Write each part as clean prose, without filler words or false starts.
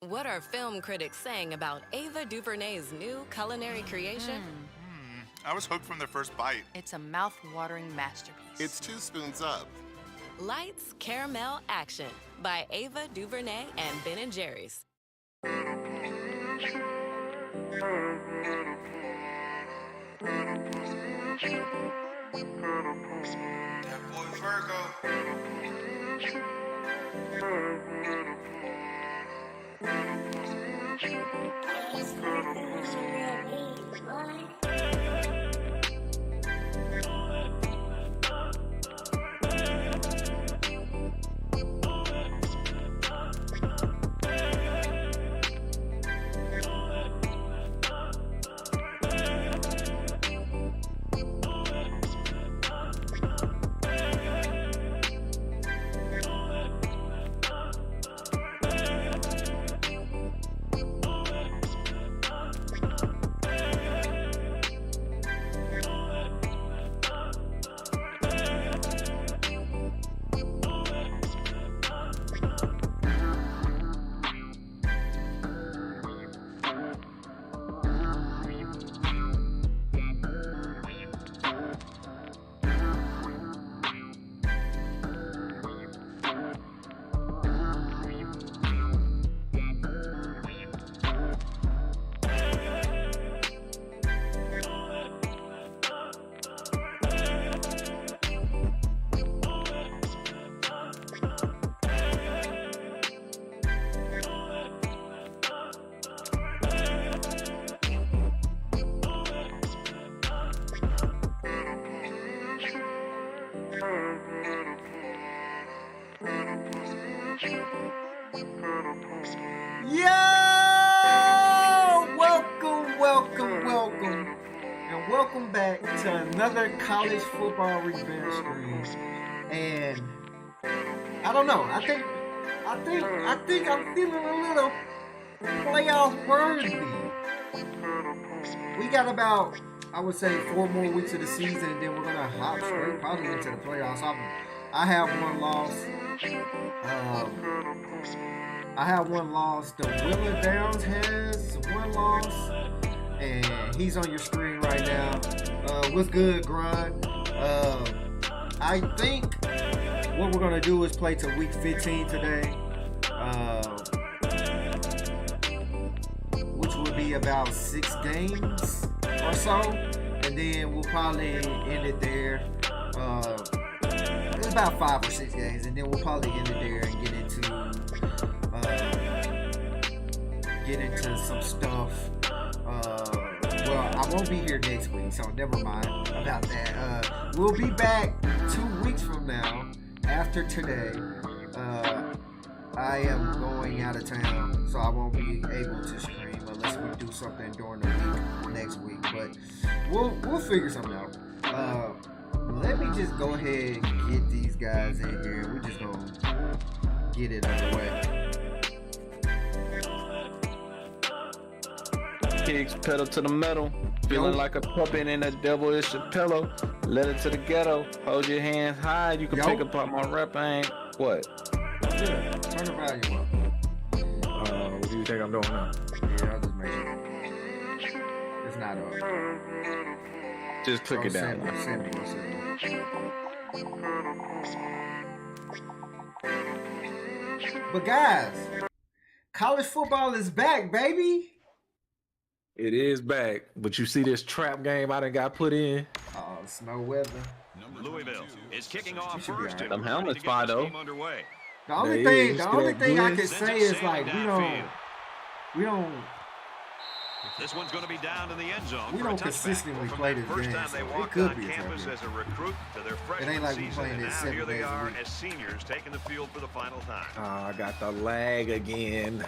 What are film critics saying about Ava DuVernay's new culinary creation? I was hooked from the first bite. It's a mouth-watering masterpiece. It's 2 spoons up. Lights, Caramel, Action by Ava DuVernay and Ben & Jerry's. That boy Virgo. Welcome back to another college football revenge series. And I don't know, I I think I'm feeling a little playoff worthy. We got about, I would say, 4 more weeks of the season, and then we're gonna hop straight probably into the playoffs. I have one loss. The Willa Downs has 1 loss, and he's on your screen right now. What's good, Grind? I think what we're gonna do is play to week 15 today, which will be about 6 games or so, and then we'll probably end it there. It's about 5 or 6 games, and then we'll probably end it there and get into some stuff. Well, I won't be here next week, so never mind about that. We'll be back 2 weeks from now after today. I am going out of town, so I won't be able to stream unless we do something during the week next week. But we'll figure something out. Let me just go ahead and get these guys in here. We're just gonna get it underway. Kicks pedal to the metal, feeling like a puppet in a devilish pillow. Let it to the ghetto. Hold your hands high. You can pick apart my rap. Ain't what? Yeah, turn the volume up. What do you think I'm doing now? Yeah, I'll just make it. It's not up. Just click it down. Send me. But guys, college football is back, baby. It is back, but you see this trap game I done got put in. Oh, snow weather. Louisville is kicking off should be first. all right. Them helmets fine though. The only thing I can say is like we don't. This one's going to be down in the end zone. We don't consistently play this game, so it could be a campus tough as a recruit to their freshman ain't like we season, playing and this now 7 here they days a are week. as seniors taking the field for the final time. I got the lag again.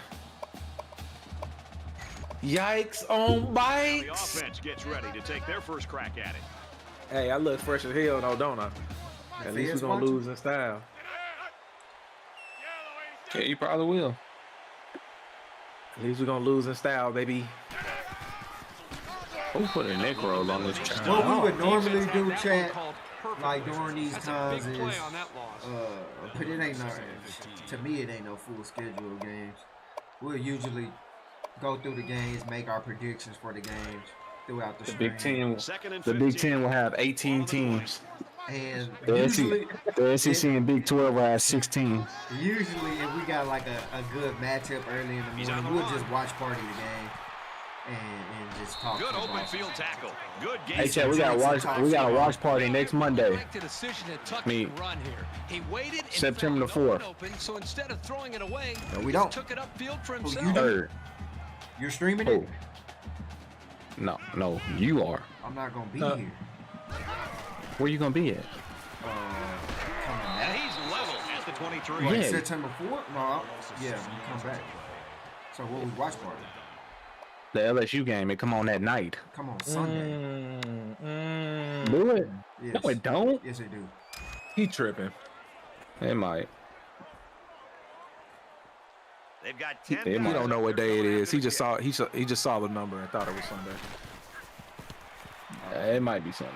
Yikes on The bikes. offense gets ready to take their first crack at it. Hey, I look fresh as hell though, don't I? At least we're gonna lose in style. Yeah, you probably will. At least we're gonna lose in style, baby. Who put a neck roll on this chat? What we would normally do, chat, like during these times is, but it ain't no, to me it ain't no full schedule of games. We'll usually go through the games, make our predictions for the games throughout the stream. The Big Ten will have 18 teams. And The SEC and Big 12 will have 16. Usually, if we got like a good matchup early in the morning, we'll just watch party the game and just talk. Good open field tackle. Good game. Hey, Chad, we got a watch party next Monday. September the 4th. So instead of throwing it away, no, we don't. took it upfield for Well, himself. Third. You're streaming it? No, you are. I'm not gonna be here. Where you gonna be at? Coming And back. he's level at the 23. Like Yeah. September 4th? No, yeah, we come back. So what we watch party? The LSU game. It come on that night. Come on Sunday. Do it? Yes. No, it don't. Yes, they do. He tripping. It might. They've got 10 He guys don't know what up there day it coming is. after He the just kick. saw he just saw the number and thought it was Sunday. It might be Sunday.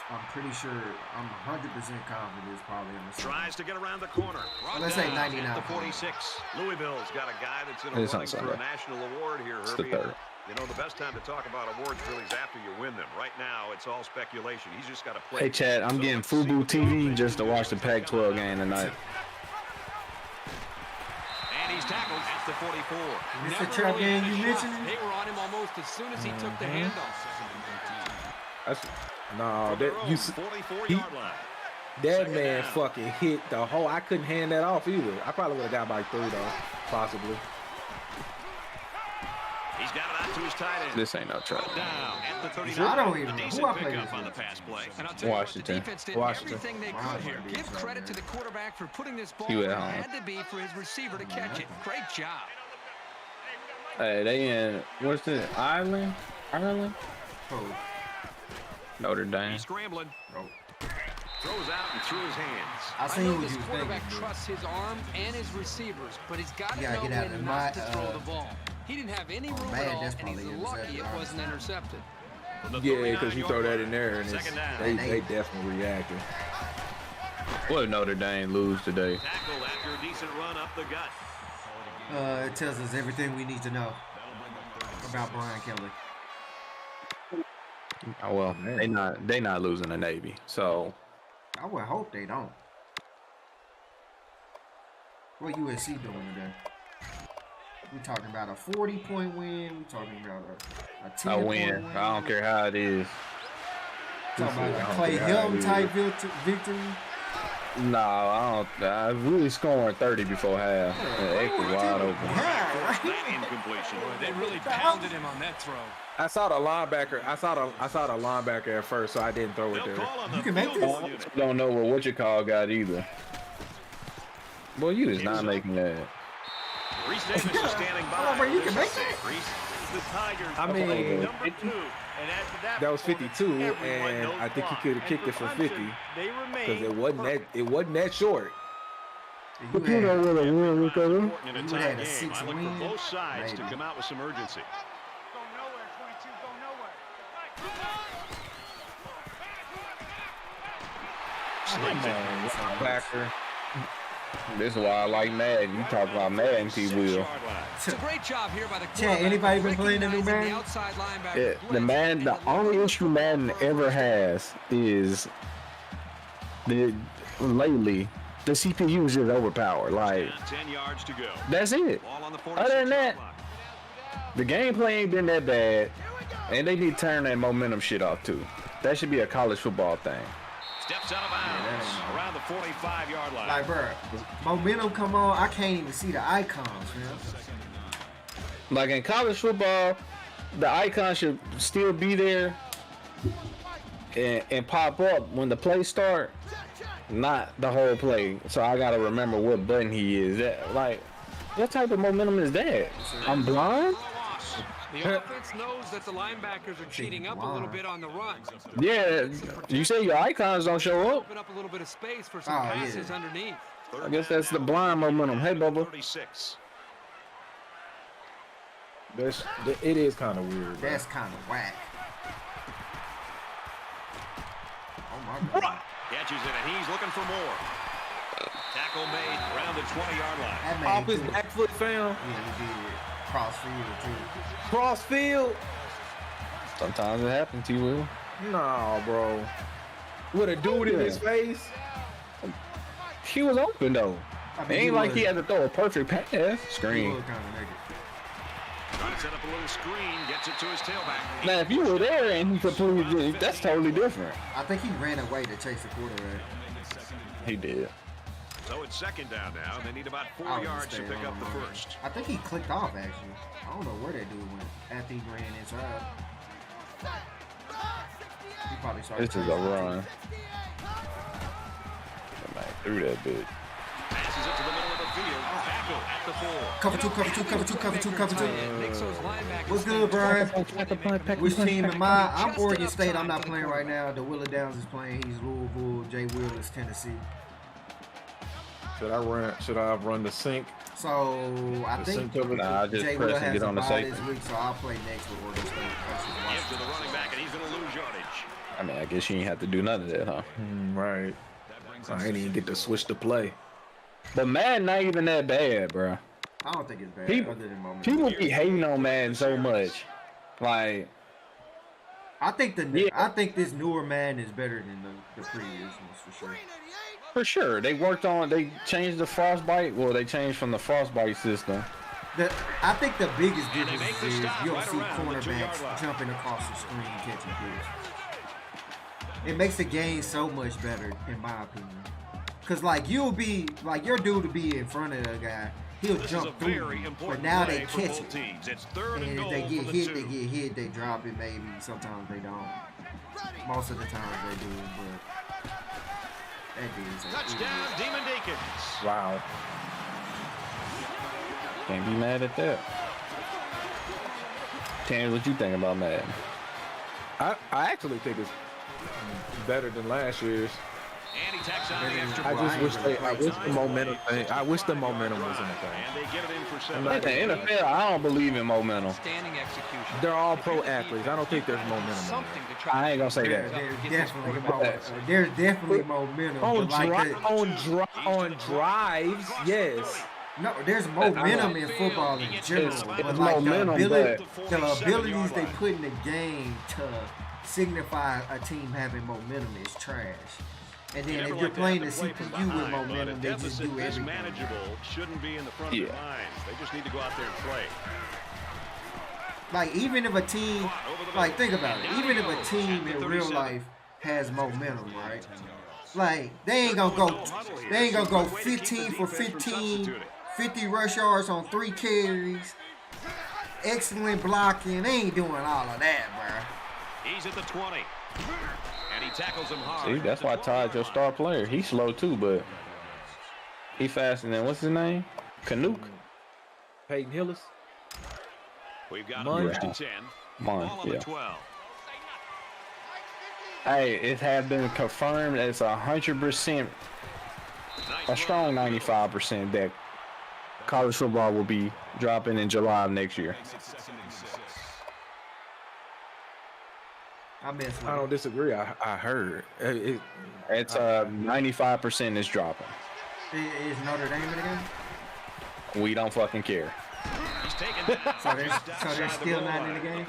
I'm pretty sure, I'm 100% confident it's probably on the Sunday. Tries to get around the corner. Let's say Down 99. at the 46. Louisville's got a guy that's in a It's on running for a Sunday. national award here, It's the Herbie. third. You know, the best time to talk about awards really is after you win them. Right now, it's all speculation. He's just got to play. Hey, Chad, I'm getting Fubu TV just to watch the Pac-12 game tonight. And he's tackled at the 44. This the trap game you mentioned? They were on him almost as soon as he took the handoff. No, Their that own you 44-yard line. that man fucking hit the whole. I couldn't hand that off either. I probably would have got by 3 though, possibly. He's got it out to his tight end. This ain't no trap. Down at the 39. I don't even A know decent who I played pickup this on the with. pass play. And I'll tell you what, the Washington. defense did Washington. everything they Wow, could here. might be Give something credit to there. the quarterback for putting this ball He where went it home. had to be for his receiver to catch it. Great job. Hey, they in what's this? Ireland? Oh, Notre Dame. He's scrambling. Throws out and through his hands. I I seen know what this you was quarterback thinking. trusts his arm and his receivers, but he's got to You gotta know get out of when my, not to throw the ball. He didn't have any room man, at all, that's and he's probably lucky it intercepted. wasn't intercepted. Yeah, because you throw that in there, and it's, Second down. they definitely reacted. What if Notre Dame lose today? Tackle after a decent run up the gut. It tells us everything we need to know about Brian Kelly. Oh, well, they not losing the Navy, so I would hope they don't. What USC doing today? We talking about a 40-point win. We talking about a 10-point win. win. I don't care how it is. Talking about a don't Clay care how Hilton it type victory. No, I don't. I really scoring 30 before half. It was wide open. That incompletion. They really pounded him on that throw. I saw the linebacker. I saw the linebacker at first, so I didn't throw it They'll there. call on You the can make field this. goal unit. Don't know what you call got either. Boy, you is not making that. Reese Davis is standing by. Come on, bro, you can make This is that. Reese. The Tigers. I mean, number 2. And after that was point, 52, everyone and knows I think he why. could have kicked And it for Clemson, 50 They remain because it wasn't that short. You had, Important in a You tie had a game. 6 I look win, for both sides to maybe. come out with some urgency. Backer. This is why I like Madden. You talk about Madden, T. Will. It's a great job here by the Chad, quarterback, anybody been playing the new recognizing Madden? outside linebacker Yeah, the blitz man, and the only delivering issue Madden ever has is lately the CPU is just overpowered. Like 10 yards to go. that's it. Ball on the Other than 46-yard that, line. the gameplay ain't been that bad, and they need to turn that momentum shit off too. That should be a college football thing. Steps out of bounds around the 45-yard line. like, bro, momentum come on. I can't even see the icons, man. Like in college football, the icon should still be there and pop up when the play start, not the whole play. So I gotta remember what button he is. Like, what type of momentum is that? I'm blind? The offense knows that the linebackers are cheating up a little bit on the run. Yeah, you say your icons don't show up. Open up a little bit of space for some Oh, yeah. passes underneath. I guess that's the blind momentum. Hey, Bubba. 36. It is kind of weird. Bro. That's kind of whack. Oh my god. Catches it, and he's looking for more. Tackle made around the 20-yard line. That man Off his too. back foot, fam. Yeah, he did. Crossfield too. Crossfield. Sometimes it happens, T. Will. Nah, bro. With a dude in his face. He was open though. I It mean, ain't like he had to throw a perfect pass. He Screen. was kind of naked. Trying to set up a little screen, gets it to his tailback. Now, if you were there and he completely, that's totally different. I think he ran away to chase the quarterback. He did. So it's second down now, and they need about 4 I would yards to stay pick on up the him. first. I think he clicked off actually. I don't know where that dude went after he ran inside. He probably started. This is a chasing. run. Man, threw that bitch. Passes it to the middle of the field. Tackle at the 4. Cover two, cover two, cover two, cover two, cover two. And makes those linebackers What's think good, Brian? Which Which team am I? I'm Just Oregon enough State. I'm time not for the playing right quarterback. now. The Willa Downs is playing. He's Louisville. Jay Will is Tennessee. Should I run the sync? So I The think sync over there? Nah, I just Jay Will press and has get a on the bye safety. this week, so I'll play next with Oregon State versus Gives to Washington. the running back, and he's going to lose yardage. I mean, I guess you ain't have to do none of that, huh? Right. I ain't even get to switch the play. But Madden not even that bad, bro. I don't think it's bad. People- other than moments. People be hating on Madden so much. Like, I think Yeah. I think this newer Madden is better than the previous ones for sure. for sure, they changed the frostbite. Well, they changed from the frostbite system. I think the biggest And they difference make the is stop you don't right see around the 2-yard line. cornerbacks jumping across the screen catching kids. It makes the game so much better, in my opinion. Cause like you'll be like your dude will be in front of the guy, he'll This is a jump through, very but important now they play for catch both it. teams. It's third and And if goal they from get the hit, 2. they get hit. They drop it maybe. Sometimes they don't. Most of the time they do, but that dude's an Touchdown, idiot. Demon Deacons. Wow. Can't be mad at that. Terrence, what you think about Madden? I actually think it's better than last year's. I just wish I wish the momentum thing. I wish the momentum was in the thing. And they get it in for In the NFL, I don't believe in momentum. Standing execution. They're all pro athletes. I don't think there's momentum. Something to try. I ain't gonna say that. There's definitely momentum. On drives, yes. No, there's momentum in football in general. But like momentum, the abilities they put in the game to signify a team having momentum is trash. And then if you're playing the CPU with momentum, they just do everything. Manageable shouldn't be in the front of their minds. They just need to go out there and play. Like even if a team, like think about it, even if a team in real life has momentum, right? Like they ain't gonna go 15 for 15, 50 rush yards on 3 carries, excellent blocking. They ain't doing all of that, bro. He's at the 20. And he tackles him hard. See, that's why Todd's your star player. He's slow too, but he faster than what's his name? Canuck. Peyton Hillis. We've got him first and 10. Ball on the 12. Hey, it has been confirmed as 100%, a strong 95% that college football will be dropping in July of next year. I don't disagree. I heard it's 95% is dropping. Is Notre Dame in the game? We don't fucking care. So they're still not in the game?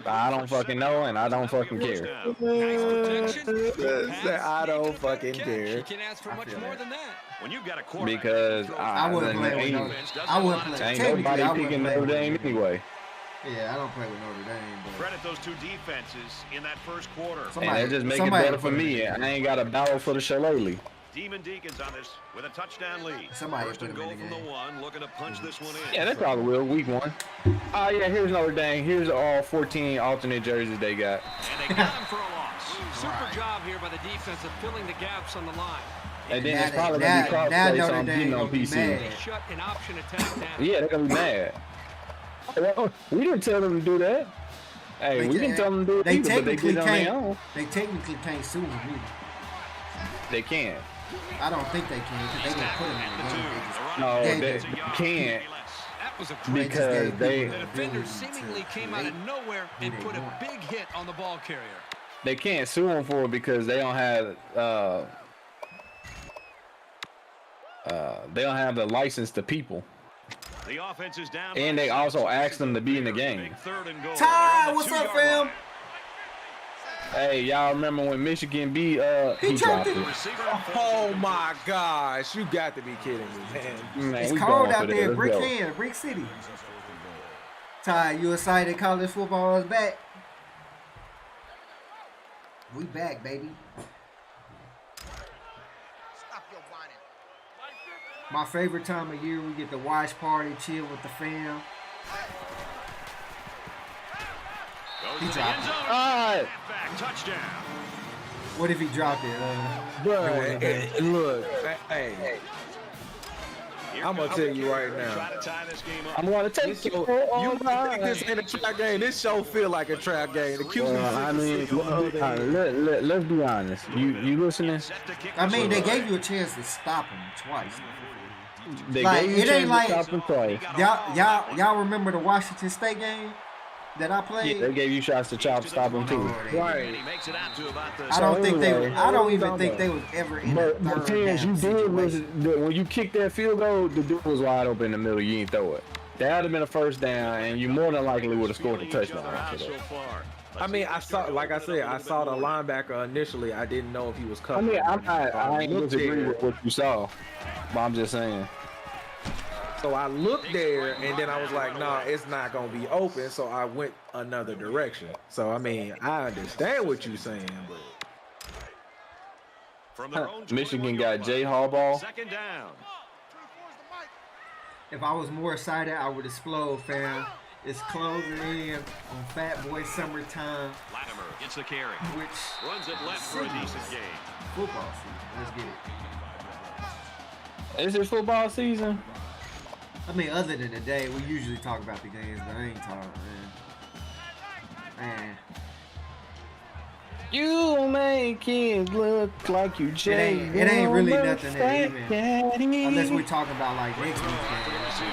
I don't fucking know, and I don't fucking care. I don't fucking care. You can ask for much more than that. When you've got a Because I wouldn't play with Notre Dame. I wouldn't play. Ain't nobody picking Notre Dame anyway. Yeah, I don't play with Notre Dame. But credit those two defenses in that first quarter. And that just make it better for me. I ain't got a battle for the shillelagh. Demon Deacons on this with a touchdown lead. Somebody first and goal from the 1, looking to punch this one in. Yeah, they probably will. Week 1. Oh yeah, here's Notre Dame. Here's all 14 alternate jerseys they got. And they got him for a loss. Super job here by the defense of filling the gaps on the line. And then it's probably gonna be cross-play, so I'm beating on PC. They shut an option attack down. Yeah, they're gonna be mad. Well, we didn't tell them to do that. Hey, we didn't tell them to do it either, but they did it on their own. They technically can't sue them either. They can't. I don't think they can because they didn't put them in the game. No, they can't. That was a because the defender seemingly came out of nowhere and put a big hit on the ball carrier. They can't sue them for it because they don't have the license to people. The offense is down, and they also asked them to be in the game. Ty, what's up, fam? Hey, y'all remember when Michigan beat he dropped it. Oh my gosh, you got to be kidding me, man. It's cold out there, Brick City. Ty, you excited college football is back? We back, baby. My favorite time of year, we get to watch party, chill with the fam. He dropped it. Touchdown. What if he dropped it? Bro, look, hey. I'm gonna tell you right now. I'm gonna take you. You think this ain't a trap game? This show feel like a trap game. I mean, let's be honest. You listening? I mean, they gave you a chance to stop him twice. They like, gave you it ain't like to stop him twice. Y'all remember the Washington State game that I played? Yeah, they gave you shots to stop him too. Right. I don't even think they was ever in the third down. You did was when you kicked that field goal, the dude was wide open in the middle. You didn't throw it. That would have been a first down, and you more than likely would have scored a touchdown after that. I mean, I saw the linebacker initially. I didn't know if he was coming. I mean, I ain't disagree with what you saw, but I'm just saying. So I looked there, and then I was like, "No, it's not gonna be open." So I went another direction. So I mean, I understand what you're saying, but Michigan got Jay Harbaugh. Second down. If I was more excited, I would explode, fam. It's closing in on Fat Boy Summertime. Latimer gets the carry. Which runs it left for a decent game. Football season. Let's get it. Is it football season? I mean, other than the day, we usually talk about the games, but I ain't talking, man. You make it look like you just. It ain't really nothing that even. Unless we're talking about like next week's game.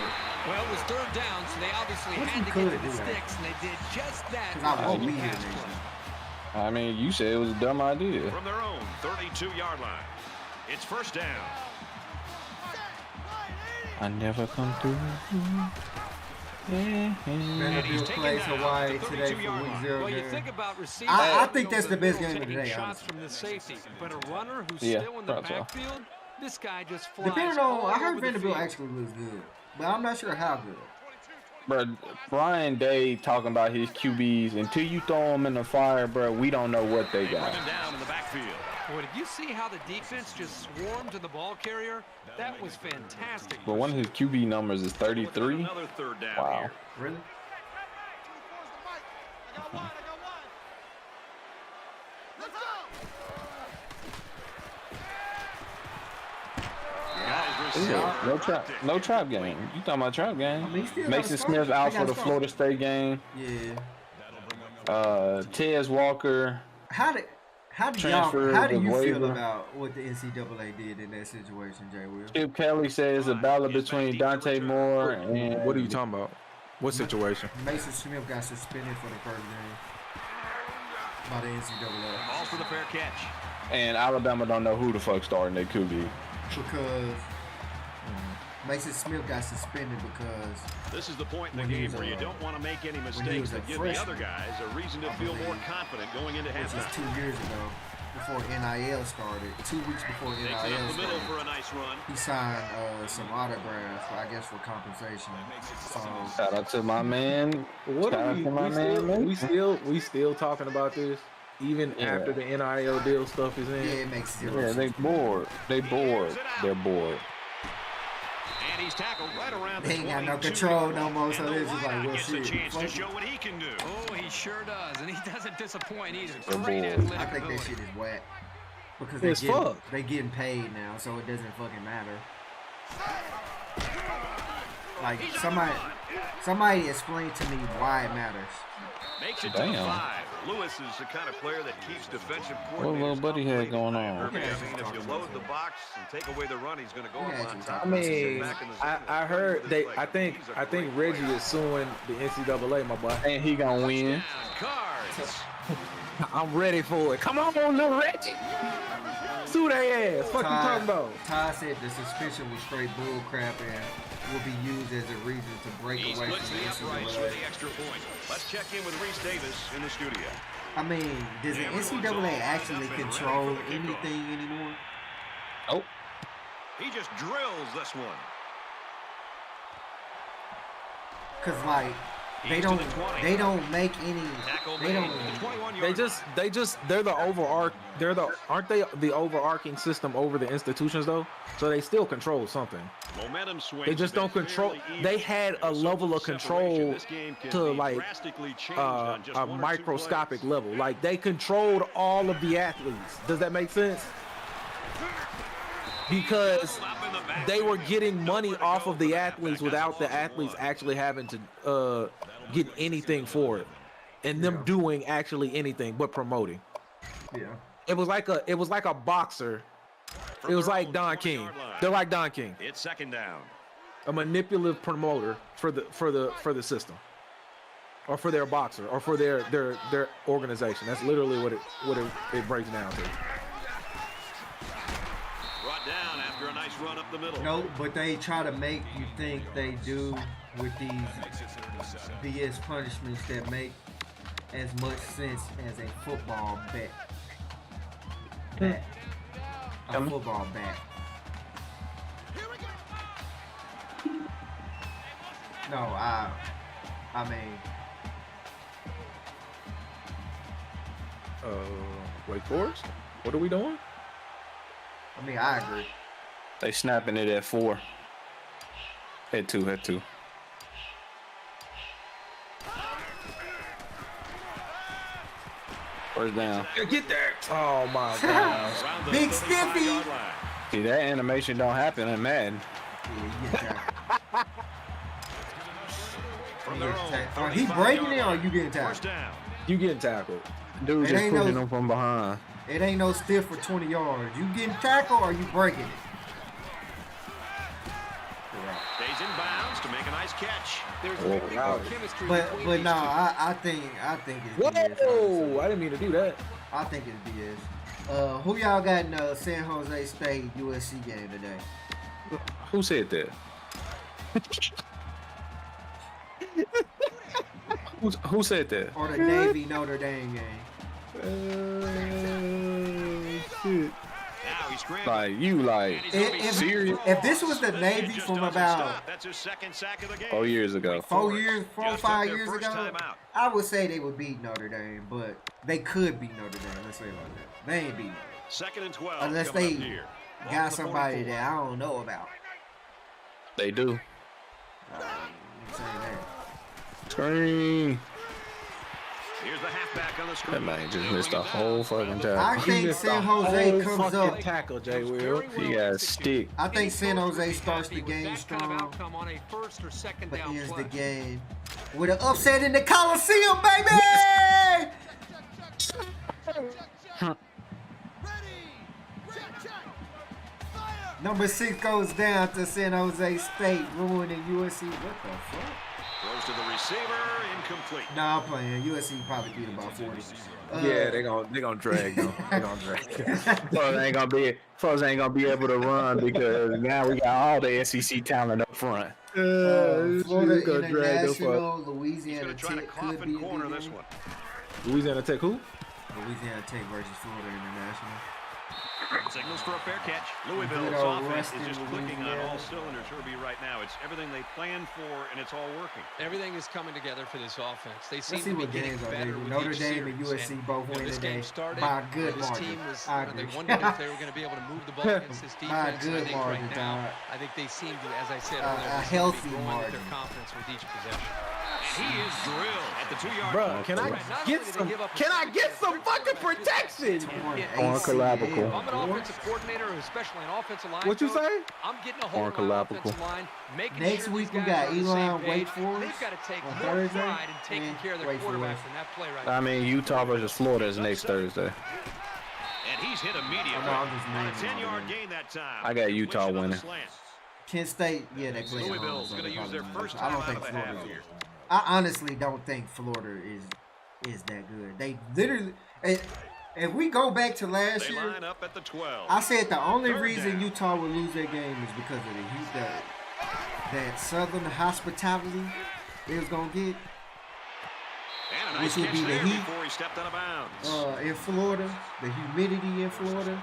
Well, it was third down, so they obviously had to get to the sticks, and they did just that. Because I won't be here next week. I mean, you said it was a dumb idea. From their own 32-yard line, it's first down. I never come through. Vanderbilt plays Hawaii today for week 0 Well, you game. think about receiving. I think that's the best game of the day, Shots honestly. from the safety, but a runner who's Yeah, still in the probably so. backfield. This guy just flies. Depending all on, I heard over the Vanderbilt field. actually looks good, but I'm not sure how good. Bro, Brian Day talking about his QBs. Until you throw them in the fire, bro, we don't know what they got. Bring him down in the backfield. Boy, did you see how the defense just swarmed to the ball carrier? That was fantastic. But one of his QB numbers is 33. Another third down Wow. here. Really? No trap game. You talking about trap game? I mean, he still got Mason a start. Smith out He got for a the start. Florida State game. Yeah. Tez Walker. How do Transfer how do the you feel waiver. about what the NCAA did in that situation, Jay Will? Chip Kelly says a battle between Dante Moore and What are you talking about? What situation? Mason Smith got suspended for the first game by the NCAA Ball for the fair catch. and Alabama don't know who the fuck starting their QB. because Mason Smith got suspended because This is the point in the When he game was where you a- don't want to make any he mistakes was a that give the freshman, other guys a reason to feel more confident going into which halftime. is 2 years ago, before NIL started. 2 weeks before Takes it NIL up the middle started, for a nice run. he signed some autographs, I guess, for compensation. So Shout out to my man. What Shout are out we? to my man. We still talking about this even Yeah. after the NIL deal stuff is yeah, in. it makes zero Yeah, they sense. bored. They bored. They're bored. And he's tackled right around They the ain't got no 22 control yard no line. more, so And the this is like, wideout well, gets a shit, chance to fuck show what he can do. Oh, he sure does, and he doesn't disappoint either. They're Great bored. athletic I think that ability. shit is whack. Because It's fuck. they getting paid now, so it doesn't fucking matter. Like somebody explain to me why it matters. Makes it to Damn. the 5. Lewis is the kind of player that keeps defensive What coordinators. little buddy had completely going tight. on? I mean, if you load the box and take away the run, he's going to go Yeah, up on it's top. I mean, I heard they. I think Reggie is suing the NCAA, my boy. And he gonna win. Cards. I'm ready for it. Come on, little Reggie. Sue their ass. Fuck you talking about? Todd said the suspension was straight bull crap and will be used as a reason to break He away splits from the the uprights for NCAA. the extra point. Let's check in with Reese Davis in the studio. I mean, does the NCAA actually control anything anymore? Oh, He just drills this one. Cause like they don't make any. They don't. They're the aren't they the overarching system over the institutions though? So they still control something. Momentum swings. They just don't control. They had a level of control to like a microscopic level. Like they controlled all of the athletes. Does that make sense? Because they were getting money off of the athletes without the athletes actually having to get anything for it, and them doing actually anything but promoting. Yeah. It was like a boxer. It was like Don King. They're like Don King, It's second down. a manipulative promoter for the system, or for their boxer, or for their organization. That's literally what it breaks down to. Brought down after a nice run up the middle. No, but they try to make you think they do with these BS punishments that make as much sense as a football bet. A football bet. No, I mean, Wake Forest. What are we doing? I agree. they snapping it at 4. At 2. First down. Get there! Oh my god! Around the Big 35-yard Stiffy. line. See, that animation don't happen in Madden. Yeah, you get that. From their own Are he breaking it or are you getting First tackled? down. You getting tackled? Dude just pushing them from behind. It ain't no stiff for 20 yards. You getting tackled or you breaking it? Stays in bounds to make a nice catch. There's chemistry but no, I think it's BS. Whoa! I didn't mean to do that. I think it's BS. Who y'all got in the San Jose State USC game today? Who said that? Who said that? Or the Navy Notre Dame game? Shit. Like you if this was the Navy from about 4 years ago, 4 or 5 years ago, I would say they would beat Notre Dame, but they could beat Notre Dame. Let's say it like that. They ain't beat them. 2nd and 12. Unless they got somebody that I don't know about. They do. Say that. Screen. Here's the halfback on the screen. That man just missed a whole fucking tackle. I think San Jose comes up. Tackle, Jay Will. He got a stick. I think San Jose starts the game strong, on a first or second but down ends play. the game with an upset in the Coliseum, baby! Number 6 goes down to San Jose State, ruining USC. What the fuck? Throws to the receiver, incomplete. Nah, I'm playing. USC probably beat about 40. Yeah, they gonna drag them. They gonna drag. Folks ain't gonna be able to run because now we got all the SEC talent up front. Florida International, Louisiana Try to Tech cough could be and corner in this game. one. Louisiana Tech who? Louisiana Tech versus Florida International. Signals for a fair catch. Louisville's offense is just clicking on all cylinders, Herbie, right now. It's everything they planned for, and it's all working. Everything is coming together for this offense. They seem Let's see to be what getting games are better there. with Notre each Dame and series. USC both win this today game started, by a good this margin. team was, I they agree. wondered if they were going to be able to move the ball against this By a defense. good I think margin, right now, Todd. I think they seem to, as I said A earlier, they seem to be healthy growing with their margin. confidence with each possession. And he is drilled at the 2-yard Bro, line. can I get some? Can I get some fucking protection? Ornithological. I'm an offensive coordinator, especially an offensive line. What you coach. say? I'm getting a hold of my Ornithological. offensive line, making Next sure week these we guys got are on the same Elon, Wake page. Forest They've got to take on more Thursday, pride in taking and care of their Wake quarterback Forest. in that play right I mean, Utah versus Florida is next Thursday. And he's hit immediately. I'm just On a naming 10-yard them. gain that time. I got Utah Completion on the winning. slant. Kent State, yeah, they play at home. Louisville's so going to they use their probably first win. I time don't out think of the Florida half is. here. I honestly don't think Florida is that good. They literally, if we go back to last They year, line up at the 12. I said the only Third reason down. Utah would lose their game is because of the heat, that southern hospitality they was gonna get And a nice which would catch be the there heat. before he stepped out of bounds. in Florida, the humidity in Florida,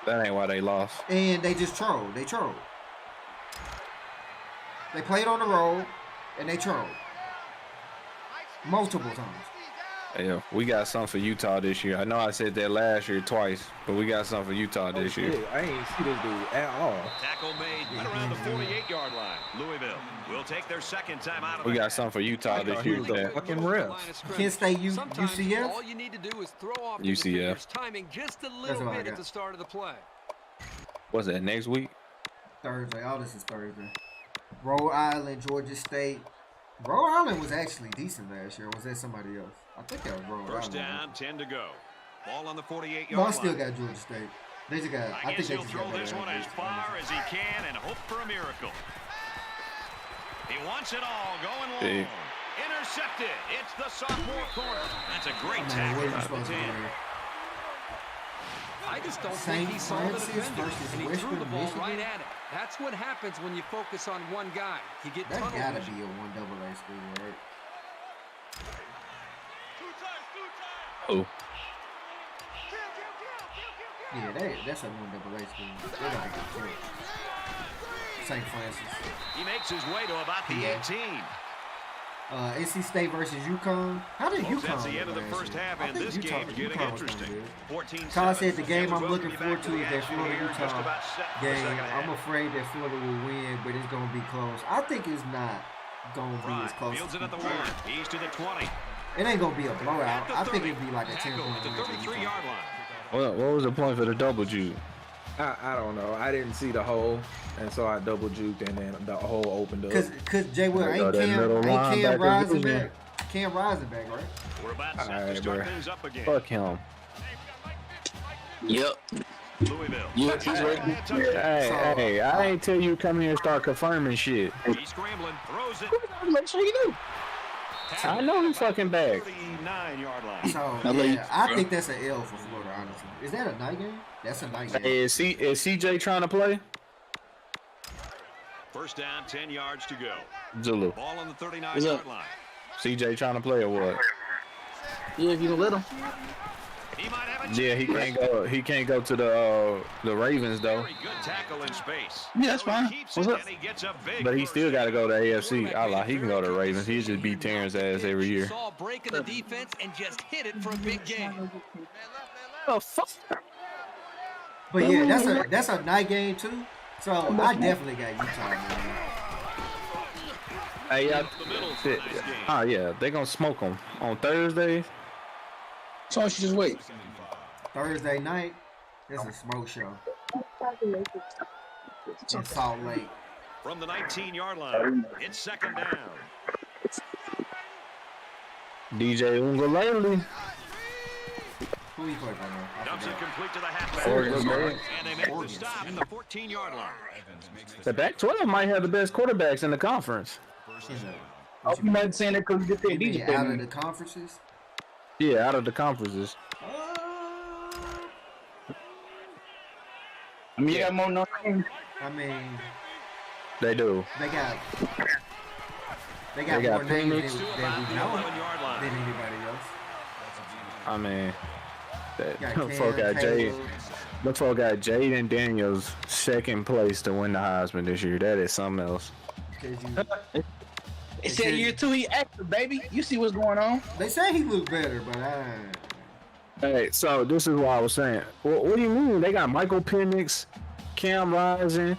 That ain't why they lost. and they just trolled. They trolled. They played on the road, and they trolled multiple times. Yeah, we got something for Utah this year. I know I said that last year twice, but we got something for Utah this year. I ain't see this dude at all. Tackle made right around the 48-yard line. Louisville will take their second time out of We the got half. something for Utah this year. That Fucking refs. Kent State, Sometimes UCF. all you need to do is throw off the UCF. defender's timing just a That's little what I bit at got. the start of the play. what's that next week? Thursday. All this is Thursday. Rhode Island, Georgia State. Rhode Island was actually decent last year. Or was that somebody else? I think that was Rhode First Island. down, 10 to go. Ball on the 48-yard No, I line. still got Georgia State. They just got. I I think guess they he'll just throw got this better one as athletes, far honestly. as he can and hope for a miracle. He wants it all, going long. Big. Intercepted. It's the sophomore corner. That's a great Man, tackle what are you at the supposed to 10. do? I just don't Saint think he saw the Francis defender, versus and he threw Western the ball Michigan? right at it. That's what happens when you focus on one guy. You get That tunnel gotta vision. be a 1AA school, right? Oh, Yeah, that's a 1AA school. They gotta get killed. St. Francis. He makes his way to about the Yeah. 18. NC State versus UConn. How did Folks, UConn? that's the end of the last first year? half, I and think this game's getting UConn was interesting. kinda good. 14-7. Todd said the game And I'm we looking welcome you forward back to is the that action Florida here, just Utah about set for the game. second half. I'm afraid that Florida will win, but it's gonna be close. I think it's not gonna be as Right, close. fields as it at the people 1. think. He's to the 20. It ain't gonna be a blowout. At the I think 30. it'd be like a 10 Tackle point at the win for 33-yard Utah. line. what was the point for the double juke? I don't know. I didn't see the hole, and so I double juked, and then the hole opened up. Cause Jay Will There you go, ain't that Cam middle linebacker Rising vision. back. Cam Rising back, right? We're about set Alright, to start bro. things up again. Fuck him. Yep. Louisville. Yep, he's ready. Hey, I ain't tell you come here and start confirming shit. He's scrambling, throws it. Make sure you do. I know he's fucking back. 39-yard line. So yeah, I think that's an L for Florida, honestly. Is that a night game? That's a night game. Hey, is CJ trying to play? First down, 10 yards to go. Zulu. Ball on the 39-yard line. CJ trying to play or what? Yeah, if you can let him. He might have a Yeah, he can't go. He can't go to the Ravens though. Very good tackle in space. Yeah, that's fine. What's up? He gets a big But he still got to go to AFC. I lie. He can go to the Ravens. He just beat Terrence ass every year. Saw a break in the defense and just hit it for a big game. Oh fuck. But yeah, that's a night game too. So I definitely got Utah. Man. Hey, oh yeah, they gonna smoke them on Thursday. So you just wait. Thursday night, it's a smoke show in Salt Lake. From the 19-yard line, it's second down. DJ Ungalele. Who he play for now? Dumps it complete to the halfback. Oregon State. And they make the stop at the 14-yard line. The Pac-12 might have the best quarterbacks in the conference. You might be saying that because you get that DJ out of the conferences? Yeah, out of the conferences. I mean, you got more numbers. I mean, They do. they got They more got names Phoenix. than we know than anybody else. I mean, that Got folk got Jade. Caleb. The folk got Jaden Daniels second place to win the Heisman this year. That is something else. It said year 2 he active, baby. You see what's going on. They say he looked better, but Hey, so this is what I was saying. What do you mean? They got Michael Penix, Cam Rising,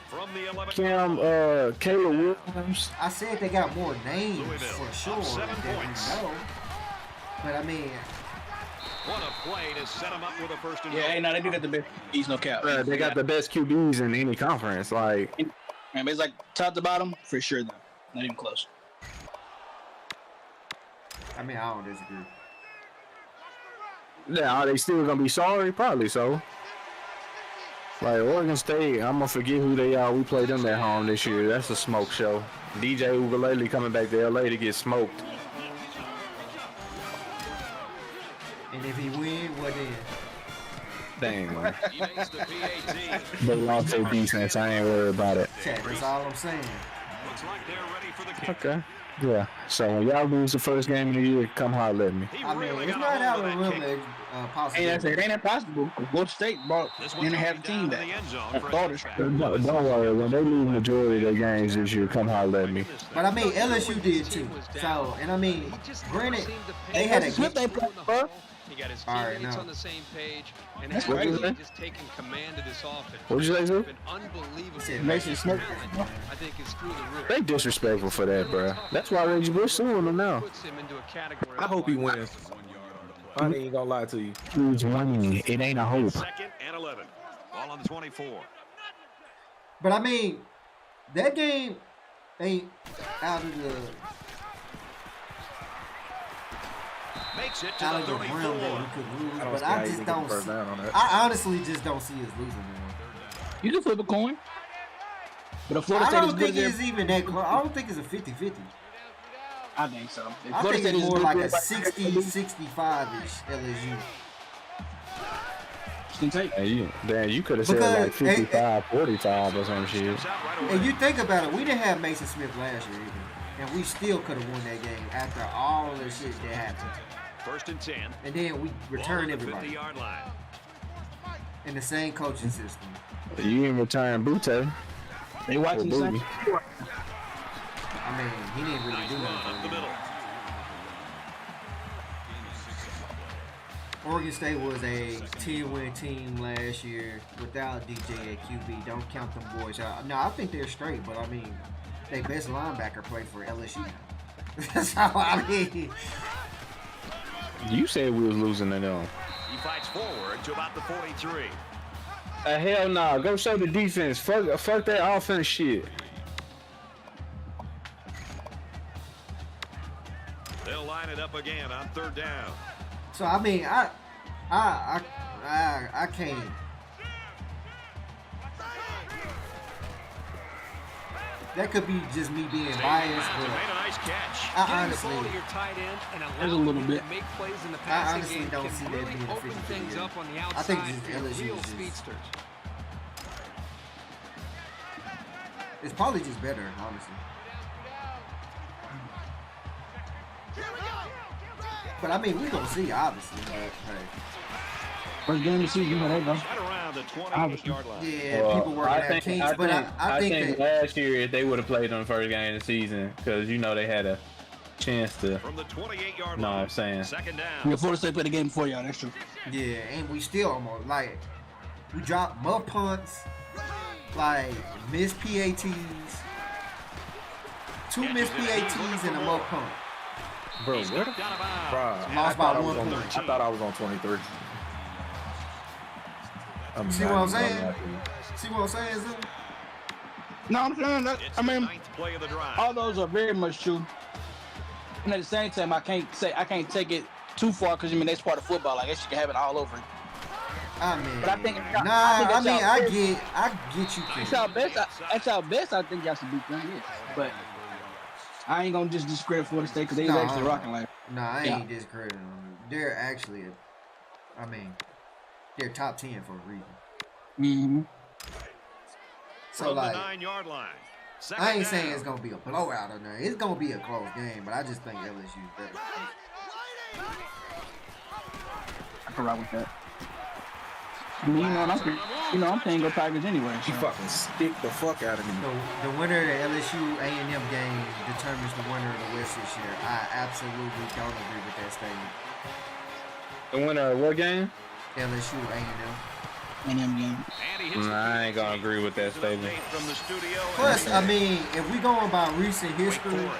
Caleb Williams. I said they got more names for sure than we know. But I mean, What a play to set him up with a first and Yeah, hey, no, they do got the best. He's no cap. They got the best QBs in any conference. Like, Man, it's like top to bottom for sure though. Not even close. I mean, I don't disagree. yeah, are they still gonna be sorry? Probably so. Like Oregon State, I'm gonna forget who they are. We played them at home this year. That's a smoke show. DJ Ugalele coming back to LA to get smoked. And if he win, what then? Dang, man. He makes the PAT. They lost their defense. I ain't worried about it. Chat, that's all I'm saying. Looks like they're ready for the kick. Okay. Yeah. So when y'all lose the first game of the year, come holler at me. He I mean, really it's got not a out hold of of the that realm kick. of possible. It ain't impossible. Florida State brought This in one's and gonna half be the team down to back. the end zone for a Florida touchback. State. Don't worry. When they lose the majority of their games this year, come holler at me. But I mean, LSU did too. So, and I mean, granted, they had a Smith good. ain't playing, bro. He got his All right, teammates now. on the same page, and That's has crazy. really just taken command of this offense. What'd you say, sir? It's been unbelievable. Said Mason Smith. I think it's through the roof. They disrespectful for that, bro. That's why Reggie Bush suing them now. Puts him into a category. I hope he wins. I ain't gonna lie to you. He's winning. It ain't a hope. Second and 11. Ball on the 24. But I mean, that game ain't out of the Makes it to out the of the realm that we 34. could lose. I don't But see how I you just can get don't. first down on that. I honestly just don't see us losing, man. You can flip a coin. But if Florida I State is don't good think as it's even that close. I don't think it's a 50-50. I think so. If I Florida think State it's is more good like a as 60-65-ish LSU. can take. Damn, you could have said Because- like 55, 45 or some shit. Steps out right away. And you think about it, we didn't have Mason Smith last year either. And we still could have won that game after all the shit that happened. First and 10. And then we Ball returned on the everybody 50-yard line. in the same coaching system. You didn't return Butte. They watching the same. Booty. I mean, he didn't really Nice do run up the anything. middle. Oregon State was a 10-win team last year without DJ at QB. Don't count them boys out. No, I think they're straight, but I mean, their best linebacker played for LSU now. So, I mean, You said we was losing to them. He fights forward to about the 43. Hell nah. Go show the defense. Fuck that offense shit. They'll line it up again on 3rd down. So I mean, I can't. That could be just me being biased, but made a nice catch. I honestly, Your tight end and there's a little bit. to make plays in the I passing honestly game don't can see that really being a open 50 things year. up on the outside. I think just for LSU real is just, speedsters. it's probably just better, honestly. But I mean, we gonna see, obviously. But, hey. First game of the season, you know they go. Right around the 28-yard line. Yeah, people working at Kings, but I think that last year if they would have played on the first game of the season, because you know they had a chance to. From the 28-yard line. No, I'm saying. 2nd down. Yeah, Florida State played the game before y'all. That's true. yeah, and we still almost like we dropped muff punts, like missed PATs, 2 missed PATs and a muff punt. Bro, where the Lost by 1 point. I thought I was on 23. See what I'm saying? See what I'm saying, Zoom? No, I'm saying that. I mean, 9th play of the drive. all those are very much true. And at the same time, I can't take it too far because I mean that's part of football. I guess you can have it all over. I mean, But I think I get you. That's our best. That's our best. I think y'all should beat them. Yeah. But I ain't gonna just discredit Florida State because they actually rocking like. Nah, I ain't discrediting them. They're actually, they're top 10 for a reason. Mm-hmm. So From like, the 9-yard line. I ain't saying it's gonna be a blowout or nothing. It's gonna be a close game, but I just think LSU's better. I can rock with that. I mean, I'm paying Go Tigers anyway. You fucking stick the fuck out of me. The winner of the LSU A&M game determines the winner of the West this year. I absolutely don't agree with that statement. The winner of what game? LSU A&M. A&M game. I ain't gonna agree with that statement. From the studio. Plus, I mean, if we going by recent history, To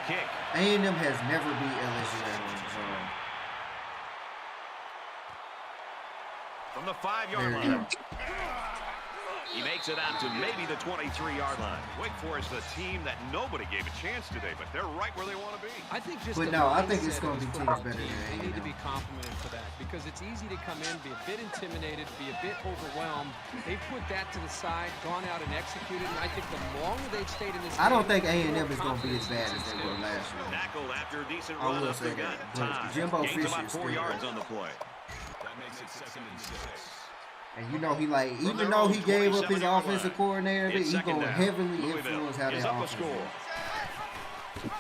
kick. A&M has never beat LSU at home. From the 5-yard There you line. He makes it out to maybe the 23-yard line. Wake Forest, a team that nobody gave a chance today, but they're right where they want to be. I think just But the no, I think mindset it's gonna of be this teams football better team, than they need to A&M. be complimented for that because it's easy to come in, be a bit intimidated, be a bit overwhelmed. They put that to the side, gone out and executed, and I think the longer they've stayed in this I don't game, think A&M the more is gonna be as bad confidence as they were last year. Tackled after a decent I run will up say the gut. that, but Jimbo Gains Fisher about is 4 still yards there. on the play. That makes it 2nd and 6. And you know, he like, From even their though own he gave up his 27-yard offensive line. coordinator, It's he's 2nd going to down. heavily Louisville influence how is that up a offense score. goes,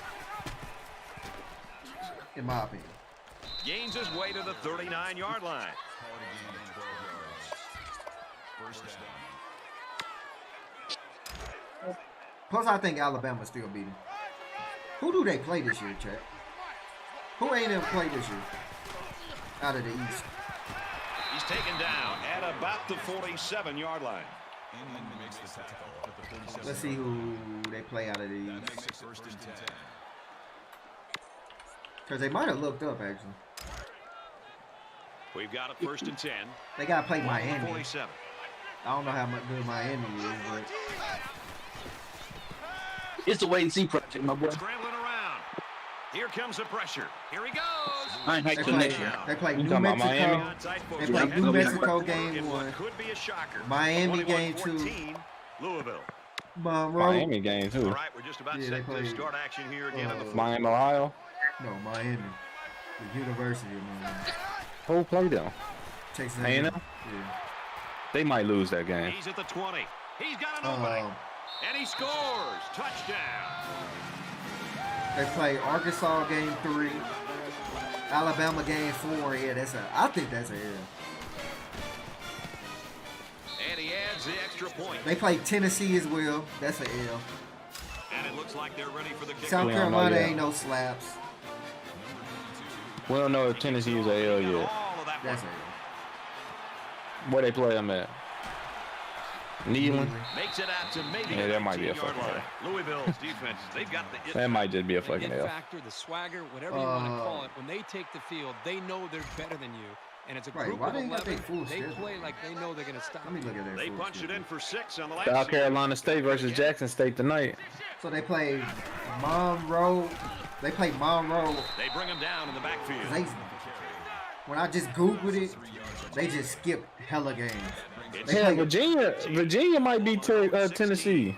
in my opinion. Gains his way to the 39-yard line. Plus, I think Alabama still beat him. Who do they play this year, Chet? Who ain't them play this year? Out of the East. He's taken down at about the 47-yard line. Let's see who they play out of the East. Because they might have looked up, actually. We've got a 1st and 10. They got to play Miami. 47. I don't know how much good Miami is, but It's a wait and see project, my boy. Scrambling around. Here comes the pressure. Here he goes. I ain't hyped till next year. they play You New talking about Mexico. Miami? They play New Mexico game 1. Could be a shocker. Miami game 2. 21-14, Louisville. Monroe. Miami game All too. right, we're just about Yeah, set they to play, start action here again in the Miami, Ohio. No, Miami. The University of Miami. Who played them? Texas A&M? Yeah. They might lose that game. He's at the 20. He's got an opening. And he scores. Touchdown. They play Arkansas game 3. Alabama game 4. Yeah, I think that's a L. And he adds the extra point. They play Tennessee as well. That's a L. And it looks like they're ready for the kick. South We don't know Carolina yet. ain't no slaps. We don't know if Tennessee is a L yet. All of that That's work. a L. Where they play them at? Neyland? Makes it out to maybe Yeah, the that might be a 19-yard fucking line. Louisville's defense, they've got the it. That might just be a The fucking it L. factor, the swagger, whatever you want to call it, when they take the field, they know they're better than you. And it's a Right, group why of they ain't got 11. their full They schedule? play like they know they're going to stop. Let me look at that. They full punched it schedule. in for 6 on the last South series. Carolina State versus Jackson State tonight. So they play Monroe, They play Monroe. They bring him down in the backfield. When I just Googled it, they just skip hella games. Yeah, Virginia might be Tennessee.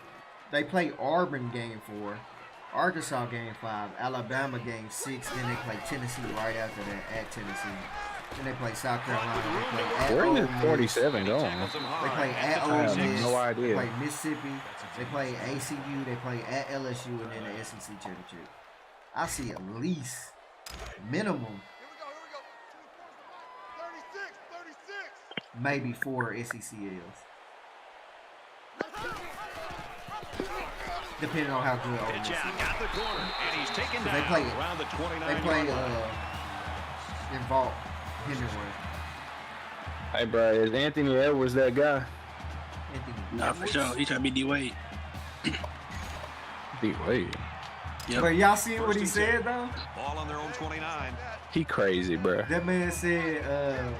They play Auburn game 4, Arkansas game 5, Alabama game 6, then they play Tennessee right after that at Tennessee. Then they play South Carolina. They play at Where Ole is Miss. 47 going? They play at Ole Miss. I have no idea. They play Mississippi. They play ACU. They play at LSU and then the SEC championship. I see at least minimum maybe 4 SECs. Depending on how good Ole Miss is. Got the corner, and he's taken down They play around the 29. They play in Vault Hemingway. Hey, bro, is Anthony Edwards that guy? Nah, for sure. He trying to be D-Wade. D-Wade. Yep. But y'all see what he said though? Ball on their own 29. He crazy, bro. That man said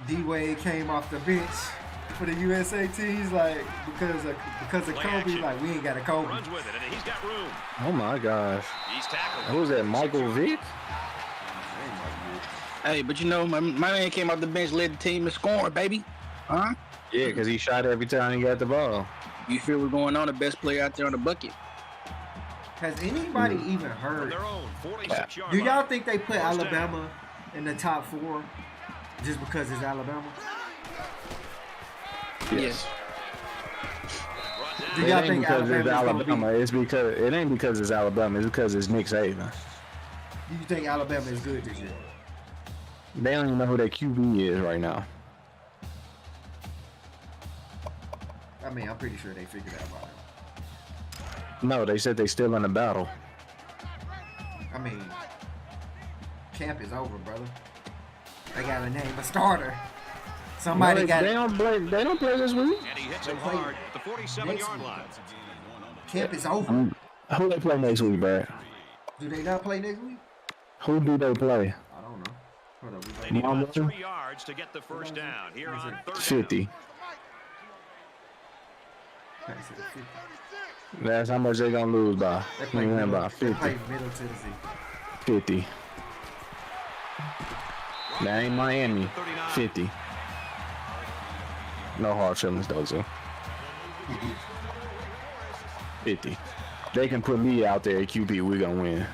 D-Wade came off the bench for the USA team. He's like, because of Kobe, like we ain't got a Kobe. Runs with it, and he's got room. Oh my gosh. He's tackled. Who's that? Michael Vick? Hey, but you know, my man came off the bench, led the team in scoring, baby. Huh? Yeah, because he shot every time he got the ball. You feel what's going on? The best player out there on the bucket. Has anybody even heard? Their own 46-yard Do y'all line. think they put Alabama in the top 4 just because it's Alabama? Yes. Do It y'all ain't think because it's Alabama? It's because it ain't because it's Alabama. It's because it's Nick Saban. Do you think Alabama is good this year? They don't even know who their QB is right now. I mean, I'm pretty sure they figured that out. No, they said they still in the battle. I mean, camp is over, brother. They got to name a starter. Somebody No, got. They don't play this week. And he hits him hard at the 47-yard line. Camp is over. Who they play next week, Brad? Do they not play next week? Who do they play? I don't know. Hold up, They need about 3 yards to get the first down. Here on 3rd 50. down. That's how much they gonna lose by. They play By Middle 50. Tennessee. 50. That ain't Miami. 50. No hard feelings, though, too. 50. They can put me out there at QB. We're gonna win.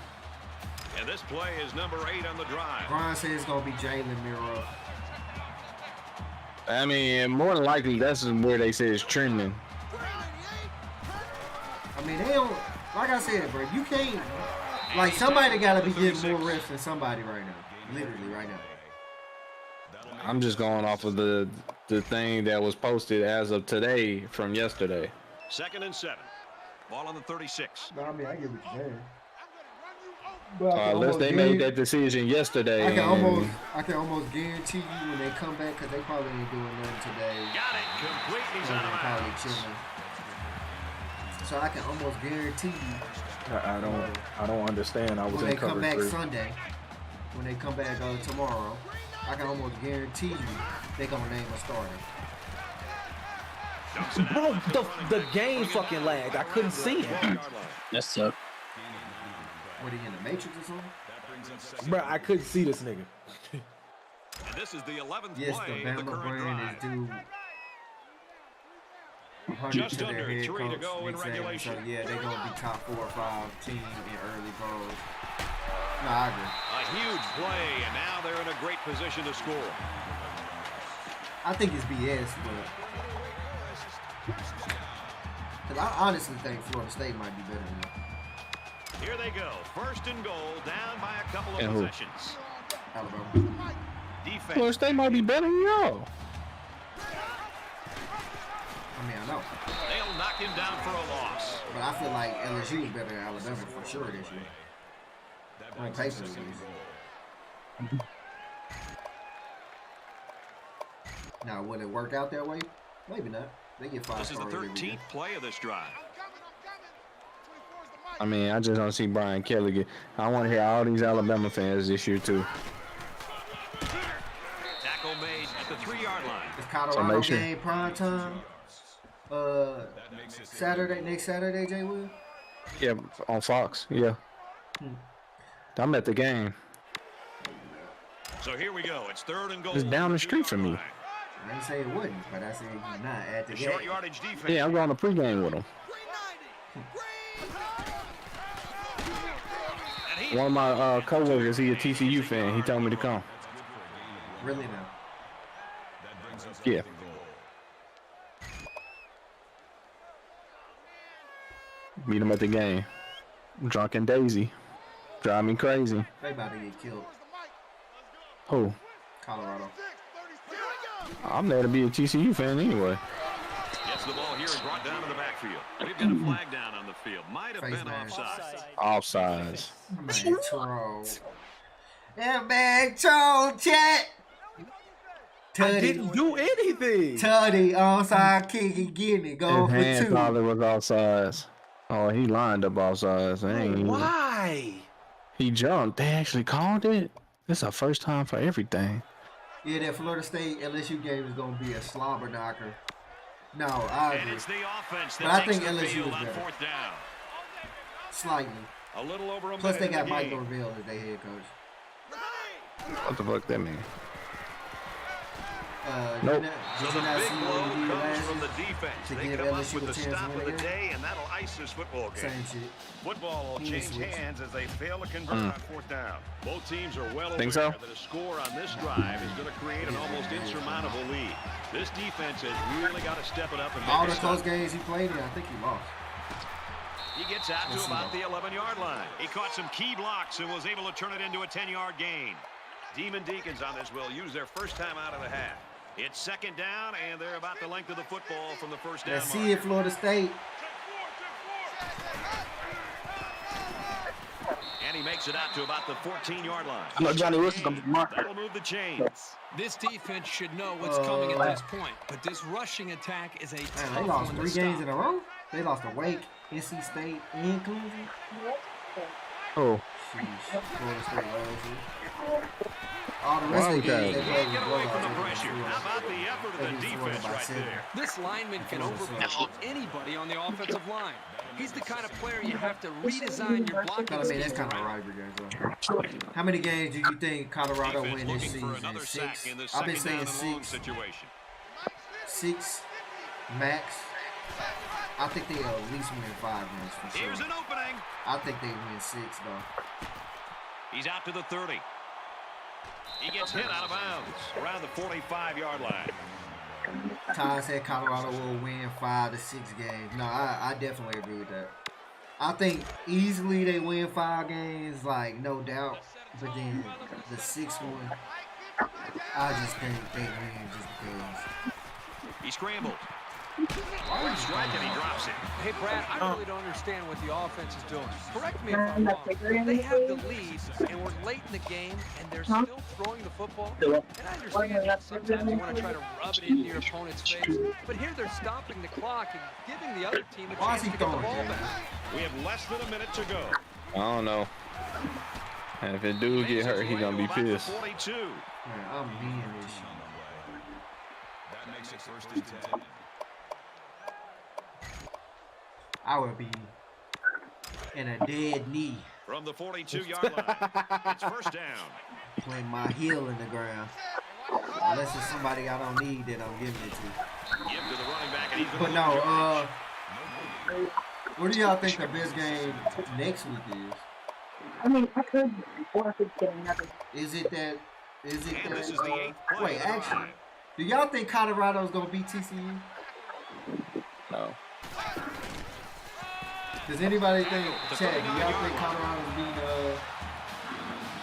And this play is number 8 on the drive. Brian says it's gonna be Jalen Miro. I mean, more than likely, that's where they say it's trending. I mean, they don't. Like I said, bro, you can't. Like somebody gotta be getting more reps than somebody right now. Literally right now. I'm just going off of the thing that was posted as of today from yesterday. 2nd and 7. Ball on the 36. No, I mean, I get what you're saying. Unless they made that decision yesterday. I can almost guarantee you when they come back, because they probably ain't doing nothing today. Got it. Complete. He's They're out of probably bounds. chilling. So I can almost guarantee you. I don't understand. I was when in they come cover back 3. Sunday, when they come back tomorrow, I can almost guarantee you they're gonna name a starter. Bro, the game fucking lagged. I couldn't see him. That's tough. What, are you in the Matrix or something? Bro, I couldn't see this nigga. And this is the 11th Yes, the play of the Bama current brand drive. is due. Just to their under head 3 to coach, go in Nick Saban. regulation. So yeah, they're gonna be top 4 or 5 team in early polls. No, I agree. A huge play, and now they're in a great position to score. I think it's BS, but because I honestly think Florida State might be better than them. Here they go. 1st and goal, down by a couple of And who? possessions. Alabama. Defense. Florida State might be better than y'all. I mean, I know, They'll knock him down for a loss. but I feel like LSU is better than Alabama for sure this year. On paper, at least. Now, will it work out that way? Maybe not. They get 5 This is the stars every year. 13th play of this drive. I mean, I just don't see Brian Kelly get. I want to hear all these Alabama fans this year too. Tackle made at the 3-yard line. It's Colorado game prime time. Saturday, next Saturday, Jay Will. Yeah, on Fox. Yeah. I'm at the game. So here we go. It's 3rd and goal. It's down the street from me. I didn't say it wouldn't, but I said he's not at the Short game. yardage defense. Yeah, I'm going to pregame with him. One of my co-workers, he a TCU fan. He told me to come. Really now? Yeah. Meet him at the game. Drunken Daisy. Drive me crazy. They about to get killed. Who? Colorado. I'm there to be a TCU fan anyway. Gets the ball here and brought down to the backfield. We've got a flag down on the field. Might have been offside. Offsides. Yeah, man, troll chat. I didn't do anything. Tuddy, onside kick, he getting it. Go for His hand 2. probably was offsides. Oh, he lined up offsides. Why? He jumped. They actually called it? This is our first time for everything. Yeah, that Florida State LSU game is going to be a slobber knocker. No, I agree. And it's the offense that but I takes think the LSU field is on better. 4th down. Slightly. A little over a Plus, they minute in got the Mike game. Norvell as their head coach. What the fuck that mean? Nope. So the big blow comes from the defense. They come up with the stop of the day, and that'll ice this football game. Same shit. Football will change hands as they fail to convert on 4th down. Both teams are well aware so? that a score on this drive is going to create an almost insurmountable lead. This defense has really got to step it up and make All a the stop. close games he played in, I think he lost. He gets out to about the 11-yard line. He caught some key blocks and was able to turn it into a 10-yard gain. Demon Deacons on this will use their first time out of the half. It's 2nd down, and they're about the length of the football from the first down. Let's see it, Florida State. And he makes it out to about the 14-yard line. I know Johnny Wilson comes to mark. That'll move the chains. This defense should know what's coming at this point, but this rushing attack is a tough Man, they lost one to 3 games stop. in a row. They lost to Wake, NC State, and Clemson. Oh. Sheesh. Florida State LSU. All the rest of the games they played Get was away from the blowouts. pressure. How about the effort of the defense right there? This lineman can overpower anybody on the offensive line. He's the kind of player you have to redesign your blocking I mean, that's scheme kind of a around. rivalry game. So. How many games do you think Colorado Defense win this looking for season? another sack 6? in this I've been second down saying and long 6. situation. 6 max. I think they at least win 5 games for sure. Here's an opening. I think they win 6 though. He's out to the 30. He gets hit out of bounds around the 45-yard line. Ty said Colorado will win 5 to 6 games. No, I definitely agree with that. I think easily they win 5 games, like no doubt. But then the 6th one, I just think they win just because. He scrambled. One strike and he drops it. Hey, Brad, I really don't understand what the offense is doing. Correct me if I'm wrong. They have the lead, and we're late in the game, and they're still throwing the football. And I understand that sometimes you want to try to rub it into your opponent's face, but here they're stopping the clock and giving the other team a chance to get the ball back. We have less than a minute to go. I don't know. And if it do get hurt, he gonna be pissed. 42. Man, I'm mean this shit. That makes it 1st and 10. I would be in a dead knee From the 42-yard line. It's 1st down. putting my heel in the ground. Unless it's somebody I don't need that I'm giving it to. Give to the running back, and he's But no, what do y'all think the best game next week is? I mean, I could, or I could get another. Is it that? Is it And that? this is the 8th play Wait, of the actually, drive. do y'all think Colorado's gonna beat TCU? No. Does anybody think? Chad, do y'all think Colorado's beat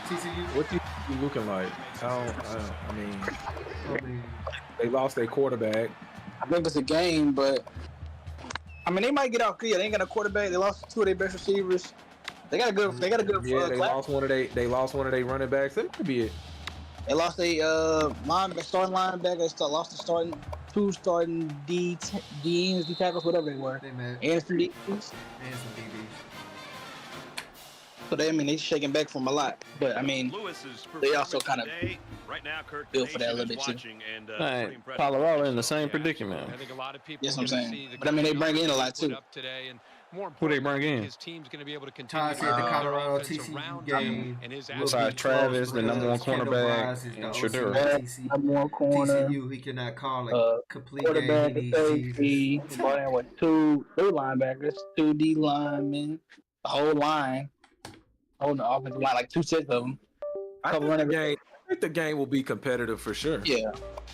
TCU? What you looking like? I mean, I mean, they lost their quarterback. I think it's a game, but I mean they might get out. Yeah, they ain't got a quarterback. They lost 2 of their best receivers. They got a good. Yeah, they class. lost one of their running backs. That could be it. They lost a starting linebacker. They lost the two starting D tackles, whatever they were. they mad. And some DBs. And some DBs. So they shaking back from a lot. But I mean, they also kind of right now, Kirk built for that a little bit too. And, Colorado in the same predicament. I think a lot of people That's what I'm are gonna saying. see the But I mean, they guys bring in a lot put too. up today, and More Who they important, bring in? his team's going to be able to continue Ty to said the build their Colorado offense TCU around game him and his will be Besides Travis, the number one close because cornerback, Kendall and Bryce is the Shadur. OC of Number one corner. TCU. He cannot call a complete Quarterback, game. He a needs safety. Jesus. Brought in with three linebackers, 2 D linemen, the whole line. Holding the offensive line, like 2 sets of them. I think the game will be competitive for sure. Yeah.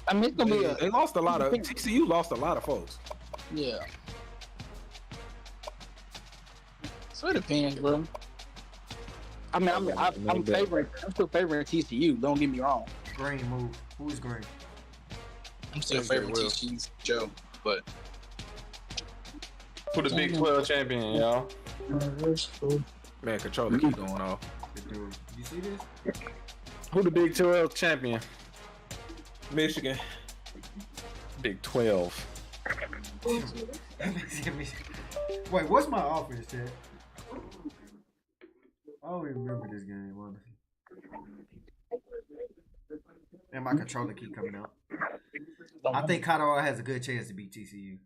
I mean, it's going to be They lost a lot of TCU lost a lot of folks. Yeah. So it depends, bro. I mean, I'm still favoring TCU. Don't get me wrong. Green move. Who is Green? I'm still favoring TCU, Joe. But Who the Big 12 champion, y'all? Man, controller keep going off. Dude, you see this? Who the Big 12 champion? Michigan. Big 12. Wait, what's my offense, Chad? I don't even remember this game, honestly. And my controller keep coming out. I think Colorado has a good chance to beat TCU.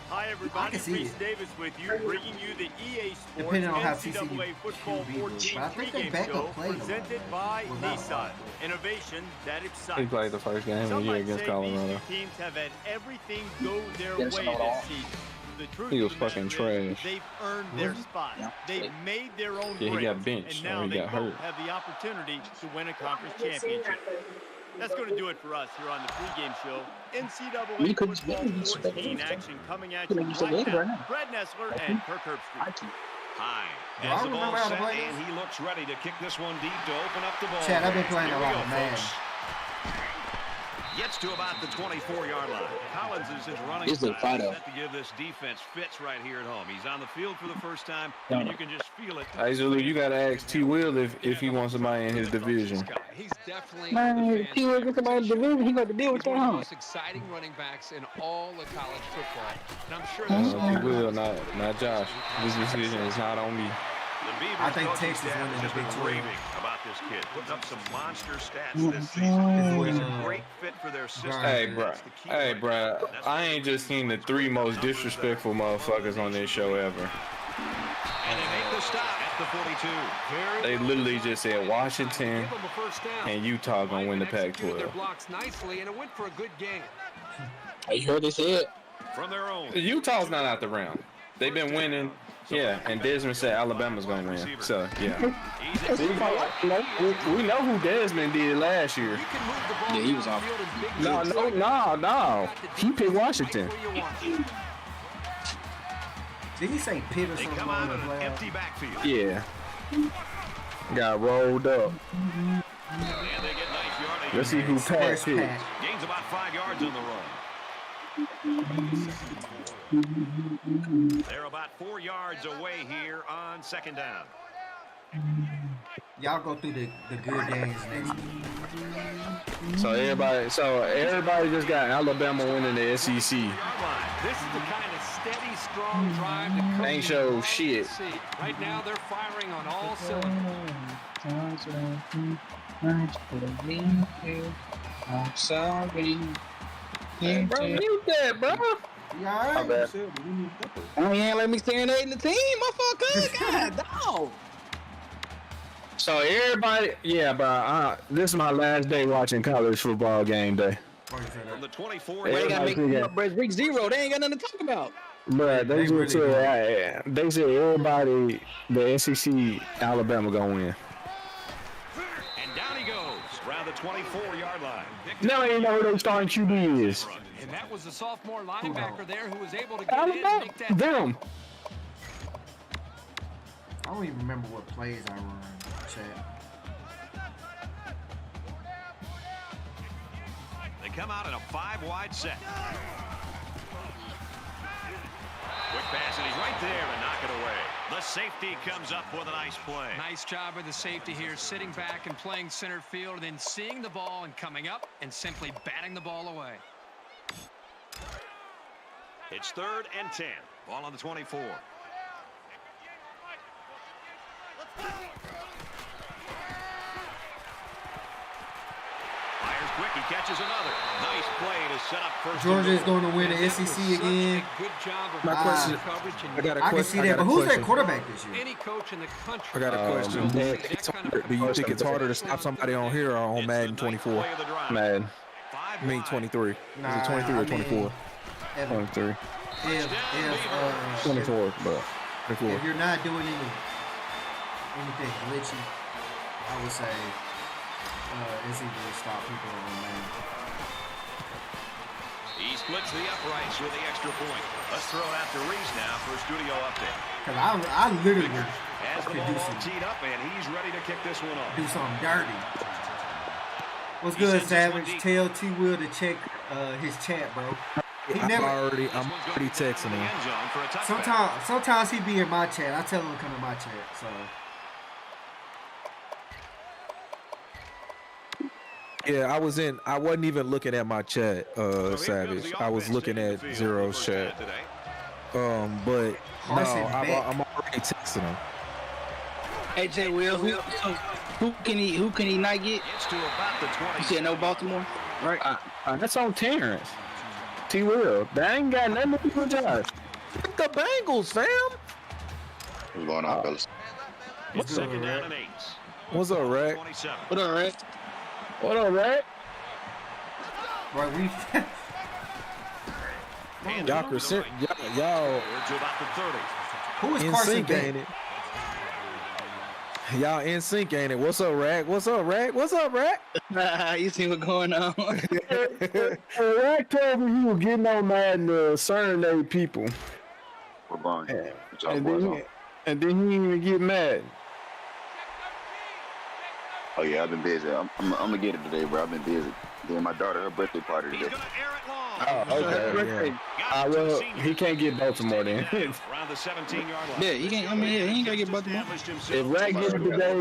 Hi everybody, Reese Davis with you, bringing you the EA Sports Depending on how NCAA Football TCU 14 but I think pregame they back show up played presented by Nissan. Innovation that excites. He played the first game of the Some year might against say Colorado. these teams have had everything go their Yes, way no, no. this season. The truth He was of the fucking matter is trash. they've earned their spot. Yeah. They've made their own Yeah, he got grades, benched, and now or he they got both hurt. have the opportunity to win a conference championship. That's going to do it for us here on the pregame show. NCAA Football 14 action coming at you right now. Brad Nessler and Kirk Herbstreit. High. Do I As the remember ball how to set, play and this? he looks ready to kick this one deep to open up the ball. Chad, I've been playing Here a we lot go, of Madden. folks. Gets to about the 24-yard line. Collins is his running He's the style. fighter. Set to give this defense fits right here at home. He's on the field for the first time, and you can just feel it. Hey, Zulu, you gotta ask T. Will if he wants somebody in his division. He's definitely man, he will get somebody in the division. He got to deal with He's one that, of the huh? most exciting running backs in all of college football. And I'm sure there's T. Will, not Josh. This decision is not on me. The Beavers I think coaching Texas staff winning has the Big been 12. raving about this kid, putting up some monster stats this season. He's a great fit for their system. Hey, and bro. that's the key Hey, right bro. there. That's I ain't just seen the 3 most disrespectful motherfuckers on this show ever. And they make the stop at the 42. They literally just said Washington give him a first down. and Utah gonna win the Executed their Pac-12. blocks nicely, and it went for a good game. You heard they said? From their own. Utah's not out the round. They've been winning. Yeah, and Desmond said Alabama's gonna win. So yeah, we know who Desmond did last year. You can move the ball Yeah, he was down off. the field in big No. He picked Washington. where you want to. Did he say Pitt or They something come on out the in an playoff? empty backfield. Yeah, got rolled up. And they get nice yardage. Let's see who Splash passed it. pack. Gains about 5 yards on the run. They're about 4 yards away here on second down. Y'all go through the good games next week. So everybody just got Alabama winning the SEC. This is the kind of steady, strong drive that Ain't show shit. Right now, they're firing on all cylinders. I'm sorry. Hey, bro, mute that, bro. You alright? bad. Oh, you ain't let me serenade in the team, motherfucker. God, dog. So everybody, yeah, bro. This is my last day watching college football game day. From the 24 They gotta make Yeah. up week 0. They ain't got nothing to talk about. But they really said everybody, the SEC, Alabama gonna win. And down he goes around the 24-yard line. Now they know who their starting QB is. And that was the sophomore linebacker there who was able to get in and make that. Them. I don't even remember what plays I run. Chat. They come out in a 5-wide set. Quick pass, and he's right there and knock it away. The safety comes up with a nice play. Nice job of the safety here, sitting back and playing center field, and then seeing the ball and coming up and simply batting the ball away. It's 3rd and 10. Ball on the 24. Fires quick. He catches another. Nice play to set up first. Georgia is going to win the SEC again. Good job of My question. I got a question. I can see that, but who's that quarterback this year? Any coach in the country. I got a question. Do you think it's harder to stop somebody on here or on Madden 24? Madden. I mean 23. Nah, Is it 23 or 24? 23. If 24, but 24. if you're not doing anything glitchy, I would say it's easy to stop people on Madden. He splits the uprights with the extra point. Let's throw it out to Reese now for a studio update. Cause I literally Has the could ball do all some teed up, and he's ready to kick this one off. do something dirty. What's good, Savage? Tell T Will to check his chat, bro. I'm already texting him. Sometimes he be in my chat. I tell him to come in my chat. So Yeah, I wasn't even looking at my chat, Savage. I was looking at Zero's chat. But no, I'm already texting him. Hey, J. Will, who can he not get? It's to about the 20. You said no Baltimore, right? That's on Terrence. T. Will. That ain't got nothing to do with Josh. The Bengals, fam. What's going on, fellas? It's second down and 8. What's up, Rack? What up, Rack? What up, Rack? right, Y'all percent, y'all to about the 30. who is in Carson sync, Beck? ain't it? Y'all in sync, ain't it? What's up, Rack? What's up, Rack? What's up, Rack? You see what's going on? Rack told me he was getting on Madden to serenade people. We're going. And then he didn't even get mad. Oh yeah, I've been busy. I'm gonna get it today, bro. I've been busy. Then my daughter, her birthday party today. Oh, okay. Yeah. Well, he can't get Baltimore then. Around the 17-yard line. Yeah, he can't. I mean, yeah, he ain't gotta get Baltimore. If Rack gets it today,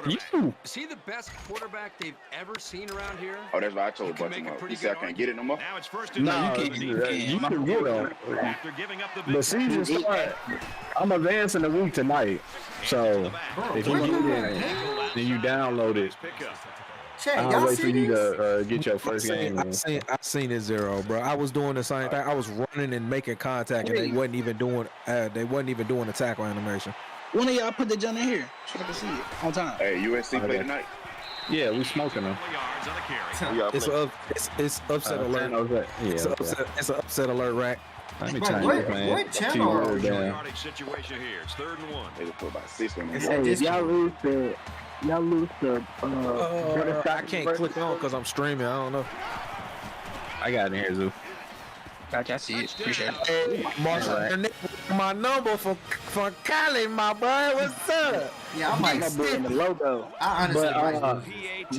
you. Is he the best quarterback they've ever seen around here? Oh, that's why I told Baltimore. He said I can't get it no more. Now it's first and No, goal. you can get him. After giving up the big The season start. I'm advancing a week tonight, so if you get it, then you download it. Chat, I'll y'all wait for see you this? to get your first game. I seen it, Zero, bro. I was doing the same thing. I was running and making contact, and they wasn't even doing the tackle animation. One of y'all put the junk in here so I can see it on time. Hey, USC play tonight. Yeah, we smoking them. It's upset alert. Yeah, It's an upset alert, Rack. Let me Bro, change what- this, man. what channel are we on? Yardage situation here. It's 3rd and 1. They just put about 6 on It's them. at this Y'all lose the I can't click on because I'm streaming. I don't know. I got it in here, Zoo. Gotcha, I see it. Appreciate it. Hey, Marshall, my number for Cali, my boy. What's up? Yeah, I might. the logo. I honestly might.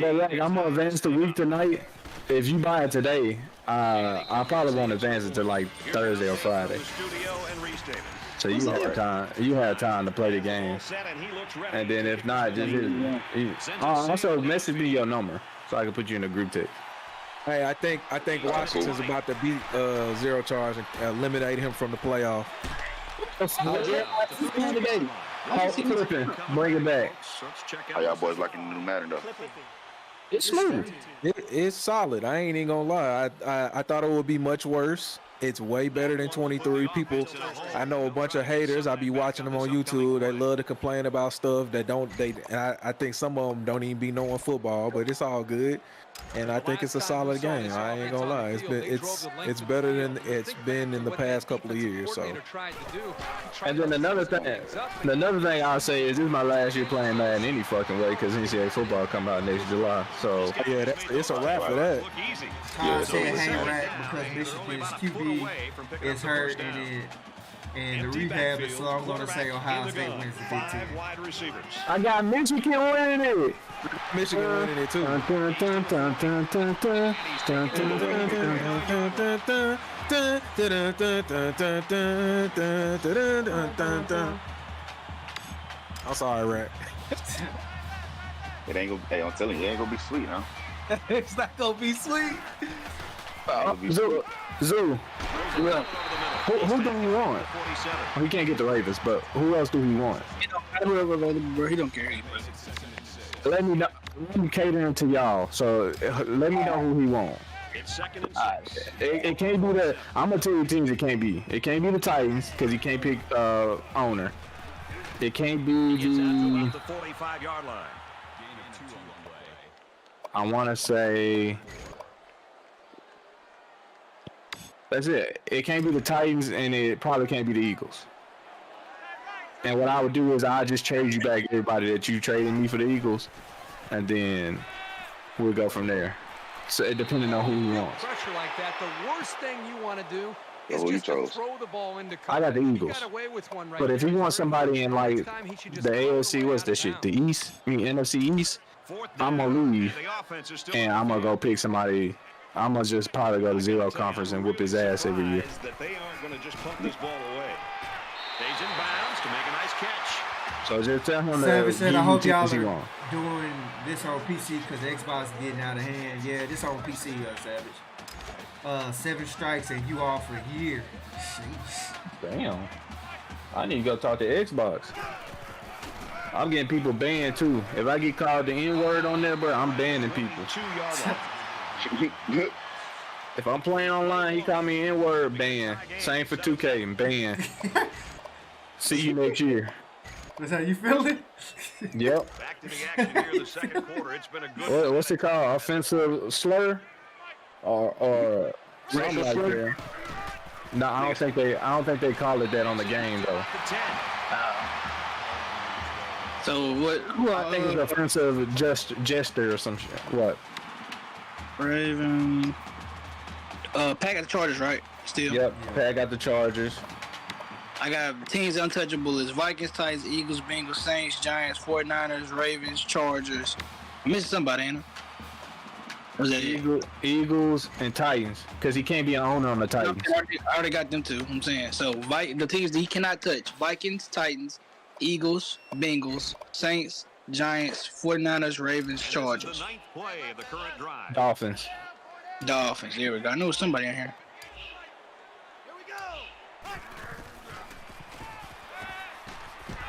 But like, I'm gonna advance the week tonight. If you buy it today, I probably won't advance it to like Thursday or Friday. So you have time. You have time to play the game. And then if not, just also message me your number so I can put you in a group text. Hey, I think Washington's about to beat ZeroCharge and eliminate him from the playoff. Bring it back. How y'all boys liking the new Madden though? It's smooth. It's solid. I ain't even gonna lie. I thought it would be much worse. It's way better than 23. People, I know a bunch of haters. I be watching them on YouTube. They love to complain about stuff that don't. I think some of them don't even be knowing football, but it's all good. And I think it's a solid game. I ain't gonna lie. It's better than it's been in the past couple of years. So. And then another thing I'll say is this is my last year playing Madden any fucking way because NCAA football come out next July. So yeah, it's a wrap for that. Tom said hang rack because Michigan's QB is hurt and the rehab is slow. I'm going to say Ohio State wins the Big Ten. I got Michigan winning it. Michigan winning it too. I'm sorry, Rat. It ain't gonna. Hey, I'm telling you, it ain't gonna be sweet, huh? It's not gonna be sweet. Zoo. Yeah. Who do he want? He can't get the Ravens, but who else do he want? Whoever available, bro. He don't care. let me know. I'm catering to y'all, so let me know who he wants. It's 2nd and 6. It can't be the. I'm gonna tell you teams it can't be. It can't be the Titans because he can't pick owner. It can't be the 45-yard line. I want to say. That's it. It can't be the Titans, and it probably can't be the Eagles. And what I would do is I just trade you back everybody that you traded me for the Eagles, and then we'll go from there. So depending on who he wants. Pressure like that, the worst thing you want to do is Who you just to chose? throw the ball into coverage. I got the Eagles. He got away with one right But if there. you want somebody in like Next time he should just the throw AFC, it what's out that of shit? The bounds. East, NFC East. I'm gonna leave, and I'm gonna go pick somebody. I'm gonna just probably go to Zero Conference and whoop his ass every year. That they aren't going to just pump this ball away. Stays in bounds to make a nice catch. So just tell him Savage said, I hope y'all he are want. doing this on PC because the Xbox is getting out of hand. Yeah, this on PC, Savage. 7 strikes and you off for a year. Jeez. Damn. I need to go talk to Xbox. I'm getting people banned too. If I get called the N-word on there, bro, I'm banning people. 2-yard line. If I'm playing online, he call me N-word, ban. Same for 2K, ban. See you next year. That's how you feeling? Yep. Back to the action here in the second quarter. It's been a good. What's it called? Offensive slur? Or something like that. No, I don't think they call it that on the game though. So what? I think it's offensive gesture or some shit. What? Raven. Pat got the Chargers, right? Still. Yep. Pat got the Chargers. I got teams untouchable is Vikings, Titans, Eagles, Bengals, Saints, Giants, 49ers, Ravens, Chargers. I'm missing somebody, ain't I? Was that Eagles and Titans, because he can't be an owner on the Titans. I already got them too. I'm saying so. The teams that he cannot touch: Vikings, Titans, Eagles, Bengals, Saints, Giants, 49ers, Ravens, Chargers. The 9th play of the current drive. Dolphins. Here we go. I know somebody in here.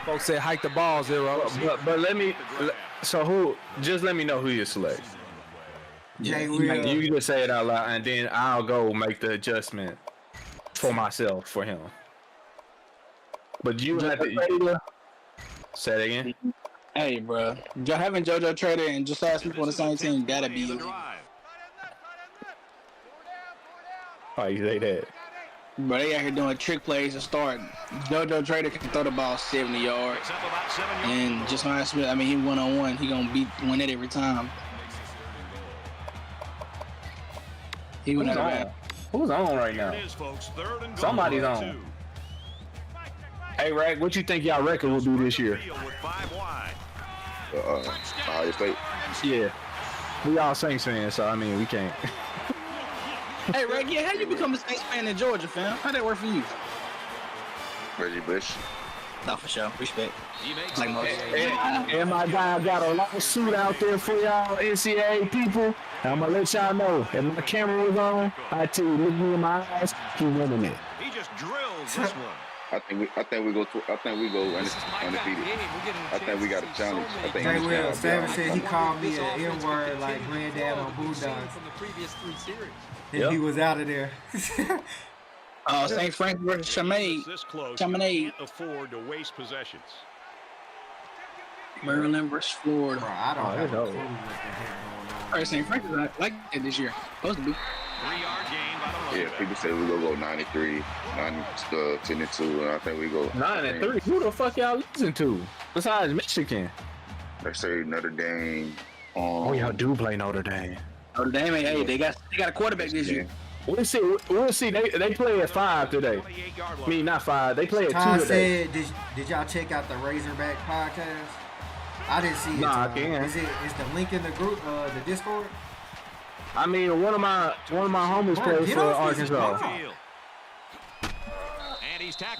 Folks said hike the ball, Zero. But let me. So who? Just let me know who you select. Yeah, You can just say it out loud, and then I'll go make the adjustment for myself for him. But you have to say it again. Hey, bro, having JoJo Trader and just ask people on the same team gotta be you. Oh, you say that? Bro, they out here doing trick plays to start. JoJo Trader can throw the ball 70 yards. And just honestly, I mean, he one-on-one. He gonna win it every time. He went out. Who's on right now? Somebody's on. Hey, Rag, what you think y'all record will do this year? Ohio State. Yeah. We all Saints fans, so I mean, we can't. Hey, Rag, yeah, how you become a Saints fan in Georgia, fam? How'd that work for you? Reggie Bush. Not for sure. Respect. Like most. And my guy got a lawsuit out there for y'all NCAA people. I'm gonna let y'all know. If my camera was on, I tell you, look me in my eyes, he winning it. He just drills this one. I think we go undefeated. I think we got a challenge. I think Jay Will, Savage said he called me an N-word like granddad on Boondocks. From the previous 3 series. And he was out of there. St. Frank versus Chaminade. This close, Chaminade. you can't afford to waste possessions. Maryland versus Florida. Bro, I don't have a clue what the heck going on. St. Frank is like that this year. Supposed to be. 3-yard gain by the Yeah, people say we gonna go 93, 10-2, and I think we go 9-3. Who the fuck y'all listen to? Besides Michigan. They say Notre Dame. Oh, y'all do play Notre Dame. Notre Dame, hey, they got a quarterback this year. We'll see. They play at 5 today. I mean, not 5. They play at 2 Todd today. said, did y'all check out the Razorback podcast? I didn't see it. Nah, I can't. Is the link in the group, the Discord? I mean, one of my homies plays for Arkansas.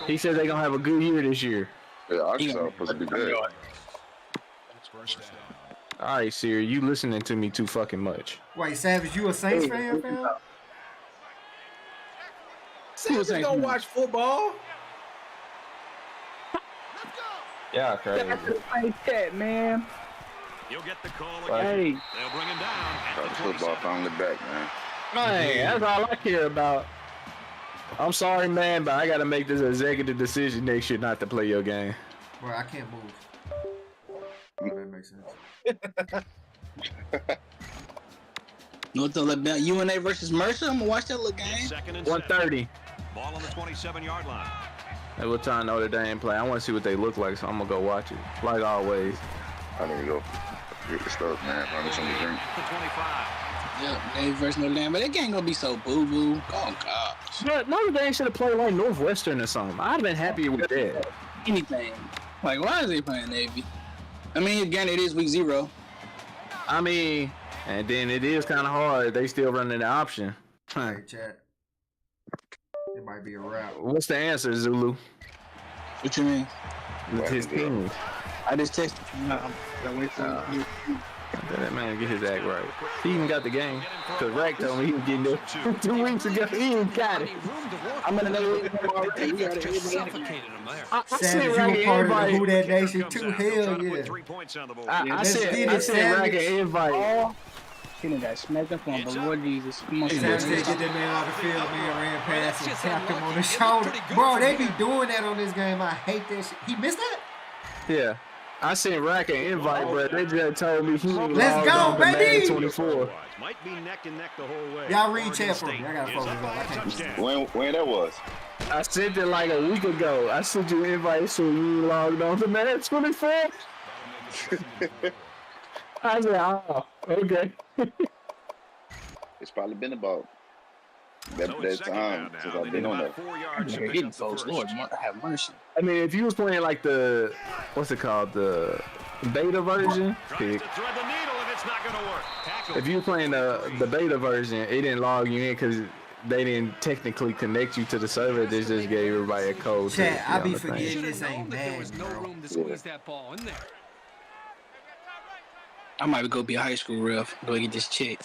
He said they're gonna have a good year this year. Yeah, Arkansas supposed to be good. All right, Siri, you listening to me too fucking much. Wait, Savage, you a Saints fan, fam? Savage don't watch football. Yeah, crazy. Like that, man. He'll get the call Hey. again. They'll bring him down at the Football 27. finally back, man. Man, that's all I care about. I'm sorry, man, but I got to make this executive decision next year not to play your game. Bro, I can't move. That makes sense. You know what about UNA versus Mercer? I'm gonna watch that little game. 1:30. Ball on the 27-yard line. Hey, what time Notre Dame play? I want to see what they look like, so I'm gonna go watch it. Like always. I need to go get the stuff, man. Find me something to drink. The 25. Yeah, they versus Notre Dame, but that game gonna be so boo-boo. Oh gosh. But Notre Dame should have played like Northwestern or something. I'd have been happier with that. Anything. Like, why is they playing Navy? I mean, again, it is week 0. I mean, and then it is kind of hard. They still running the option. Hey, chat. It might be a wrap. What's the answer, Zulu? What you mean? With his team. I just texted. That man get his act right. He even got the game. Cause Rack told me he was getting there 2 weeks ago. He ain't got it. I'm gonna know already. I Savage, sent you Rack a an part of the invite. Who That Nation too. Hell yeah. I sent Rack an invite. He done got smacked up on, but Lord Jesus. Come on, Savage, they get that man out of the field, man. Ran past and tapped him on the shoulder. Bro, they be doing that on this game. I hate that shit. He missed that? Yeah. I sent Rack an invite, but they just told me he was Let's go, baby! 24. Might be neck and neck the whole way. Y'all read chat for me. I gotta focus on. I can't. When that was? I sent it like a week ago. I sent you an invite so you logged on to Madden 24. I said, oh, okay. It's probably been about that time since I've been on that. Getting folks, Lord, have mercy. I mean, if you was playing like the, what's it called, the beta version, if you were playing the beta version, it didn't log you in because they didn't technically connect you to the server. They just gave everybody a code. Chat, I be forgetting this ain't bad, bro. I might go be a high school ref. Go get this chick.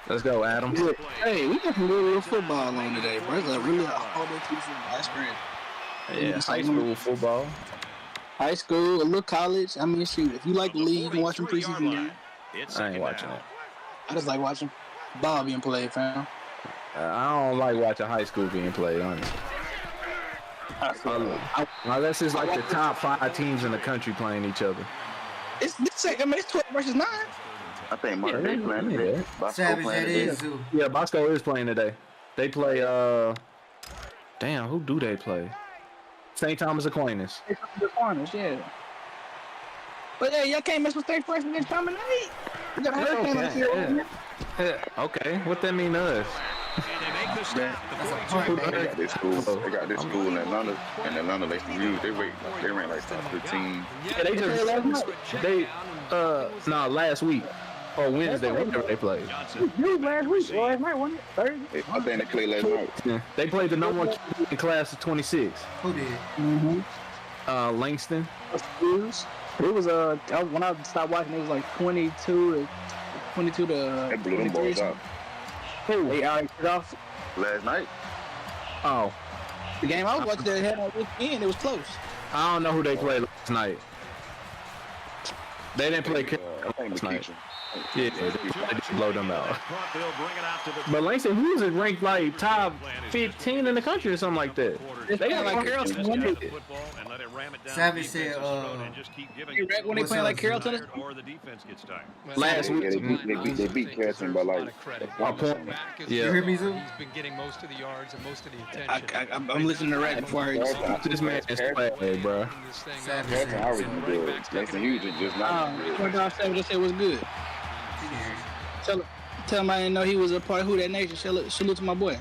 Let's go, Adam. Hey, we got some real football on today, bro. It's like really all day football. That's great. Yeah, high school football. High school, a little college. I mean, shoot, if you like the league, you can watch some preseason games. I ain't watching it. I just like watching ball being played, fam. I don't like watching high school being played, honestly. Unless it's like the top 5 teams in the country playing each other. It's 12 versus 9. I think Modern Day playing today. Savage, that is. Yeah, Bosco is playing today. They play, damn, who do they play? St. Thomas Aquinas. Aquinas, yeah. But hey, y'all can't mess with state first against dominate. You got a hurricane on the field. Okay, what that mean to us? They got this school in Atlanta. In Atlanta, they ran like top 15. Yeah, they just last week or Wednesday, whenever they played. Last week, last night, wasn't it? Thursday? I think they played last night. Yeah. They played the number 1 in class of 26. Who did? Langston. It was when I stopped watching, it was like 22 to They blew them balls out. Who? They already took off. Last night? Oh. The game I was watching that had on weekend, it was close. I don't know who they played last night. They didn't play last night. Yeah, they just blow them out. But Langston Hughes is ranked like top 15 in the country or something like that. They got like Carrollton. Savage said, when they play like Carrollton? Last week. They beat Carrollton by like a point. Yeah. You hear me, Zoo? He's been getting most of the yards and most of the attention. I'm listening to Rack before I heard you. This man is swag, bro. Savage already good. Langston Hughes is just not good. Savage just said was good. Tell him I didn't know he was a part of Who That Nation. Salute to my boy.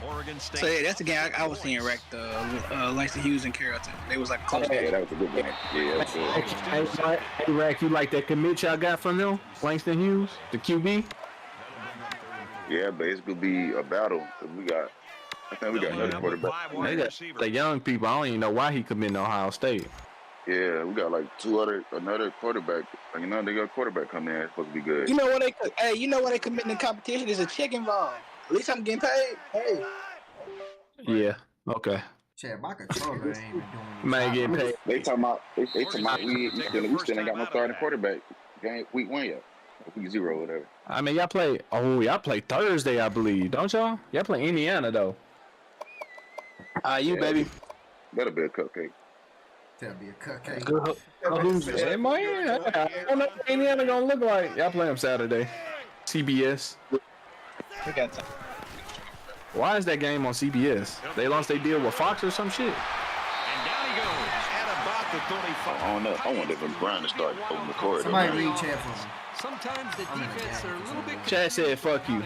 Oregon State. So yeah, that's the game I was seeing Rack, Langston Hughes and Carrollton. They was like a close game. Yeah, that was a good game. Yeah, that's good. Hey, Rack, you like that commit y'all got from them? Langston Hughes, the QB? Yeah, but it's gonna be a battle. I think we got another quarterback. They got the young people. I don't even know why he committed to Ohio State. Yeah, we got like another quarterback. Like, they got a quarterback coming in. It's supposed to be good. You know what they committing to competition? There's a check involved. At least I'm getting paid. Hey. Yeah, Okay. Chad, my controller ain't even doing Man, getting paid. They talking about we still ain't got no starting quarterback. Game week 1 yet. Week 0 whatever. I mean, y'all play Thursday, I believe, don't y'all? Y'all play Indiana though. You baby. That'll be a cupcake. That'll be a cupcake. Hey, man, I don't know what Indiana gonna look like. Y'all play them Saturday. CBS. We got time. Why is that game on CBS? They lost their deal with Fox or some shit. And down he goes at about the 35. I don't know. I want Devin Brown to start open the corridor. Somebody read Chad for me. Sometimes the defense are a little bit. Chad said, "Fuck you."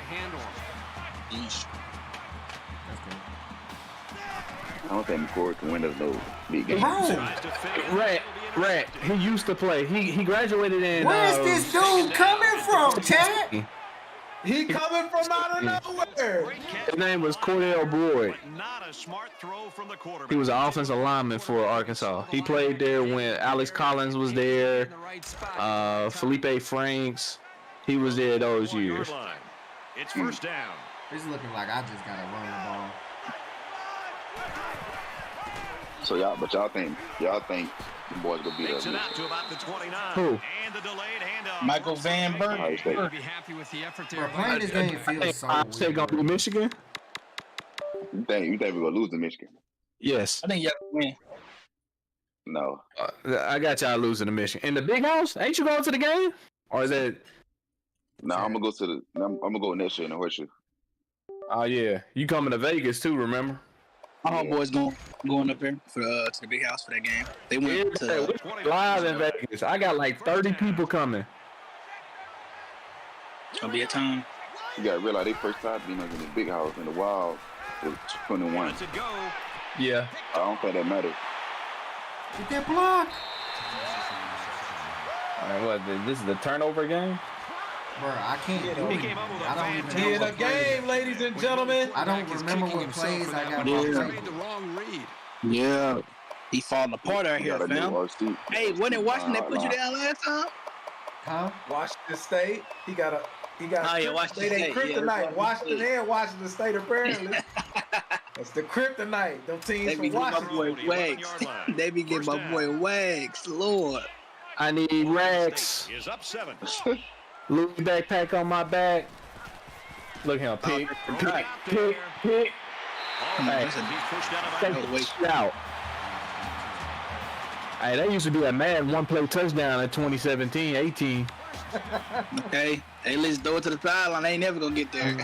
I don't think McCord can win those big games. Rat. He used to play. He graduated in. Where's this dude coming from, Chad? He coming from out of nowhere. His name was Cordell Boyd. Not a smart throw from the quarterback. He was an offensive lineman for Arkansas. He played there when Alex Collins was there. Felipe Franks. He was there those years. It's first down. It's looking like I just gotta run the ball. So y'all think the boys gonna beat us? To about the 29. Who? And the delayed handoff. Michael Van Burton. Be happy with the effort Bro, there. playing this game feels so Ohio State gonna be Michigan? You think we're gonna lose to Michigan? Yes. I think y'all win. No. I got y'all losing to Michigan. In the big house? Ain't you going to the game? Or is it? No, I'm gonna go next year in the horseshoe. Oh yeah, you coming to Vegas too? Remember? My homeboys going up there for to the big house for that game. They went to live in Vegas. I got like 30 people coming. It's gonna be a time. You gotta realize they first time being in the big house in the wild was 21. Yeah. I don't think that matters. Get that block. All right, what? This is the turnover game. Bro, I can't do it. I don't even know In a game, ladies and gentlemen. I don't remember what plays I got. Yeah. He falling apart out here, fam. Hey, wasn't it Washington that put you down last time? Huh? Washington State. He got Washington State. Kryptonite. Yeah. Washington and Washington State apparently. That's the kryptonite. Them teams from Washington. They be getting my boy Wags. Lord. I need Rex. Is up 7. Louis backpack on my back. Look at him. Pick. Hey, out. Hey, that used to be a mad one-play touchdown in 2017-18. Okay. Hey, let's throw it to the sideline. I ain't never gonna get there.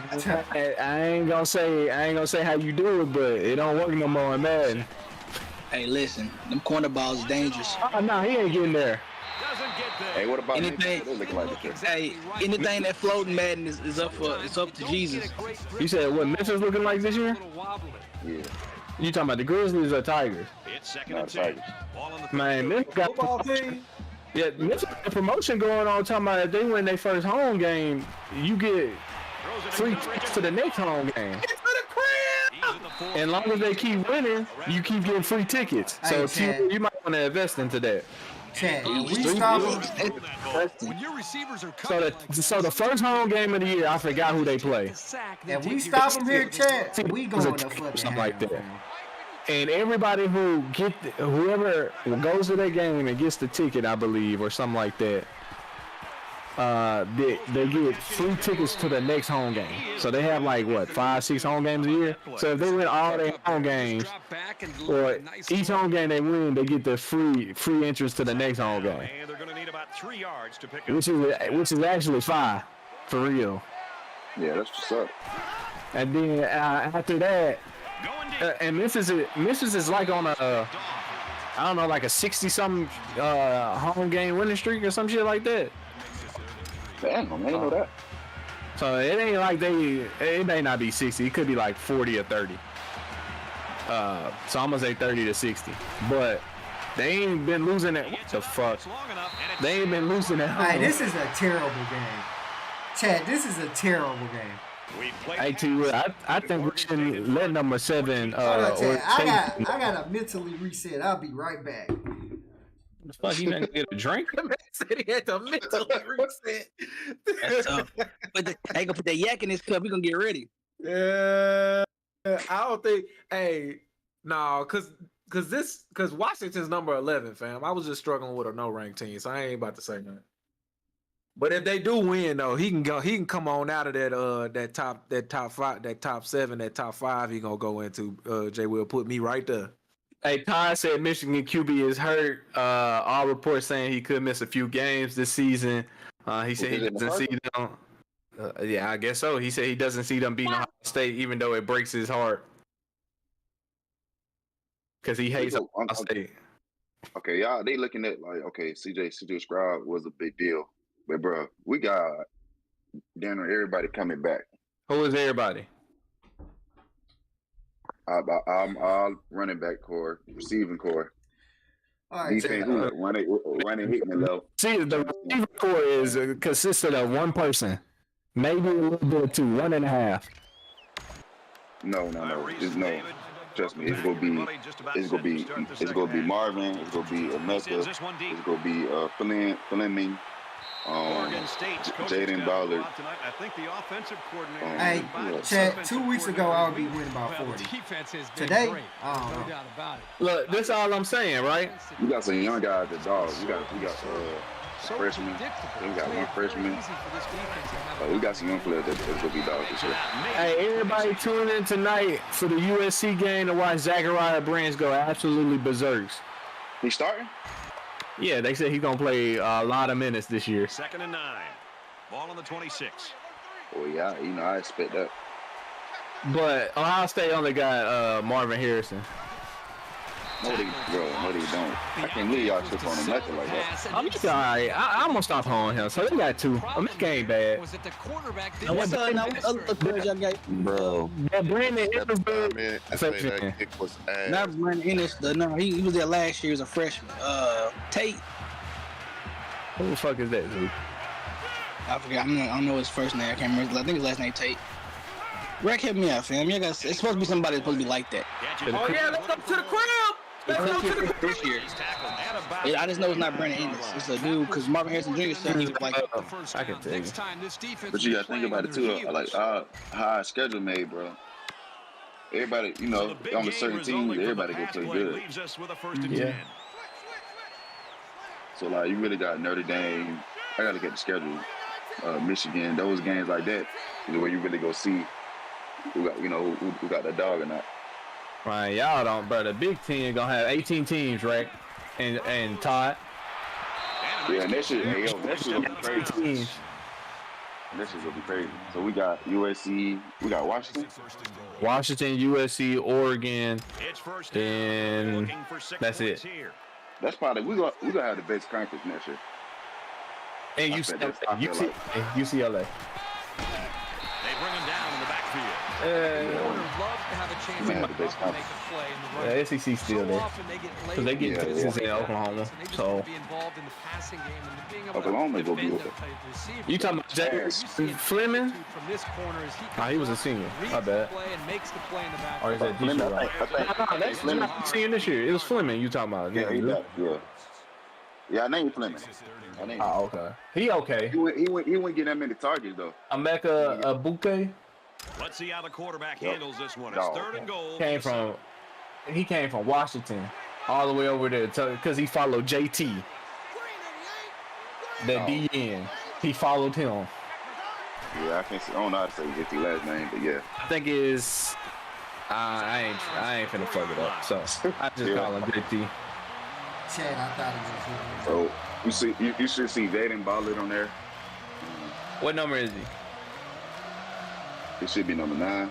I ain't gonna say how you do it, but it don't work no more in Madden. Hey, listen, them corner balls is dangerous. Oh no, he ain't getting there. Hey, what about anything? Hey, anything that floating Madden is up to Jesus. You said what Memphis looking like this year? Yeah. You talking about the Grizzlies or Tigers? It's second and 10. Man, this got football team. Yeah, Memphis got a promotion going on. Talking about if they win their first home game, you get free tickets to the next home game. And long as they keep winning, you keep getting free tickets. So you might want to invest into that. Chad, we stop them. When your receivers are So the first home game of the year, I forgot who they play. If we stop them here, Chad, we going to fucking something like that. And everybody whoever goes to that game and gets the ticket, I believe, or something like that, they get free tickets to the next home game. So they have like what 5-6 home games a year. So if they win all their home games, or each home game they win, they get the free entrance to the next home game. And they're going to need about 3 yards to pick up. Which is actually 5 for real. Yeah, that's what's up. And then after that, and Memphis is like on a I don't know, like a 60-something home game winning streak or some shit like that. Damn, I didn't know that. So it ain't like it may not be 60. It could be like 40 or 30. So I'm gonna say 30 to 60. But they ain't been losing it. What the fuck? They ain't been losing it. Hey, this is a terrible game. Chad, this is a terrible game. Hey, I think we should let number 7. I gotta mentally reset. I'll be right back. The fuck, you didn't get a drink? The man said he had to mentally reset. That's tough. Hey, gonna put that yak in his cup. We gonna get ready. Yeah, I don't think. Hey, No, cause Washington's number 11, fam. I was just struggling with a no ranked team, so I ain't about to say nothing. But if they do win, though, he can come on out of that top 5, that top 7, that top 5. He gonna go into. Jay will put me right there. Hey, Todd said Michigan QB is hurt. All reports saying he could miss a few games this season. He said he doesn't see them. Yeah, I guess so. He said he doesn't see them beating Ohio State, even though it breaks his heart. Because he hates Ohio State. Okay, y'all, they looking at like, okay, CJ Stroud was a big deal. But, bro, we got damn everybody coming back. Who is everybody? I'm all running back core, receiving core. All right, defense, running, hitting the low. See, the receiving core is consistent of one person, maybe a little bit of 2, 1.5. No. Just no. Trust me, it's gonna be Marvin. It's gonna be Emeka. It's gonna be Fleming. Jaden Ballard. I think the offensive coordinator. Hey, Chad, 2 weeks ago I would be winning about 40. Today, I don't know. Look, this is all I'm saying, right? We got some young guys that dog. We got freshmen. We got one freshman. We got some young players that's gonna be dogs this year. Hey, everybody tune in tonight for the USC game to watch Zachariah Branch go absolutely berserk. He starting? Yeah, they said he's gonna play a lot of minutes this year. 2nd and 9. Ball on the 26. Oh yeah, I expect that. But Ohio State only got Marvin Harrison. No, they don't. I can't believe y'all took on him nothing like that. I'm just alright. I'm gonna stop on him. So they got 2. This game bad. Was it the quarterback? What's other players y'all got? Bro. Brandon Ennis, man, I say that kick was ass. Not Brandon Ennis. He was there last year as a freshman. Tate. Who the fuck is that, dude? I forgot. I don't know his first name. I can't remember. I think his last name Tate. Rack, help me out, fam. It's supposed to be somebody that's supposed to be like that. Oh yeah, let's go to the crib. This year. I just know it's not Brandon Ennis. It's a dude because Marvin Harrison Jr. said he was like. I can tell you. But you gotta think about it too. Like how our schedule made, bro. Everybody, on a certain team, everybody go play good. Yeah. So like, you really got Notre Dame. I gotta get the schedule. Michigan, those games like that, where you really go see who got, who got the dog or not. Right, y'all don't, bro. The Big Ten gonna have 18 teams, right? And Todd. Yeah, and that shit will be crazy. This shit will be crazy. So we got USC, we got Washington, USC, Oregon, then that's it. That's probably we gonna have the best conference next year. And UCLA. They bring him down in the backfield. The SEC still there. Because they get Texas and Oklahoma. So Oklahoma go be you talking about James Fleming? He was a senior. My bad. Or is that Fleming? No, that's not senior this year. It was Fleming you talking about. Yeah, I named Fleming. Okay. He okay. He wouldn't get that many targets though. Emeka Egbuka. Let's see how the quarterback handles this one. It's 3rd and goal. He came from Washington all the way over there because he followed JT. The DN. He followed him. Yeah, I don't know how to say JT last name, but yeah. I think it's I ain't finna fuck it up. So I just call him JT. Chad, I thought it was so you should see Jaden Ballard on there. What number is he? It should be number 9.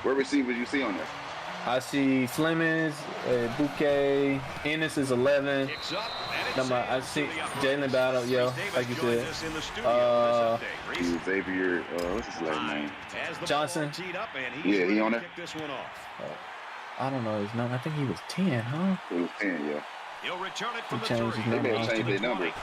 What receivers you see on there? I see Flemings, Bouquet, Ennis is 11. I see Jalen Battle, like you said. Xavier, what's his last name? Johnson. Yeah, he on there. I don't know his number. I think he was 10, huh? He was 10, yeah. He'll return it from the changed his number. They changed their number. Yeah.